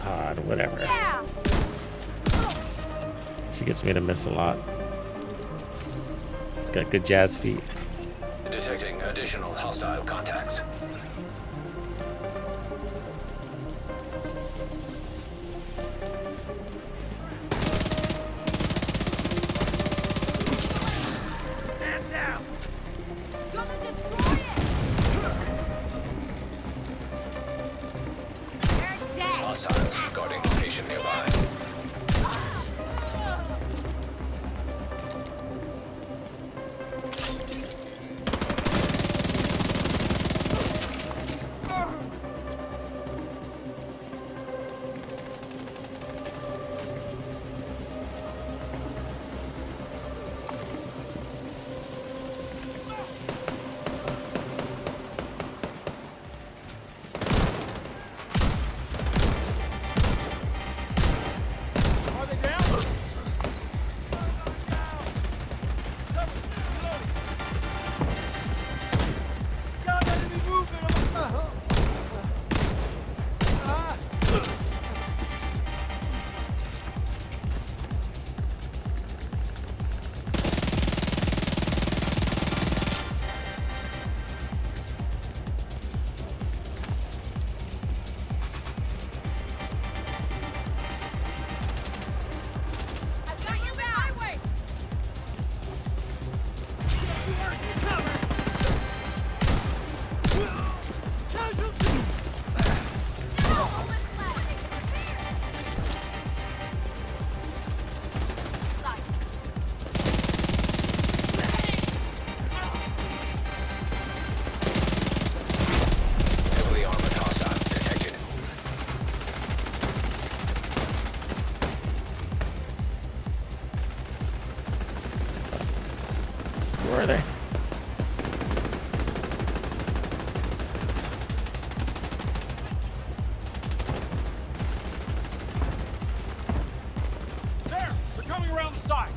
God, whatever. Yeah. She gets me to miss a lot. Got good jazz feet. Detecting additional hostile contacts. Stand down. Gonna destroy it. They're dead. Hostiles guarding location nearby. Are they down? Got enemy movement. I've got your back. Highway. Casualty. Heavily armored hostile detected. Where are they? There. They're coming around the side.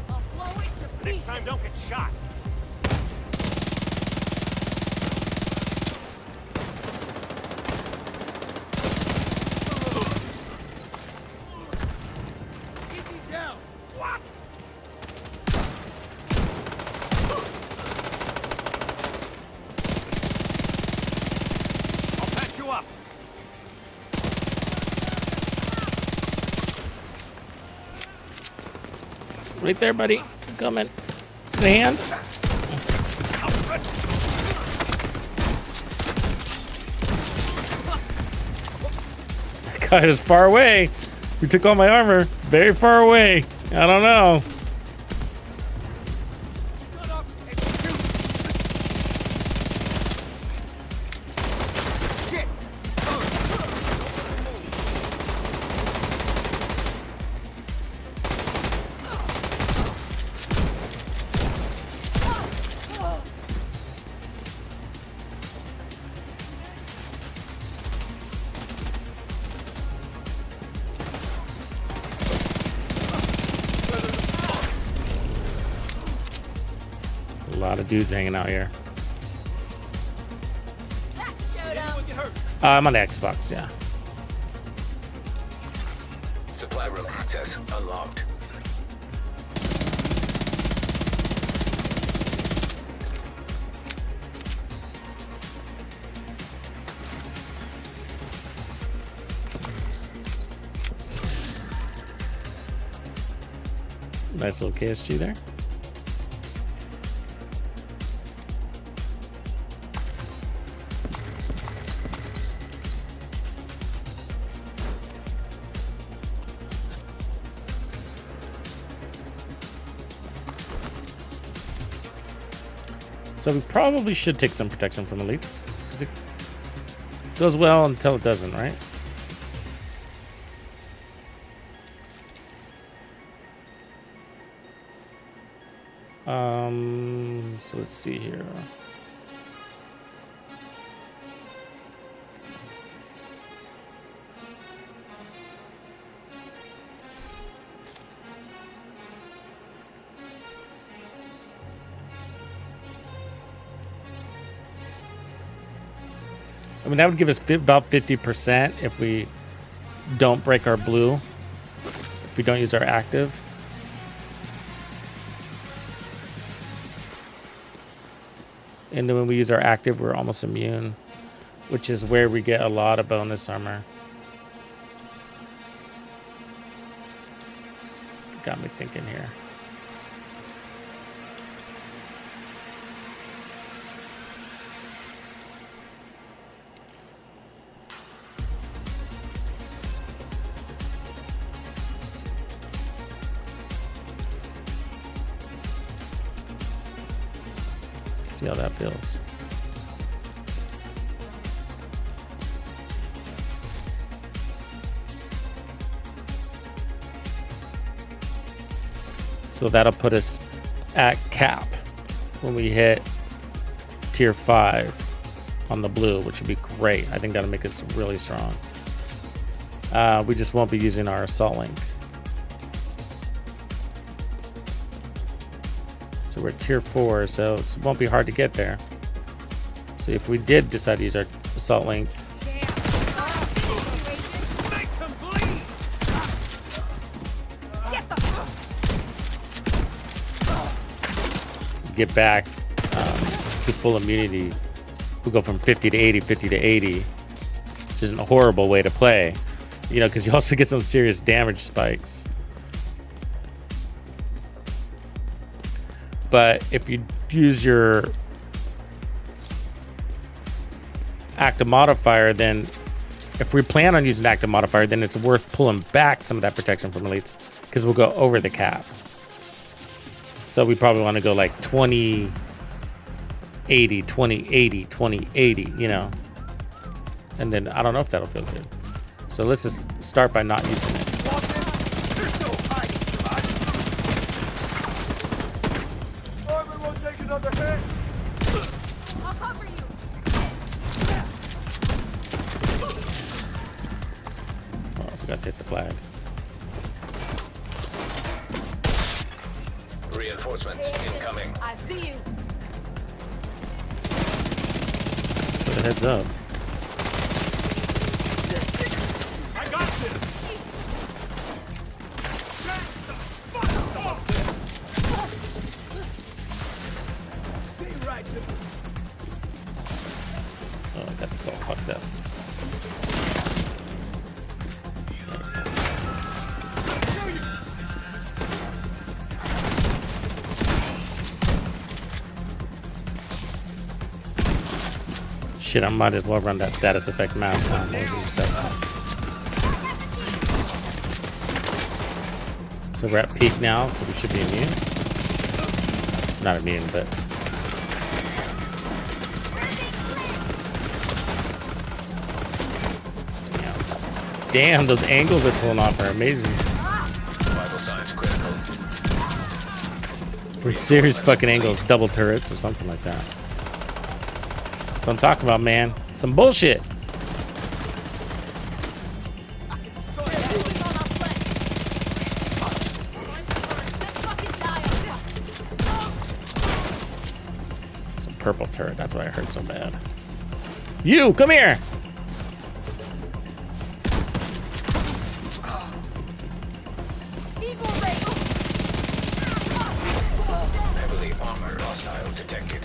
I'll blow it to Next time, don't get shot. Easy down. What? I'll patch you up. Right there, buddy. Coming. The hand. That guy is far away. We took all my armor. Very far away. I don't know. Shut up and shoot. Shit. lot of dudes hanging out here. Anyone get hurt? I'm on the Xbox, yeah. Supply room access unlocked. Nice little KSG there. So we probably should take some protection from elites. 'Cause it goes well until it doesn't, right? So let's see here. I mean, that would give us about 50% if we don't break our blue, if we don't use our active. And then when we use our active, we're almost immune, which is where we get a lot of bonus armor. Got me thinking here. See how that feels. So that'll put us at cap when we hit tier 5 on the blue, which would be great. I think that'll make us really strong. We just won't be using our assault link. So we're at tier 4, so it won't be hard to get there. So if we did decide to use our assault link, Make them bleed! get back to full immunity, we go from 50 to 80, 50 to 80, which isn't a horrible way to play, you know, because you also get some serious damage spikes. But if you use your active modifier, then if we plan on using active modifier, then it's worth pulling back some of that protection from elites because we'll go over the cap. So we probably want to go like 20, 80, 20, 80, 20, 80, you know. And then I don't know if that'll feel good. So let's just start by not using it. There's no hiding from us! Armor won't take another hit! I'll cover you. Oh, I forgot to hit the flag. Reinforcements incoming. I see you. Put a heads up. I got this! Get the fuck off this! Stay right there. Oh, I got this all fucked up. Shit, I might as well run that status effect mask on. So we're at peak now, so we should be immune. Not immune, but damn, those angles they're pulling off are amazing. Vital signs critical. 3 serious fucking angles, double turrets or something like that. That's what I'm talking about, man. Some bullshit. I can destroy everything on our flank. Let's fucking die up. purple turret. That's why I hurt so bad. You, come here. Heavily armored hostile detected.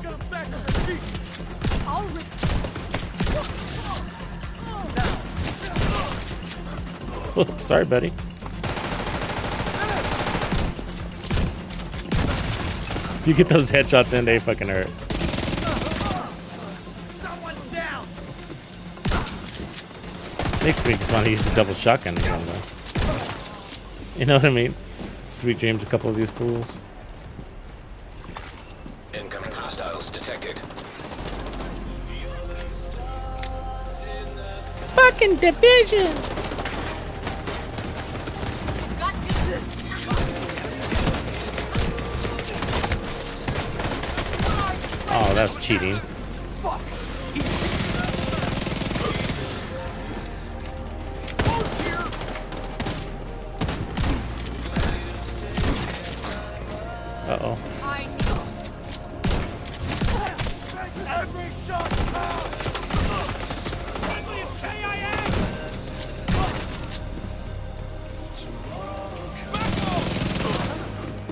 Get him back on his feet. Sorry, buddy. You get those headshots in, they fucking hurt. Someone's down. Makes me just want to use the double shotgun again, though. You know what I mean? Sweet dreams, a couple of these fools. Incoming hostiles detected. Fucking division! Oh, that's cheating. Uh-oh. Every shot counts. Friendly is KIA.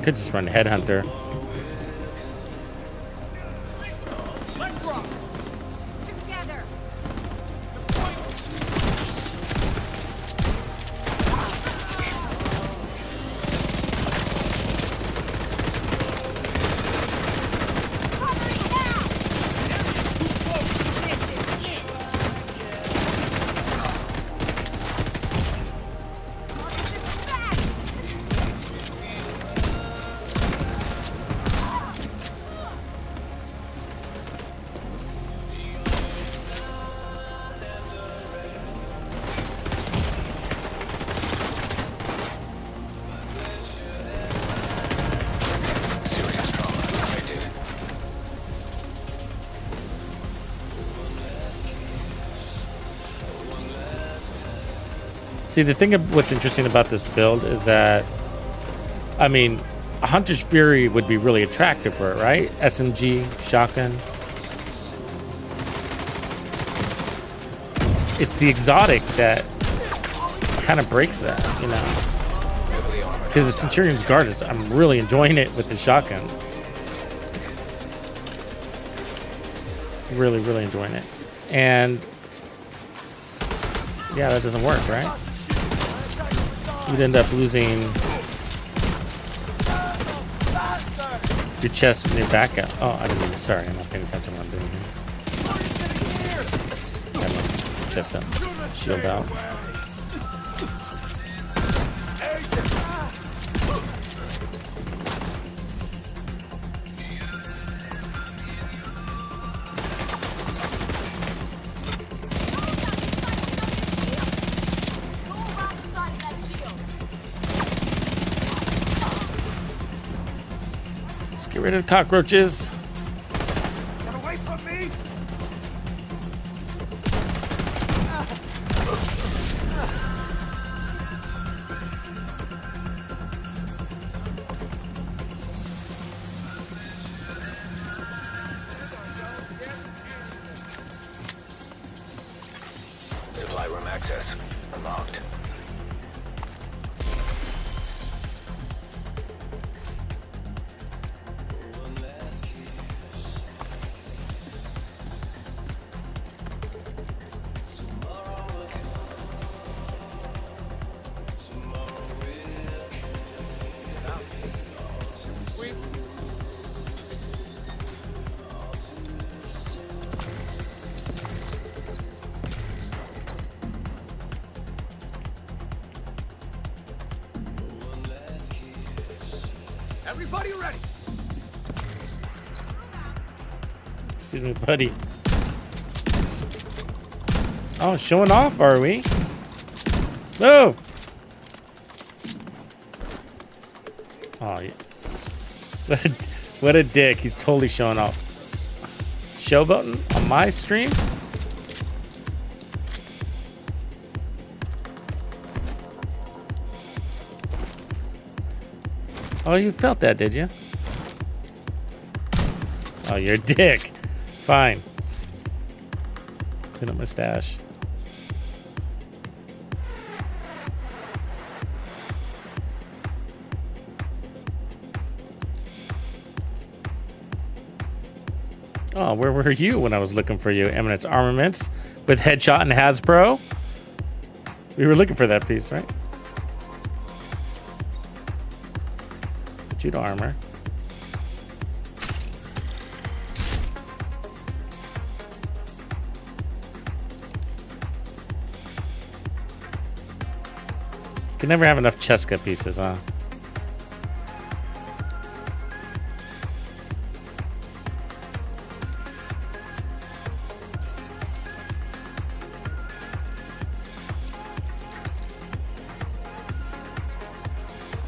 Could just run Headhunter. Let's rock. Together. Serious trauma detected. See, the thing of what's interesting about this build is that, I mean, a Hunter's Fury would be really attractive for it, right? SMG, shotgun. It's the exotic that kind of breaks that, you know? Because the Centurion's Guard is, I'm really enjoying it with the shotgun. Really, really enjoying it. And yeah, that doesn't work, right? You'd end up losing your chest and your back out. Oh, I didn't mean to. Sorry, I'm not paying attention to what I'm doing here. Got my chest up, shield out. Let's get rid of the cockroaches. Get away from me. Supply room access unlocked. Everybody ready? Excuse me, buddy. Oh, showing off, are we? Move! Oh, yeah. What a dick. He's totally showing off. Showboating on my stream? Oh, you felt that, did you? Oh, you're a dick. Fine. Clean up my stash. Oh, where were you when I was looking for you? Eminence Armaments with Headshot and Hasbro. We were looking for that piece, right? Judo armor. Can never have enough Cheska pieces, huh?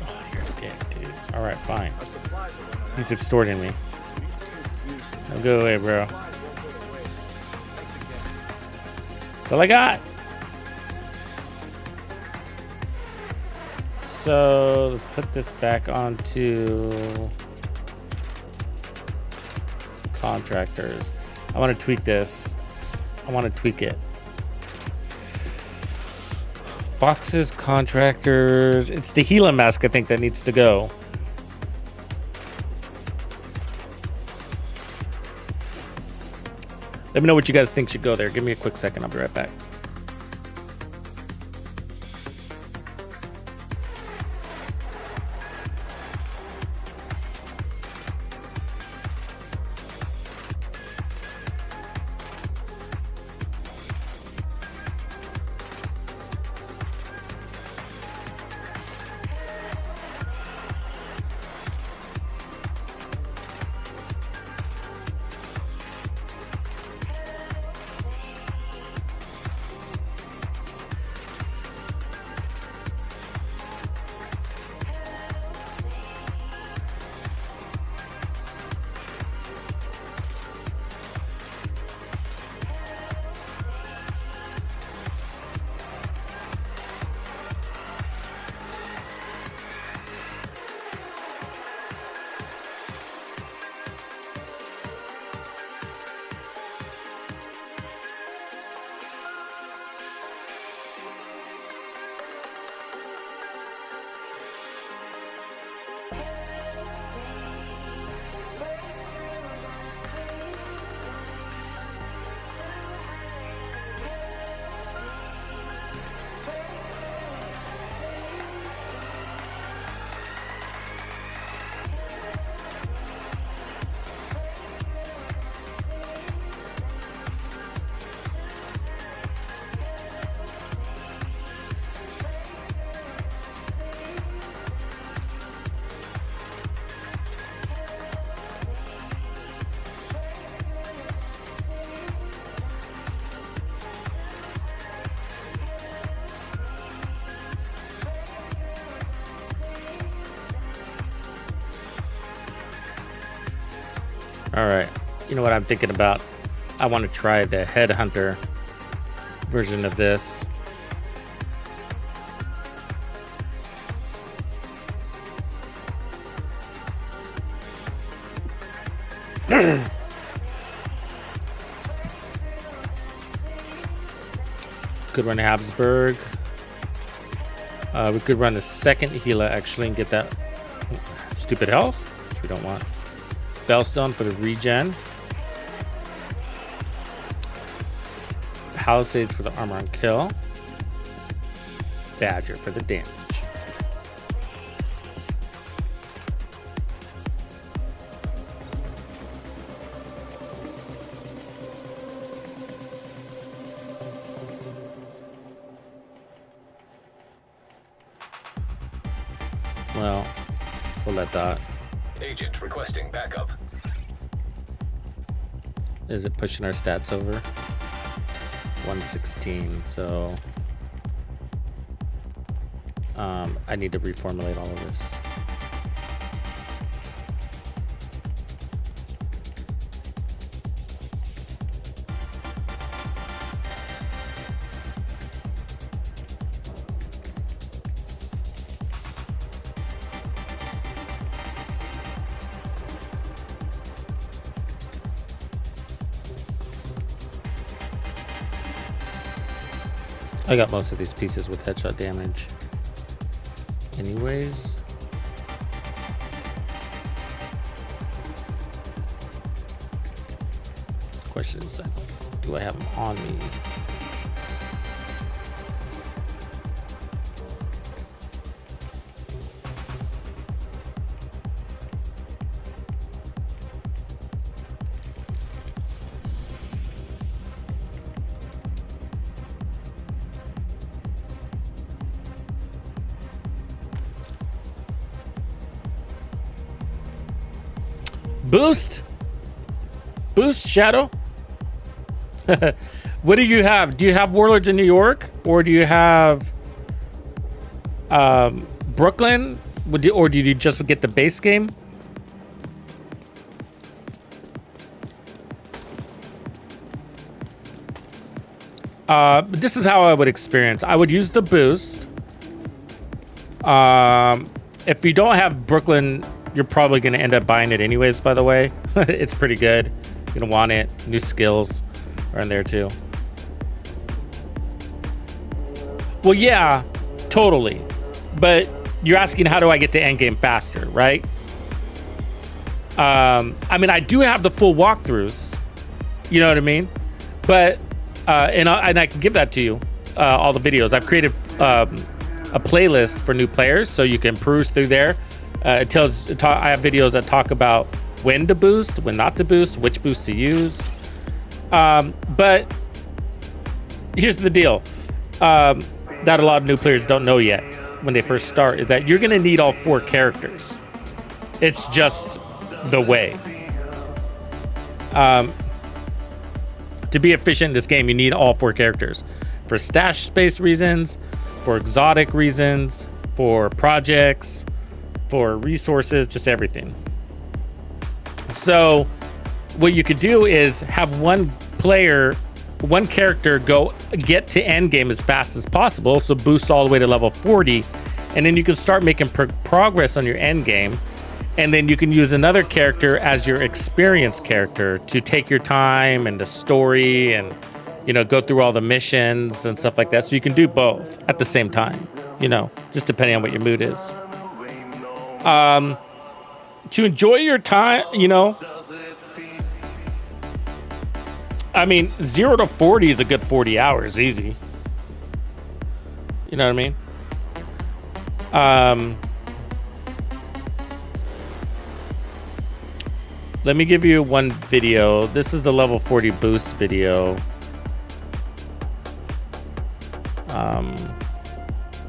Oh, you're a dick, dude. All right, fine. He's extorting me. No, go away, bro. That's all I got. So let's put this back onto contractors. I want to tweak this. I want to tweak it. Foxes, contractors. It's the Gila mask, I think, that needs to go. Let me know what you guys think should go there. Give me a quick second. I'll be right back. All right. You know what I'm thinking about? I want to try the Headhunter version of this. Could run Habsburg. We could run a second Gila actually and get that stupid health, which we don't want. Bellstone for the regen. Palisades for the armor on kill. Badger for the damage. Well, we'll let that. Agent requesting backup. Is it pushing our stats over? 116, so I need to reformulate all of this. I got most of these pieces with headshot damage. Anyways. Question is, do I have them on me? Boost Shadow. What do you have? Do you have Warlords in New York, or do you have Brooklyn? Or do you just get the base game? This is how I would experience. I would use the boost. If you don't have Brooklyn, you're probably going to end up buying it anyways, by the way. It's pretty good. You're going to want it. New skills are in there too. Well, yeah, totally. But you're asking, how do I get to endgame faster, right? I mean, I do have the full walkthroughs. You know what I mean? But, and I can give that to you, all the videos. I've created a playlist for new players, so you can peruse through there. I have videos that talk about when to boost, when not to boost, which boost to use. But here's the deal that a lot of new players don't know yet when they first start, is that you're going to need all 4 characters. It's just the way. To be efficient in this game, you need all 4 characters for stash space reasons, for exotic reasons, for projects, for resources, just everything. So what you could do is have one character go get to end game as fast as possible, so boost all the way to level 40, and then you can start making progress on your end game, and then you can use another character as your experienced character to take your time and the story and, you know, go through all the missions and stuff like that. So you can do both at the same time, you know, just depending on what your mood is. To enjoy your time, you know, I mean, 0 to 40 is a good 40 hours, easy. You know what I mean? Let me give you one video. This is the level 40 boost video.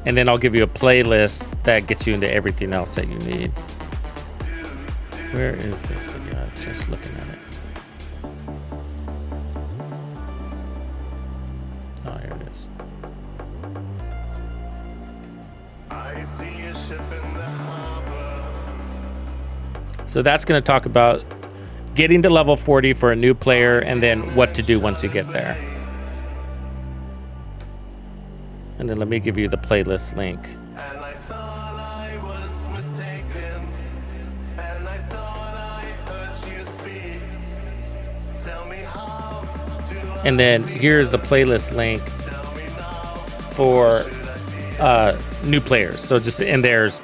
And then I'll give you a playlist that gets you into everything else that you need. Where is this video? I'm just looking at it. Oh, here it is. So that's going to talk about getting to level 40 for a new player, and then what to do once you get there. And then let me give you the playlist link. And then here's the playlist link for new players. So just in there's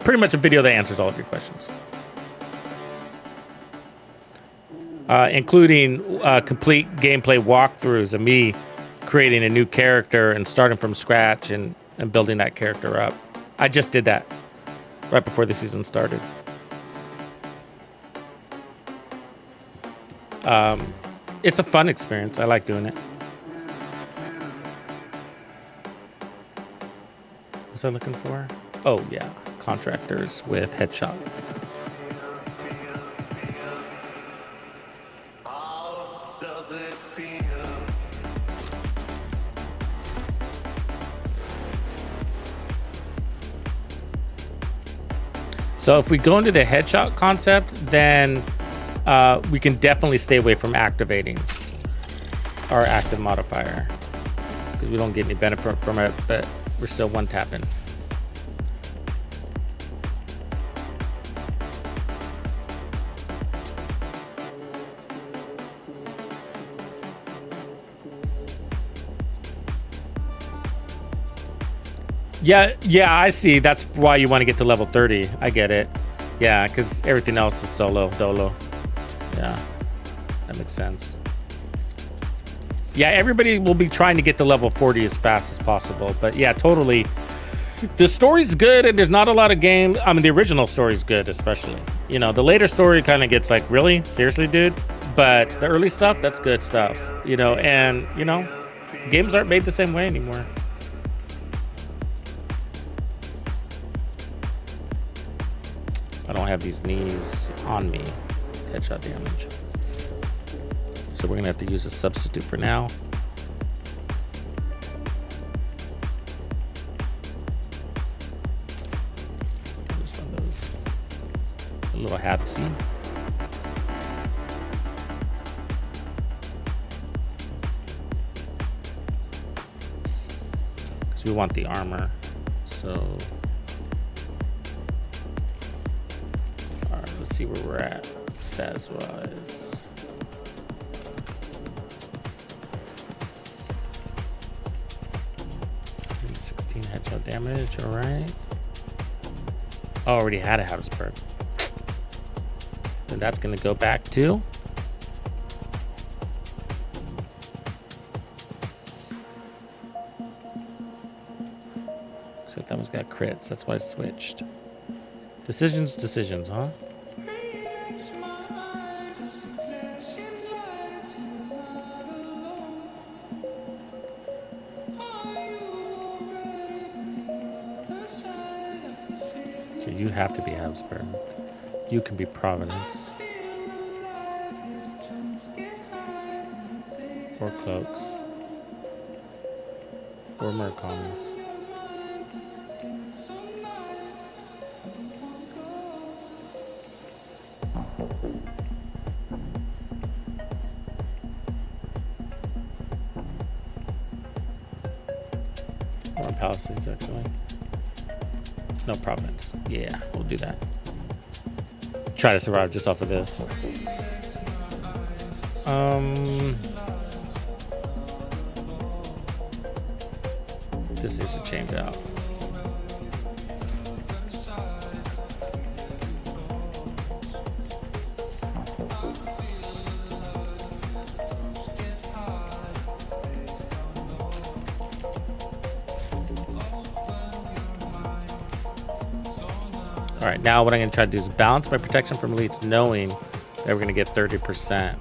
pretty much a video that answers all of your questions. Including complete gameplay walkthroughs of me creating a new character and starting from scratch and building that character up. I just did that right before the season started. It's a fun experience. I like doing it. What was I looking for? Oh, yeah. Contractors with headshot. So if we go into the headshot concept, then we can definitely stay away from activating our active modifier because we don't get any benefit from it, but we're still one tapping. Yeah, I see. That's why you want to get to level 30. I get it. Yeah, because everything else is solo, dolo. Yeah, that makes sense. Yeah, everybody will be trying to get to level 40 as fast as possible. But yeah, totally. The story's good, and there's not a lot of games. I mean, the original story's good, especially. You know, the later story kind of gets like, really? Seriously, dude? But the early stuff, that's good stuff. You know, and, you know, games aren't made the same way anymore. I don't have these knees on me. Headshot damage. So we're gonna have to use a substitute for now. This one goes a little hapsy. Because we want the armor. So let's see where we're at status wise. And 16 headshot damage, all right. Oh, already had a Habsburg. And that's gonna go back to except that one's got crits, that's why I switched. Decisions, huh? You have to be Habsburg. You can be Providence. Or Cloaks. Or Mercoms. Or Palisades, actually. No Providence. Yeah, we'll do that. Try to survive just off of this. This needs to change out. All right, now what I'm gonna try to do is balance my protection from elites, knowing that we're gonna get 30%.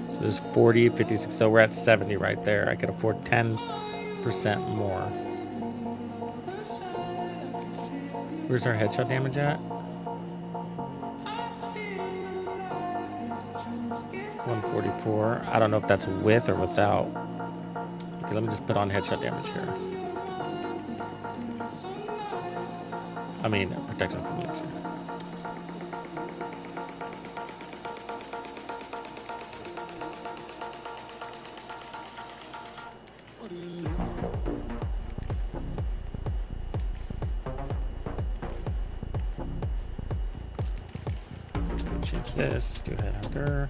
So there's 40, 56, so we're at 70 right there. I could afford 10% more. Where's our headshot damage at? 144. I don't know if that's with or without. Okay, let me just put on headshot damage here. I mean, protection from elites here. Change this to headhunter.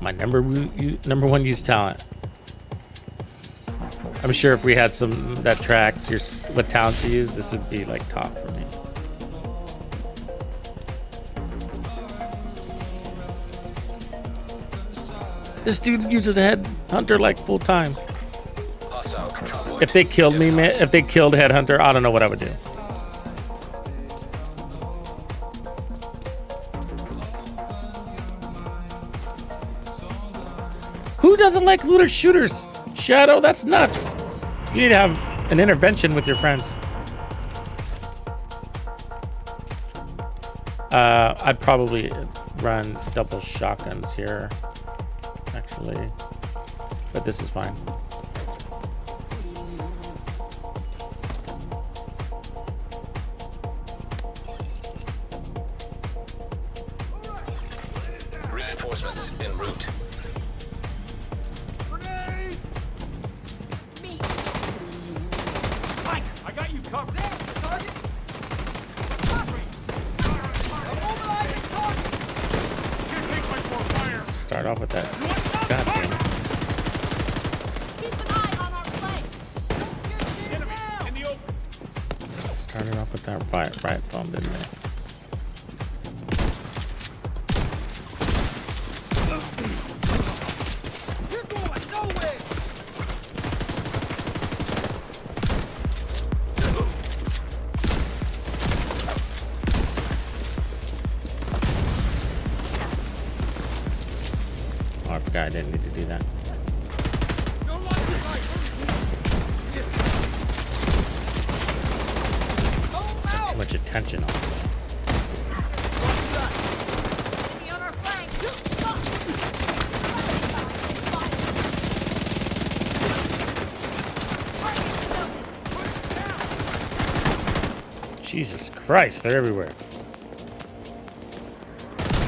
My number one use talent. I'm sure if we had some that tracked your what talents you use, this would be like top for me. This dude uses a headhunter like full time. If they killed me, man, if they killed headhunter, I don't know what I would do. Who doesn't like looter shooters? Shadow, that's nuts. You need to have an intervention with your friends. I'd probably run double shotguns here, actually, but this is fine. Reinforcements en route. Grenade! Mike, I got you covered. There, target. Copy. Immobilizing target. Can't take my more fire. Start off with that. God damn it. Keep an eye on our flank. Enemy in the open. Started off with that right phone, didn't they? You're going nowhere. Oh, I forgot I didn't need to do that. Your life is right. Home out. Too much attention on it. Enemy on our flank. Jesus Christ, they're everywhere.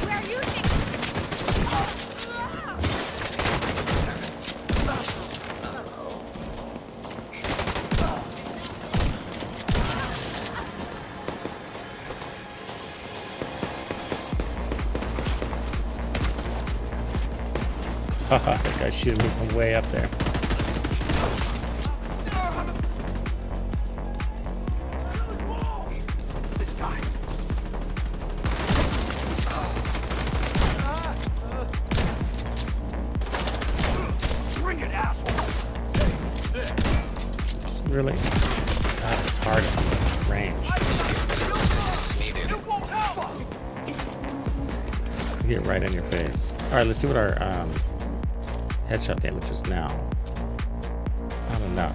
We are using. Haha, that guy's shooting me from way up there. This guy. Bring it, asshole. Really? God, it's hard at this range. Needed. It won't help. Get right in your face. Alright, let's see what our headshot damage is now. It's not enough.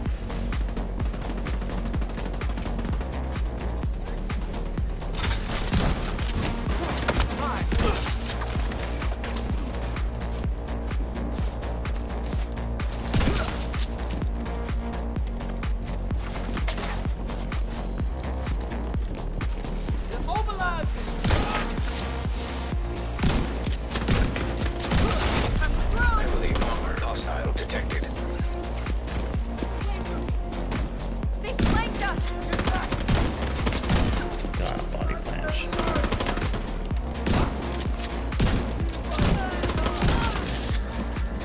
Immobilize. Heavily armored hostile detected. They flanked us. God, body flange.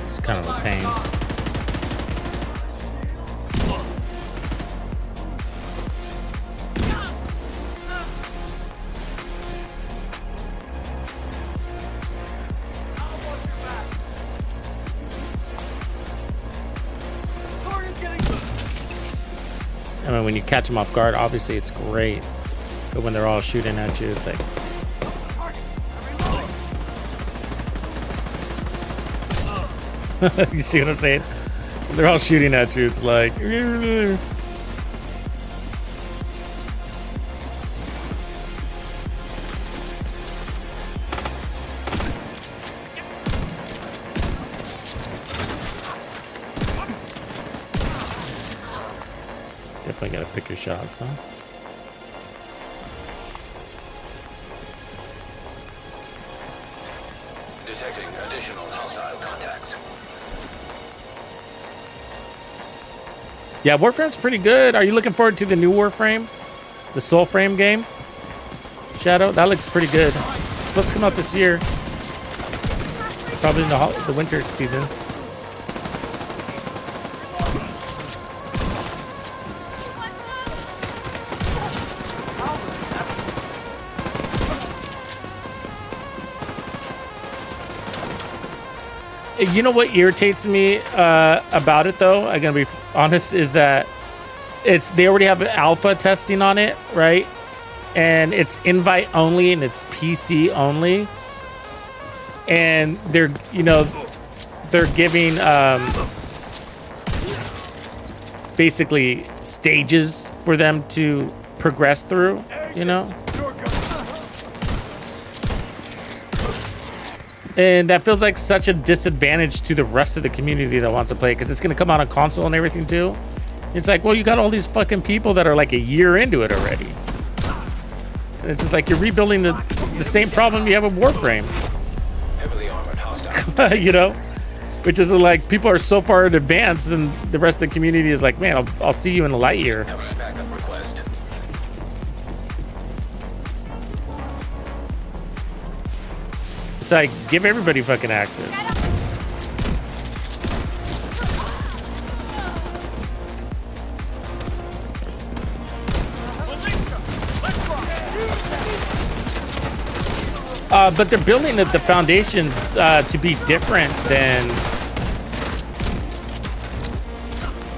It's kind of a pain. Target's getting. I mean, when you catch them off guard, obviously it's great. But when they're all shooting at you, it's like, you see what I'm saying? When they're all shooting at you, it's like, definitely gotta pick your shots, huh? Detecting additional hostile contacts. Yeah, Warframe's pretty good. Are you looking forward to the new Warframe? The Soulframe game? Shadow? That looks pretty good. It's supposed to come out this year. Probably in the winter season. You know what irritates me about it, though? I'm gonna be honest, is that they already have alpha testing on it, right? And it's invite only and it's PC only, and they're giving basically stages for them to progress through, you know. And that feels like such a disadvantage to the rest of the community that wants to play, because it's going to come out on console and everything too. It's like, well, you got all these fucking people that are like a year into it already. And it's just like you're rebuilding the same problem you have with Warframe. Heavily armored hostile you know, which is like people are so far in advance, and the rest of the community is like, man, I'll see you in a light year. Have a backup request. It's like, give everybody fucking access. But they're building the foundations to be different than.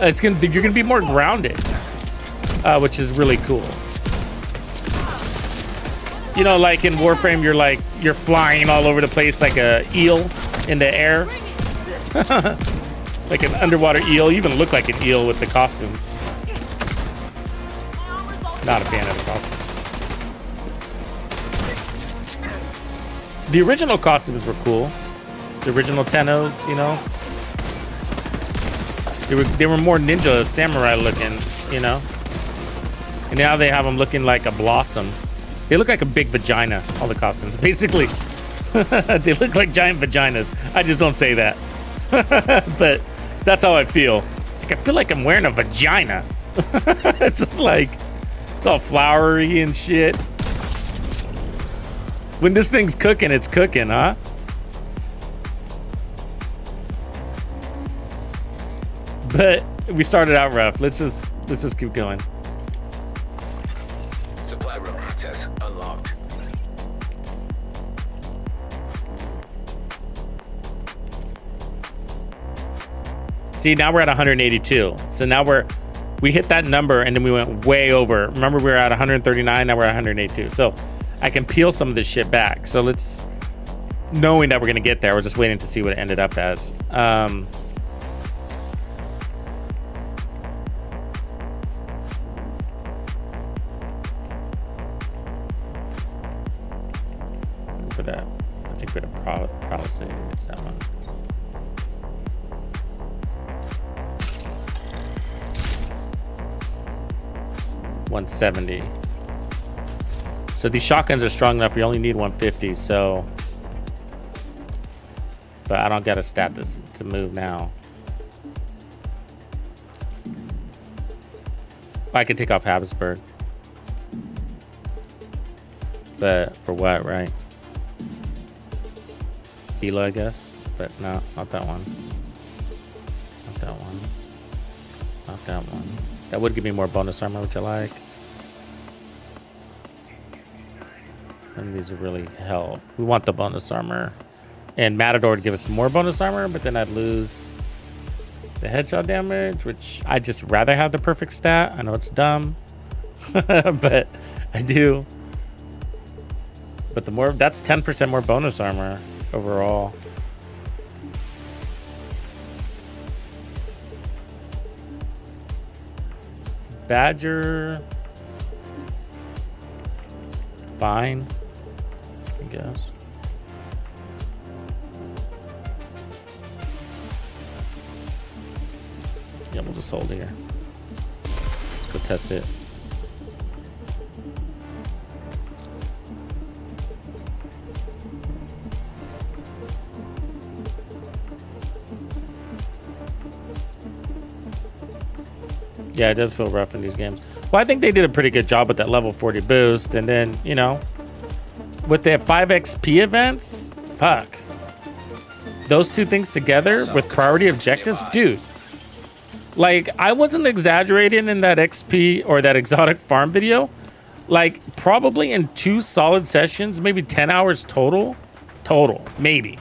You're gonna be more grounded, which is really cool. You know, like in Warframe, you're flying all over the place like a eel in the air, like an underwater eel. You even look like an eel with the costumes. Not a fan of the costumes. The original costumes were cool. The original Tennos, you know. They were more ninja samurai looking, you know. And now they have them looking like a blossom. They look like a big vagina, all the costumes, basically. They look like giant vaginas. I just don't say that. But that's how I feel. Like, I feel like I'm wearing a vagina. It's just like, it's all flowery and shit. When this thing's cooking, it's cooking, huh? But we started out rough. Let's just keep going. Supply room access unlocked. See, now we're at 182. So now we hit that number and then we went way over. Remember, we were at 139, now we're at 182. So I can peel some of this shit back. So knowing that we're gonna get there, we're just waiting to see what it ended up as. For that, I think for the policy, it's that one. $170. So these shotguns are strong enough. You only need 150. So, but I don't got to stat this to move now. I could take off Habsburg, but for what, right? Gila, I guess, but no, not that one. Not that one. Not that one. That would give me more bonus armor, which I like. And these really help. We want the bonus armor. And Matador would give us more bonus armor, but then I'd lose the headshot damage, which I just rather have the perfect stat. I know it's dumb, but I do. But that's 10% more bonus armor overall. Badger. Fine, I guess. Yeah, we'll just hold here. Go test it. Yeah, it does feel rough in these games. Well, I think they did a pretty good job with that level 40 boost. And then, you know, with the 5 XP events, fuck. Those two things together with priority objectives, dude. Like, I wasn't exaggerating in that XP or that exotic farm video. Like, probably in 2 solid sessions, maybe 10 hours total, maybe.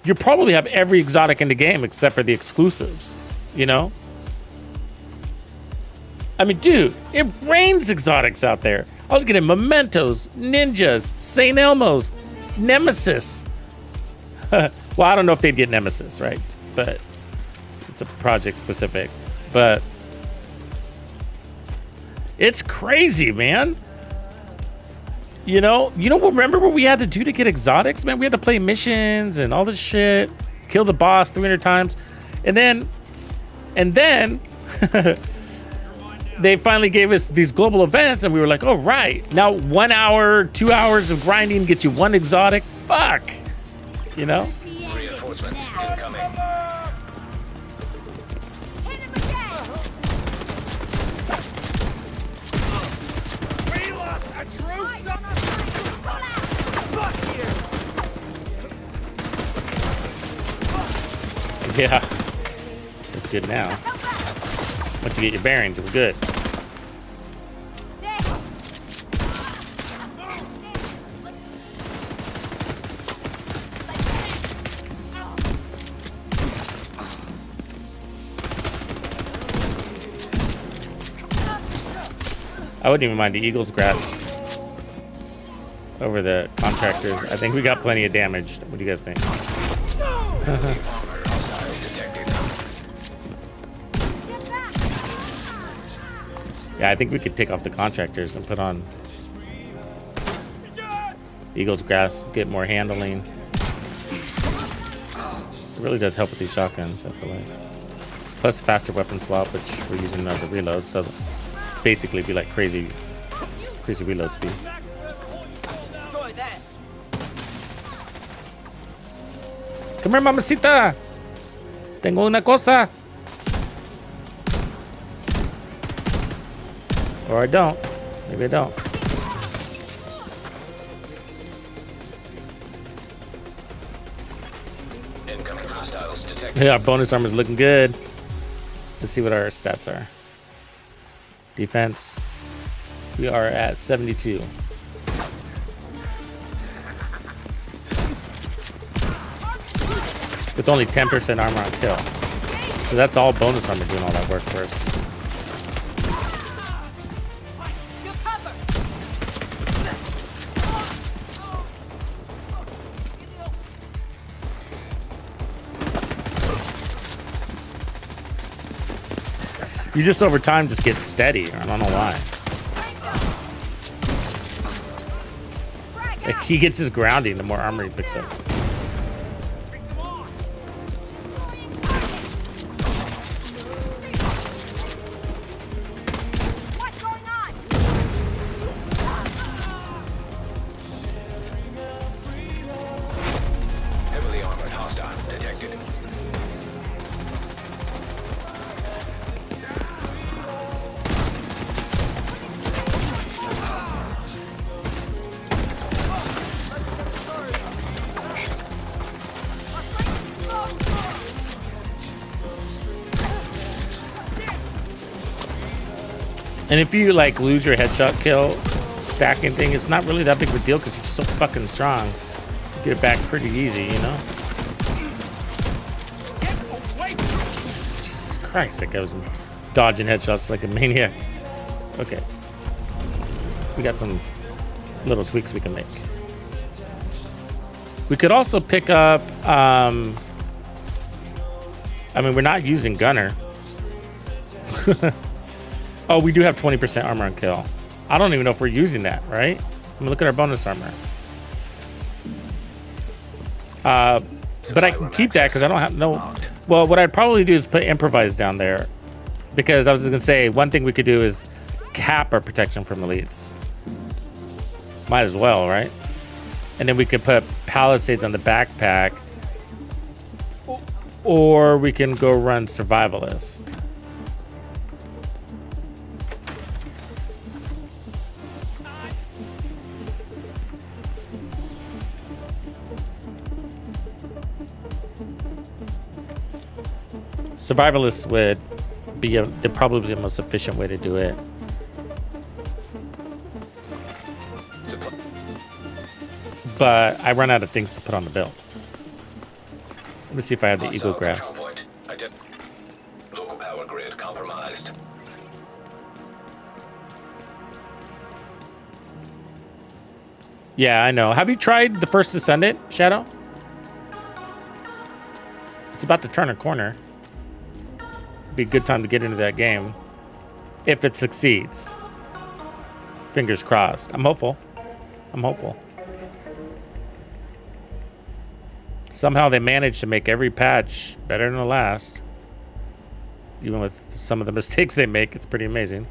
You probably have every exotic in the game except for the exclusives, you know? I mean, dude, it rains exotics out there. I was getting mementos, ninjas, St. Elmo's, Nemesis. Well, I don't know if they'd get Nemesis, right? But it's a project specific. But it's crazy, man. You know, remember what we had to do to get exotics, man? We had to play missions and all this shit, kill the boss 300 times. And then they finally gave us these global events, and we were like, oh, right. Now 1 hour, 2 hours of grinding gets you 1 exotic. Fuck. You know? Reinforcements incoming. Hit him again! We lost a true Eyes on our flank! Pull out! Fuck you! Yeah. It's good now. Help out! Once you get your bearings, we're good. There! I wouldn't even mind the Eagle's grass over the contractors. I think we got plenty of damage. What do you guys think? Yeah, I think we could take off the contractors and put on Eagle's grass, get more handling. It really does help with these shotguns, I feel like. Plus faster weapon swap, which we're using as a reload, so basically be like crazy reload speed. Destroy that. Come here, mamacita. Tengo una cosa. Or I don't. Maybe I don't. Incoming hostiles detected. Yeah, our bonus armor is looking good. Let's see what our stats are. Defense. We are at 72. With only 10% armor on kill. So that's all bonus armor doing all that work for us. You cover! You just over time just get steady. I don't know why. Frag Like out! he gets his grounding the more armor he picks up. What's going on? Heavily armored hostile detected. And if you like lose your headshot kill stacking thing, it's not really that big of a deal because you're just so fucking strong. You get it back pretty easy, you know? Jesus Christ, that guy was dodging headshots like a maniac. Okay. We got some little tweaks we can make. We could also pick up, I mean, we're not using gunner. Oh, we do have 20% armor on kill. I don't even know if we're using that, right? I mean, look at our bonus armor. But I can keep that because I don't have no. Well, what I'd probably do is put improvise down there, because I was just gonna say one thing we could do is cap our protection from elites. Might as well, right? And then we could put palisades on the backpack, or we can go run survivalist. Survivalist would be probably the most efficient way to do it. But I run out of things to put on the build. Let me see if I have the Eagle Grass. Local power grid compromised. Yeah, I know. Have you tried the first Descendant, Shadow? It's about to turn a corner. Be a good time to get into that game. If it succeeds. Fingers crossed. I'm hopeful. I'm hopeful. Somehow they managed to make every patch better than the last. Even with some of the mistakes they make, it's pretty amazing.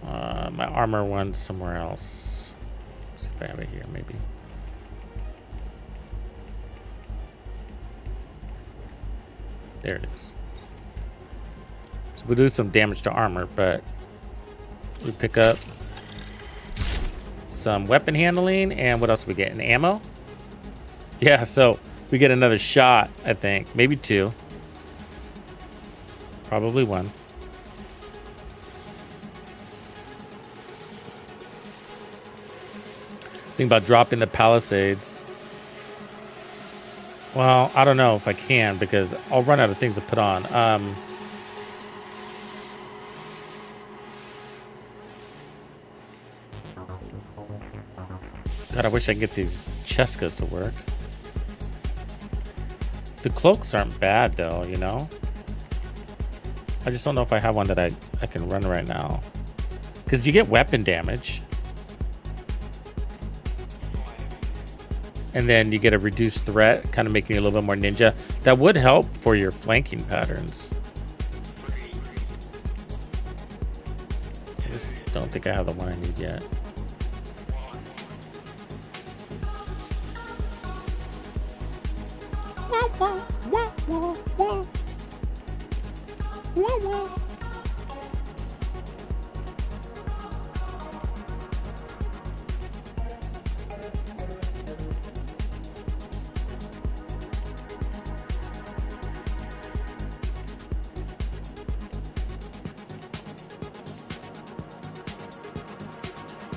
My armor one's somewhere else. Let's see if I have it here, maybe. There it is. So we'll do some damage to armor, but we pick up some weapon handling, and what else do we get? An ammo? Yeah, so we get another shot, I think. Maybe 2. Probably 1. Think about dropping the palisades. Well, I don't know if I can because I'll run out of things to put on. God, I wish I could get these Cheskas to work. The cloaks aren't bad though, you know? I just don't know if I have one that I can run right now. Because you get weapon damage. And then you get a reduced threat, kind of making you a little bit more ninja. That would help for your flanking patterns. I just don't think I have the one I need yet.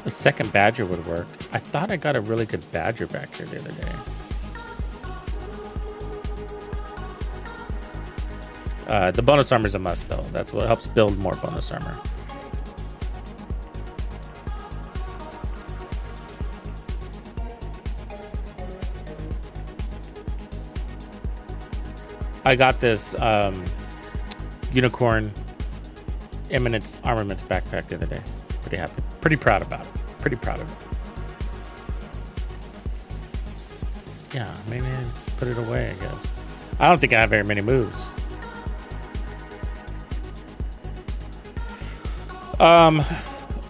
A second badger would work. I thought I got a really good badger back here the other day. The bonus armor is a must, though. That's what helps build more bonus armor. I got this unicorn Eminence Armaments backpack the other day. Pretty happy. Pretty proud about it. Pretty proud of it. Yeah, maybe put it away, I guess. I don't think I have very many moves.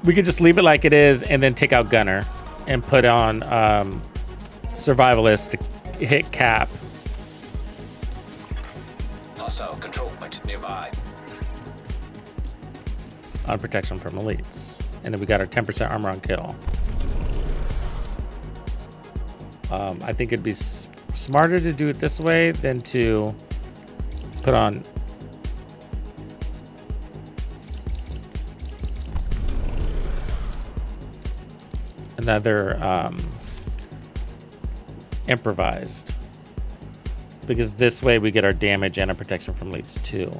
We could just leave it like it is and then take out Gunner and put on Survivalist to hit cap. Hostile control point nearby. On protection from elites. And then we got our 10% armor on kill. I think it'd be smarter to do it this way than to put on another improvised, because this way we get our damage and a protection from elites too.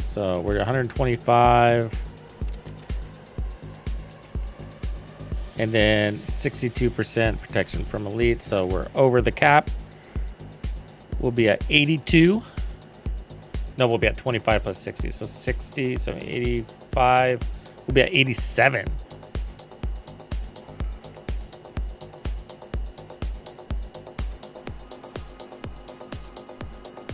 So we're 125. And then 62% protection from elite. So we're over the cap. We'll be at 82. No, we'll be at 25 plus 60. So 60, so 85. We'll be at 87.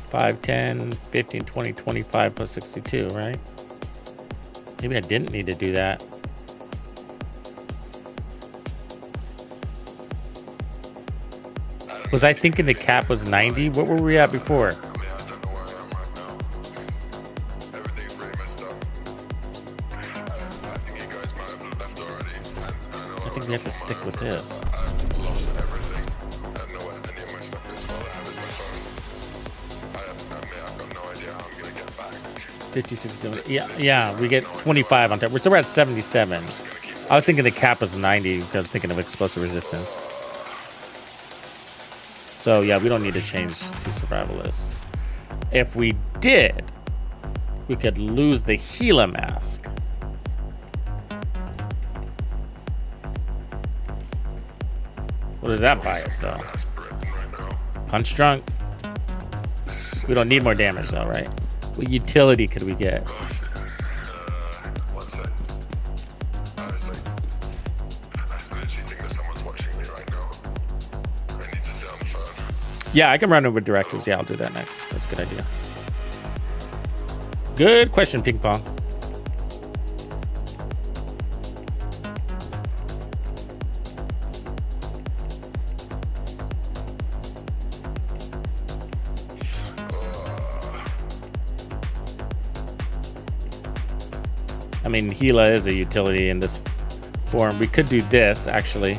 Five, 10, 15, 20, 25 plus 62, right? Maybe I didn't need to do that. Was I thinking the cap was 90? What were we at before? I don't know where I am right now. Everything's pretty messed up. I think you guys might have left already. I think we have to stick with this. I've lost everything. I don't know where any of my stuff is. All I have is my phone. I've got no idea how I'm going to get back. 50, 60, 70. Yeah, we get 25 on top. So we're at 77. I was thinking the cap was 90 because I was thinking of explosive resistance. So yeah, we don't need to change to survivalist. If we did, we could lose the Gila mask. What does that buy us though? Punch drunk. We don't need more damage though, right? What utility could we get? One sec. I literally think that someone's watching me right now. I need to stay on the phone. Yeah, I can run it with directives. Yeah, I'll do that next. That's a good idea. Good question, Ping Pong. I mean, Gila is a utility in this form. We could do this, actually.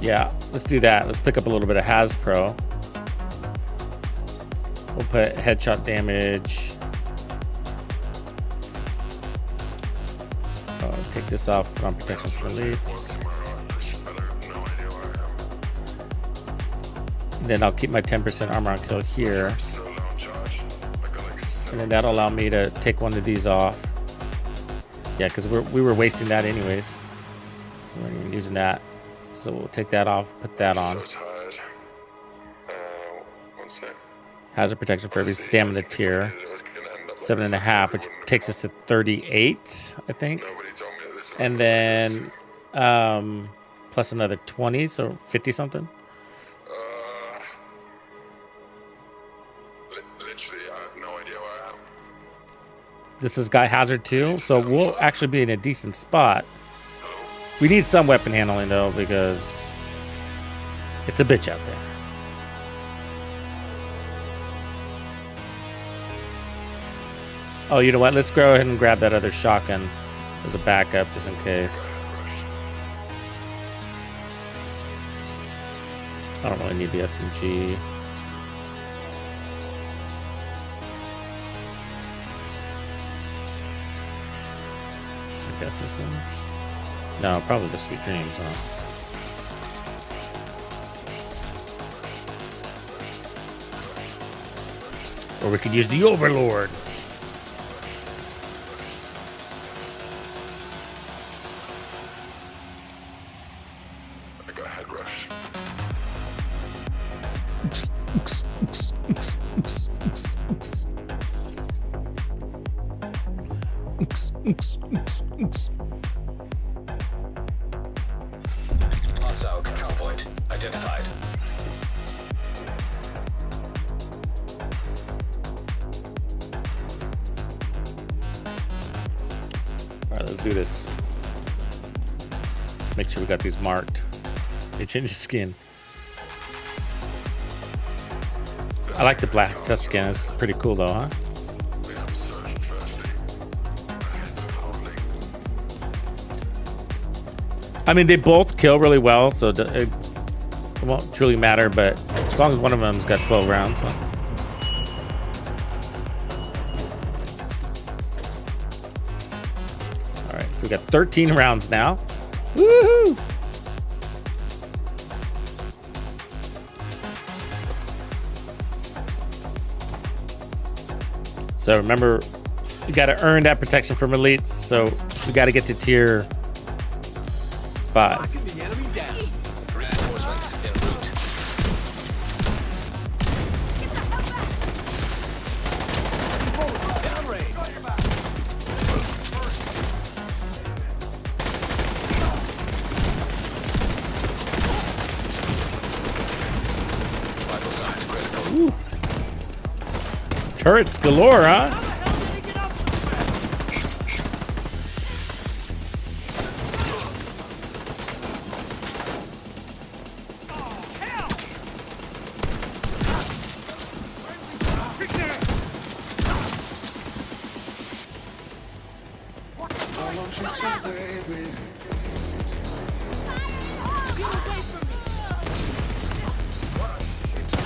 Yeah, let's do that. Let's pick up a little bit of Hasbro. We'll put headshot damage. Oh, take this off, put on protection for elites. And then I'll keep my 10% armor on kill here. And then that'll allow me to take one of these off. Yeah, because we were wasting that anyways. We weren't even using that. So we'll take that off, put that on. Hazard protection for every stamina tier. 7.5, which takes us to 38, I think. And then plus another 20, so 50 something. Literally, I have no idea where I am. This is Guy Hazard too, so we'll actually be in a decent spot. We need some weapon handling though, because it's a bitch out there. Oh, you know what? Let's go ahead and grab that other shotgun as a backup, just in case. I don't really need the SMG. I guess this one. No, probably the Sweet Dreams, huh? Or we could use the Overlord. I got head rush. Hostile control point identified. All right, let's do this. Make sure we got these marked. They change the skin. I like the black tusk skin. It's pretty cool though, huh? I mean, they both kill really well, so it won't truly matter, but as long as one of them's got 12 rounds. Huh? All right, so we got 13 rounds now. Woohoo! So remember, you got to earn that protection from elites, so we got to get to tier 5. Reinforcements en route. Vital signs critical. Ooh. Turrets galore, huh?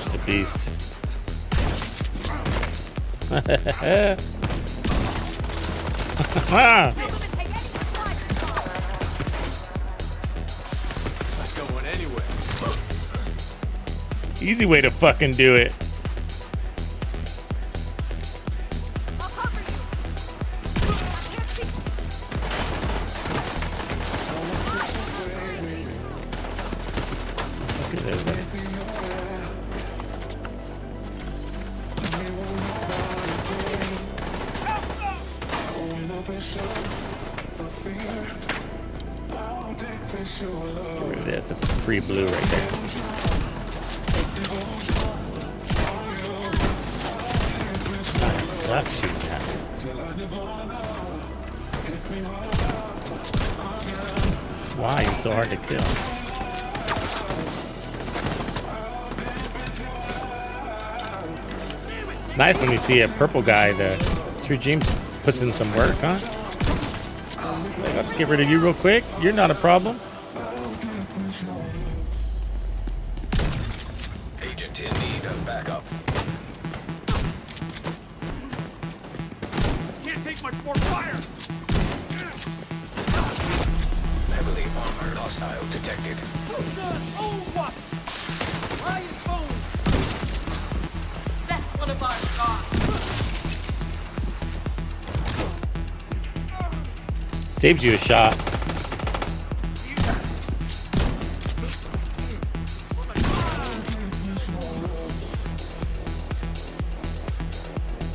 She's a beast. Going anywhere. Easy way to fucking do it. Fuck is everybody? Get rid of this. That's a free blue right there. That sucks shooting that. Why? You're so hard to kill. It's nice when you see a purple guy. The regime puts in some work, huh? Let's get rid of you real quick. You're not a problem. Agent in need of backup. Can't take much more fire. Heavily armored hostile detected. Oh, what? Ryan phone. That's one of our scars. Saves you a shot.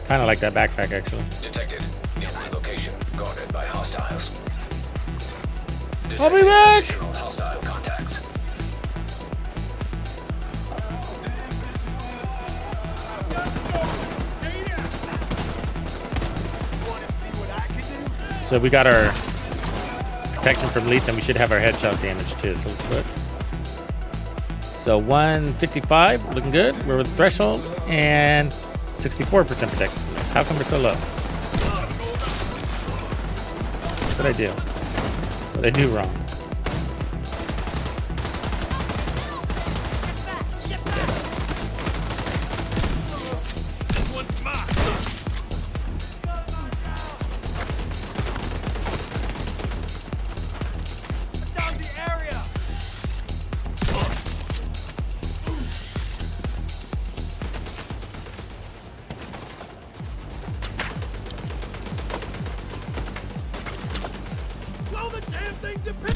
Kind of like that backpack, actually. Detected. Nearby location guarded by hostiles. I'll be back! Additional hostile contacts. So we got our protection from leads, and we should have our headshot damage too. So let's look. So 155, looking good. We're with threshold, and 64% protection from leads. How come we're so low? What did I do? What did I do wrong? Down the area. Blow the damn thing to pieces.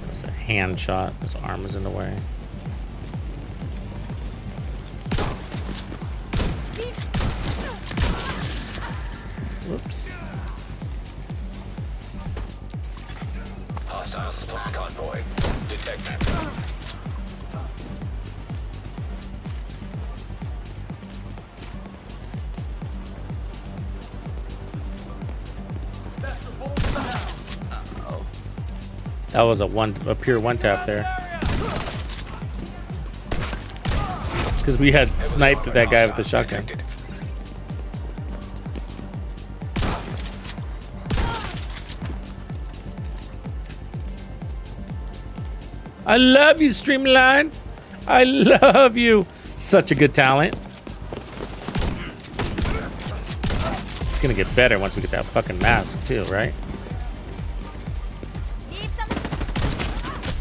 That was a hand shot. His arm was in the way. Whoops. Hostile supply convoy detected. That's the whole down. That was a pure one tap there. Because we had sniped that guy with the shotgun. Detected. I love you, Streamline. I love you. Such a good talent. It's gonna get better once we get that fucking mask too, right? Need some.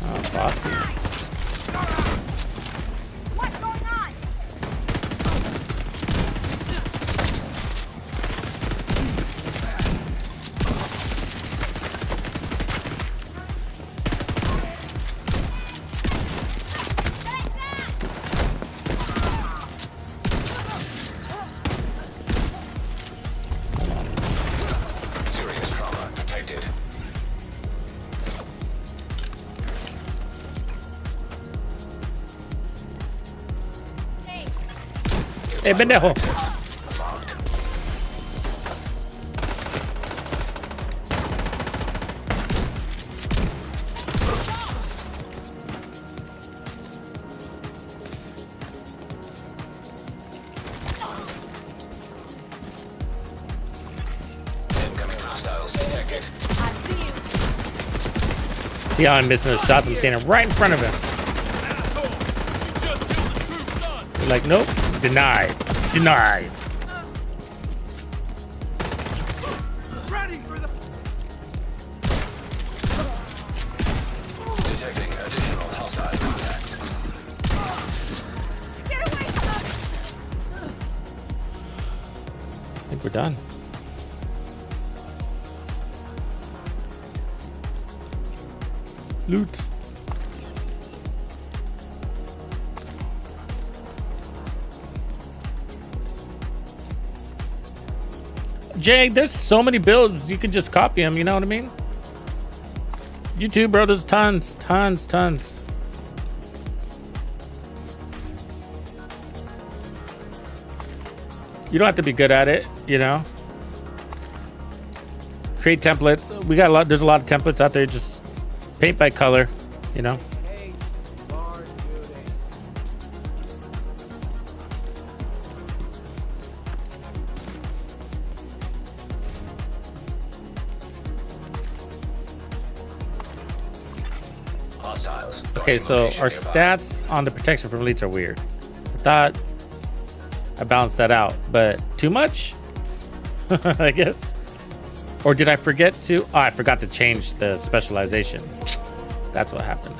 Oh, bossy. What's going on? Serious trauma detected. Hey, Hey, pendejo. Locked. Incoming hostiles detected. I see you. See how I'm missing those shots? I'm standing right in front of him. Asshole. You just killed the true son. They're like, nope, denied, denied. Ready for the. Detecting additional hostile contacts. Get away from us. I think we're done. Loot. Jay, there's so many builds, you can just copy them, you know what I mean? YouTube, bro, there's tons. You don't have to be good at it, you know? Create templates. We got there's a lot of templates out there, just paint by color, you know? Hostiles. Okay, so our stats on the protection from elites are weird. I thought I balanced that out, but too much? I guess. Or did I forget to? Oh, I forgot to change the specialization. That's what happened.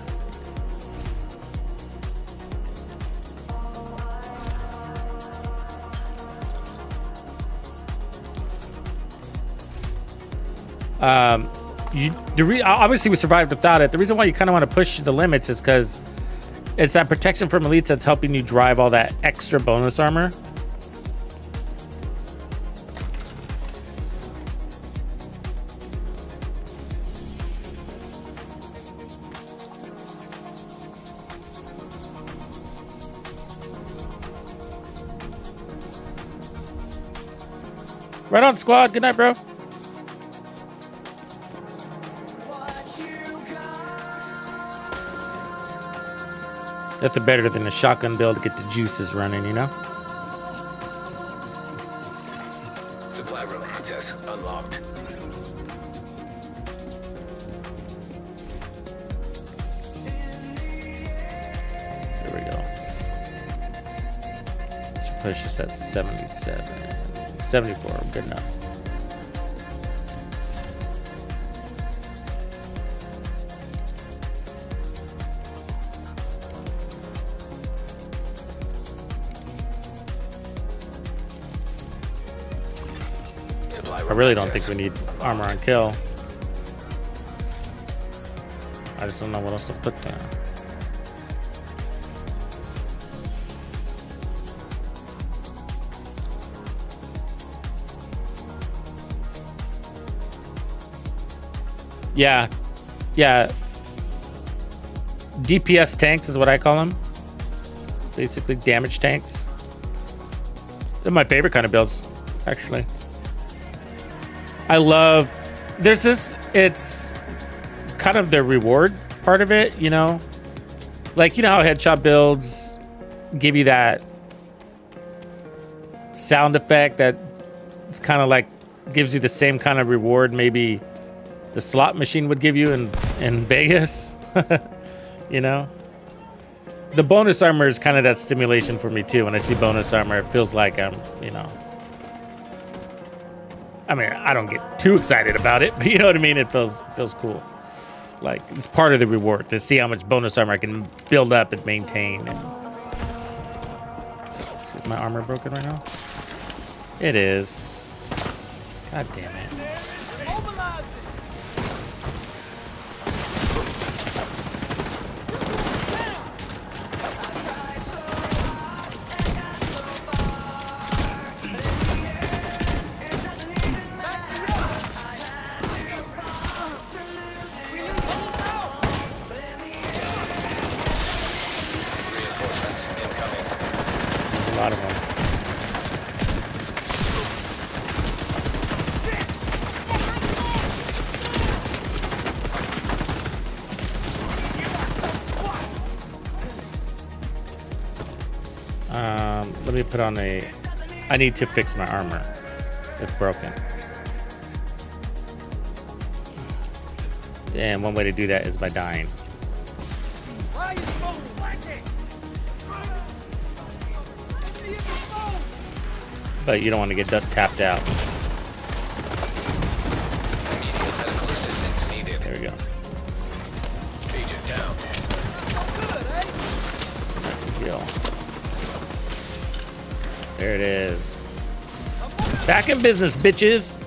Obviously we survived without it. The reason why you kind of want to push the limits is because it's that protection from elites that's helping you drive all that extra bonus armor. Right on, squad. Good night, bro. That's better than a shotgun build to get the juices running, you know? Supply room access unlocked. There we go. Should push this at 77. 74, good enough. I really don't think we need armor on kill. I just don't know what else to put there. Yeah. DPS tanks is what I call them. Basically damage tanks. They're my favorite kind of builds, actually. I love, it's kind of the reward part of it, you know? Like, you know how headshot builds give you that sound effect that it's kind of like, gives you the same kind of reward maybe the slot machine would give you in Vegas, you know? The bonus armor is kind of that stimulation for me too. When I see bonus armor, it feels like I'm, you know, I mean, I don't get too excited about it, but you know what I mean? It feels cool. Like, it's part of the reward to see how much bonus armor I can build up and maintain. And... Is my armor broken right now? It is. God damn it. A lot of them. Let me put on I need to fix my armor. It's broken. And one way to do that is by dying. But you don't want to get tapped out. Immediate medical assistance needed. There we go. Agent down. Kill. There it is. Back in business, bitches.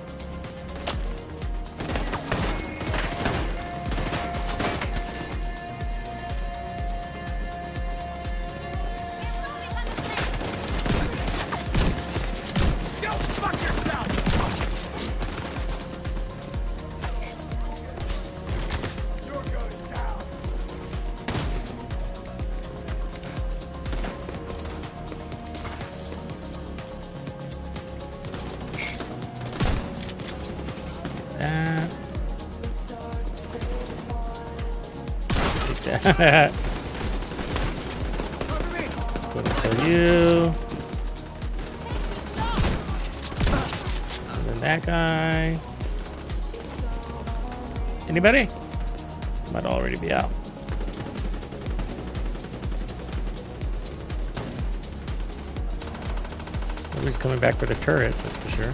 For you. And then that guy. Anybody? Might already be out. Nobody's coming back for the turrets, that's for sure.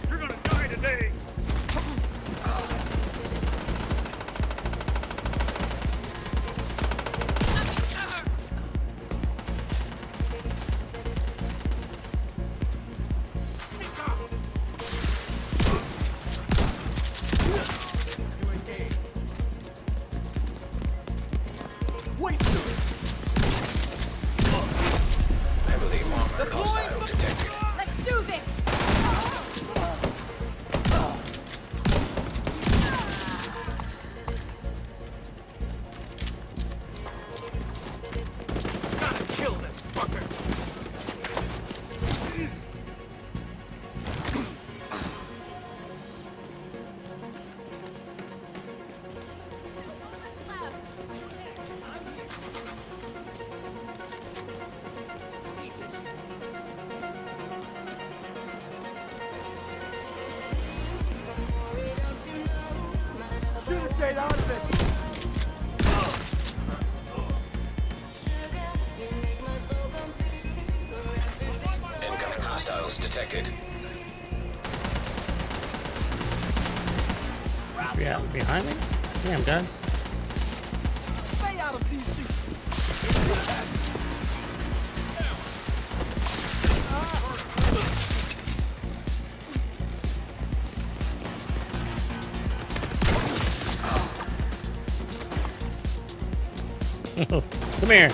You're gonna die today. Heavily armored hostile detected. Let's do this! Gotta kill this fucker. Should have stayed out of this. Incoming hostiles detected. Yeah, behind me? Damn, guys. Stay out of these things. Come here.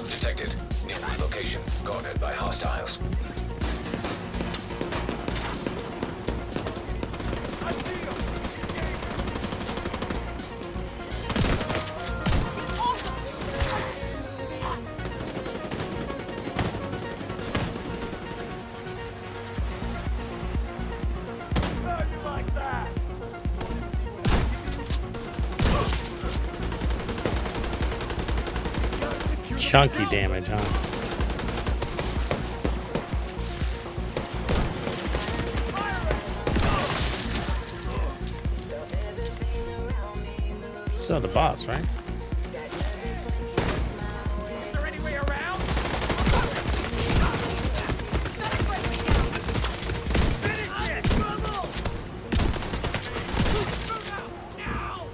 Detected. Nearby location. Guarded by hostiles. I see him. How you like that? Chunky damage, huh? So the boss, right? Is there any way around? Finish it! Trouble! Move out! Now!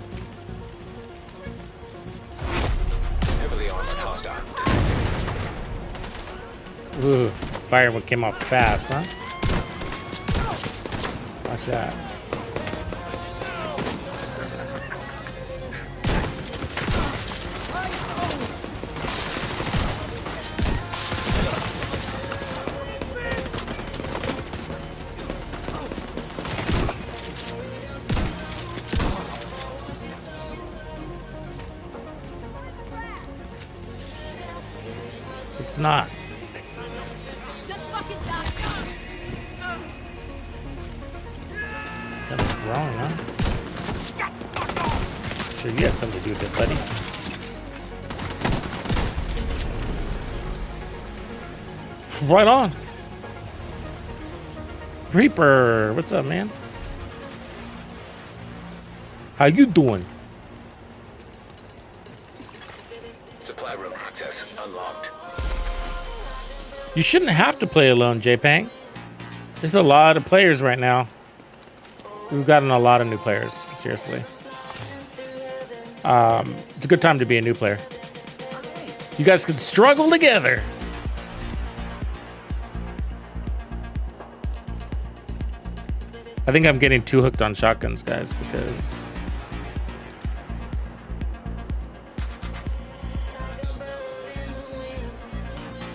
Heavily armored hostile. Ooh, fire one came off fast, huh? Watch that. It's not. Just fucking die! That's wrong, huh? Sure, you had something to do with it, buddy. Right on. Reaper, what's up, man? How you doing? Supply room access unlocked. You shouldn't have to play alone, J-Pang. There's a lot of players right now. We've gotten a lot of new players, seriously. It's a good time to be a new player. You guys can struggle together. I think I'm getting too hooked on shotguns, guys, because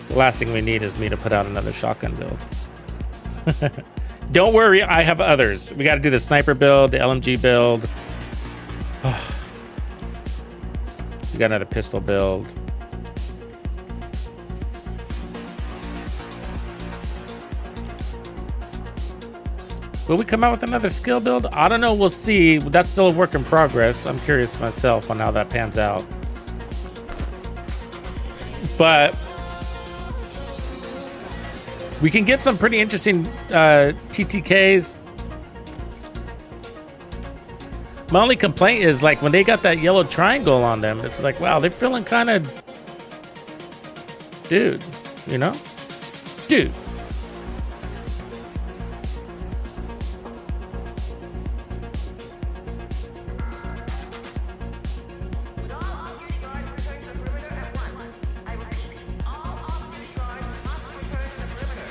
the last thing we need is me to put out another shotgun build. Don't worry, I have others. We got to do the sniper build, the LMG build. We got another pistol build. Will we come out with another skill build? I don't know. We'll see. That's still a work in progress. I'm curious myself on how that pans out. But we can get some pretty interesting TTKs. My only complaint is like when they got that yellow triangle on them, it's like, wow, they're feeling kind of, dude, you know, dude. With all off-duty guards return to the perimeter at once. I repeat, all off-duty guards must return to the perimeter.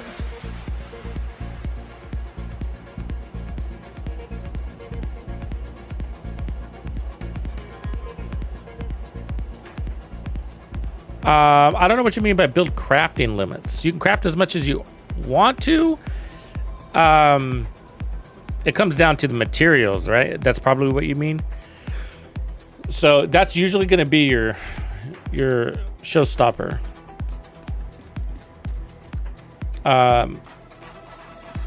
I don't know what you mean by build crafting limits. You can craft as much as you want to. It comes down to the materials, right? That's probably what you mean. So that's usually going to be your showstopper.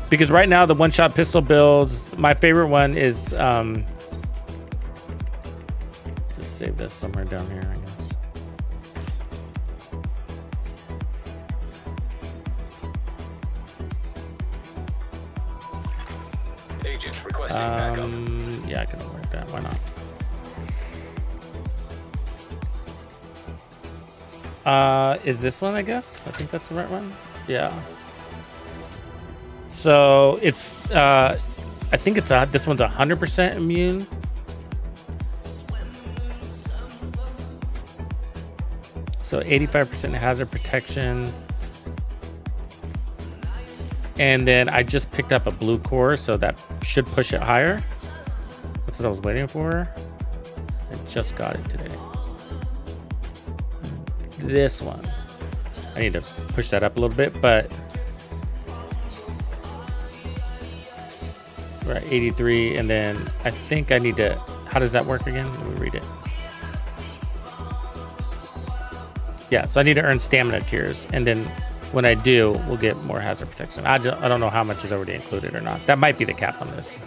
Because right now the one-shot pistol builds, my favorite one is just save this somewhere down here, I guess. Agents requesting backup. Yeah, I can work that. Why not? Is this one, I guess? I think that's the right one. Yeah. So it's I think it's this one's 100% immune. So 85% hazard protection. And then I just picked up a blue core, so that should push it higher. That's what I was waiting for. I just got it today. This one. I need to push that up a little bit, but we're at 83, and then I think I need to, how does that work again? Let me read it. Yeah, so I need to earn stamina tiers, and then when I do, we'll get more hazard protection. I don't know how much is already included or not. That might be the cap on this.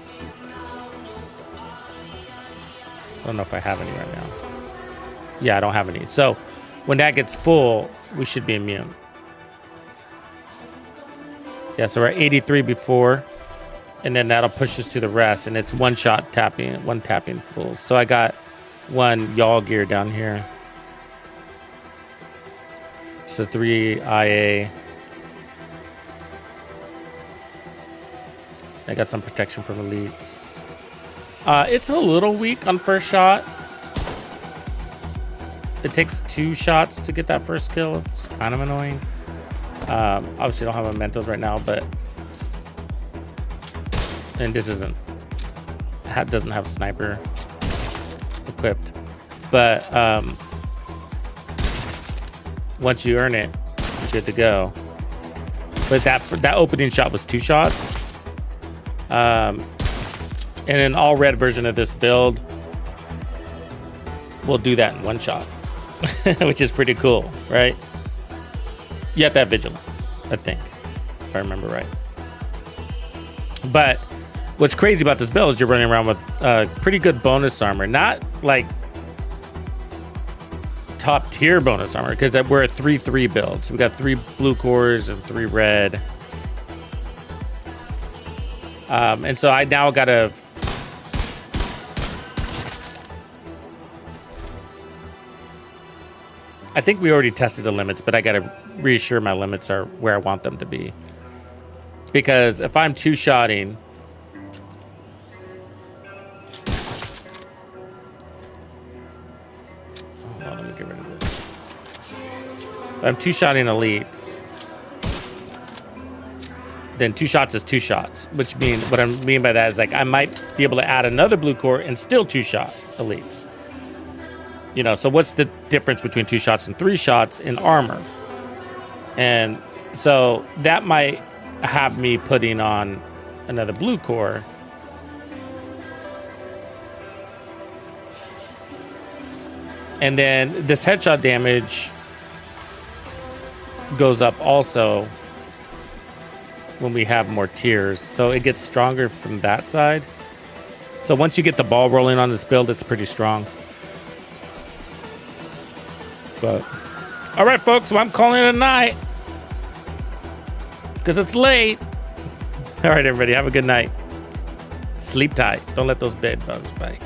I don't know if I have any right now. Yeah, I don't have any. So when that gets full, we should be immune. Yeah, so we're at 83 before, and then that'll push us to the rest, and it's one shot tapping, one tapping full. So I got one y'all gear down here. So 3 IA. I got some protection from elites. It's a little weak on first shot. It takes 2 shots to get that first kill. It's kind of annoying. Obviously, I don't have mementos right now, but and this doesn't have sniper equipped, but once you earn it, you're good to go. But that opening shot was 2 shots. And an all red version of this build will do that in 1 shot, which is pretty cool, right? You have to have vigilance, I think, if I remember right. But what's crazy about this build is you're running around with pretty good bonus armor, not like top tier bonus armor, because we're a 3-3 build. So we got 3 blue cores and 3 red. And so I now gotta I think we already tested the limits, but I gotta reassure my limits are where I want them to be. Because if I'm 2-shotting, hold on, let me get rid of this. If I'm 2-shotting elites, then 2 shots is 2 shots, which means what I mean by that is like I might be able to add another blue core and still 2-shot elites. You know, so what's the difference between 2 shots and 3 shots in armor? And so that might have me putting on another blue core. And then this headshot damage goes up also when we have more tiers. So it gets stronger from that side. So once you get the ball rolling on this build, it's pretty strong. But all right, folks, well, I'm calling it a night because it's late. All right, everybody, have a good night. Sleep tight. Don't let those bed bugs bite.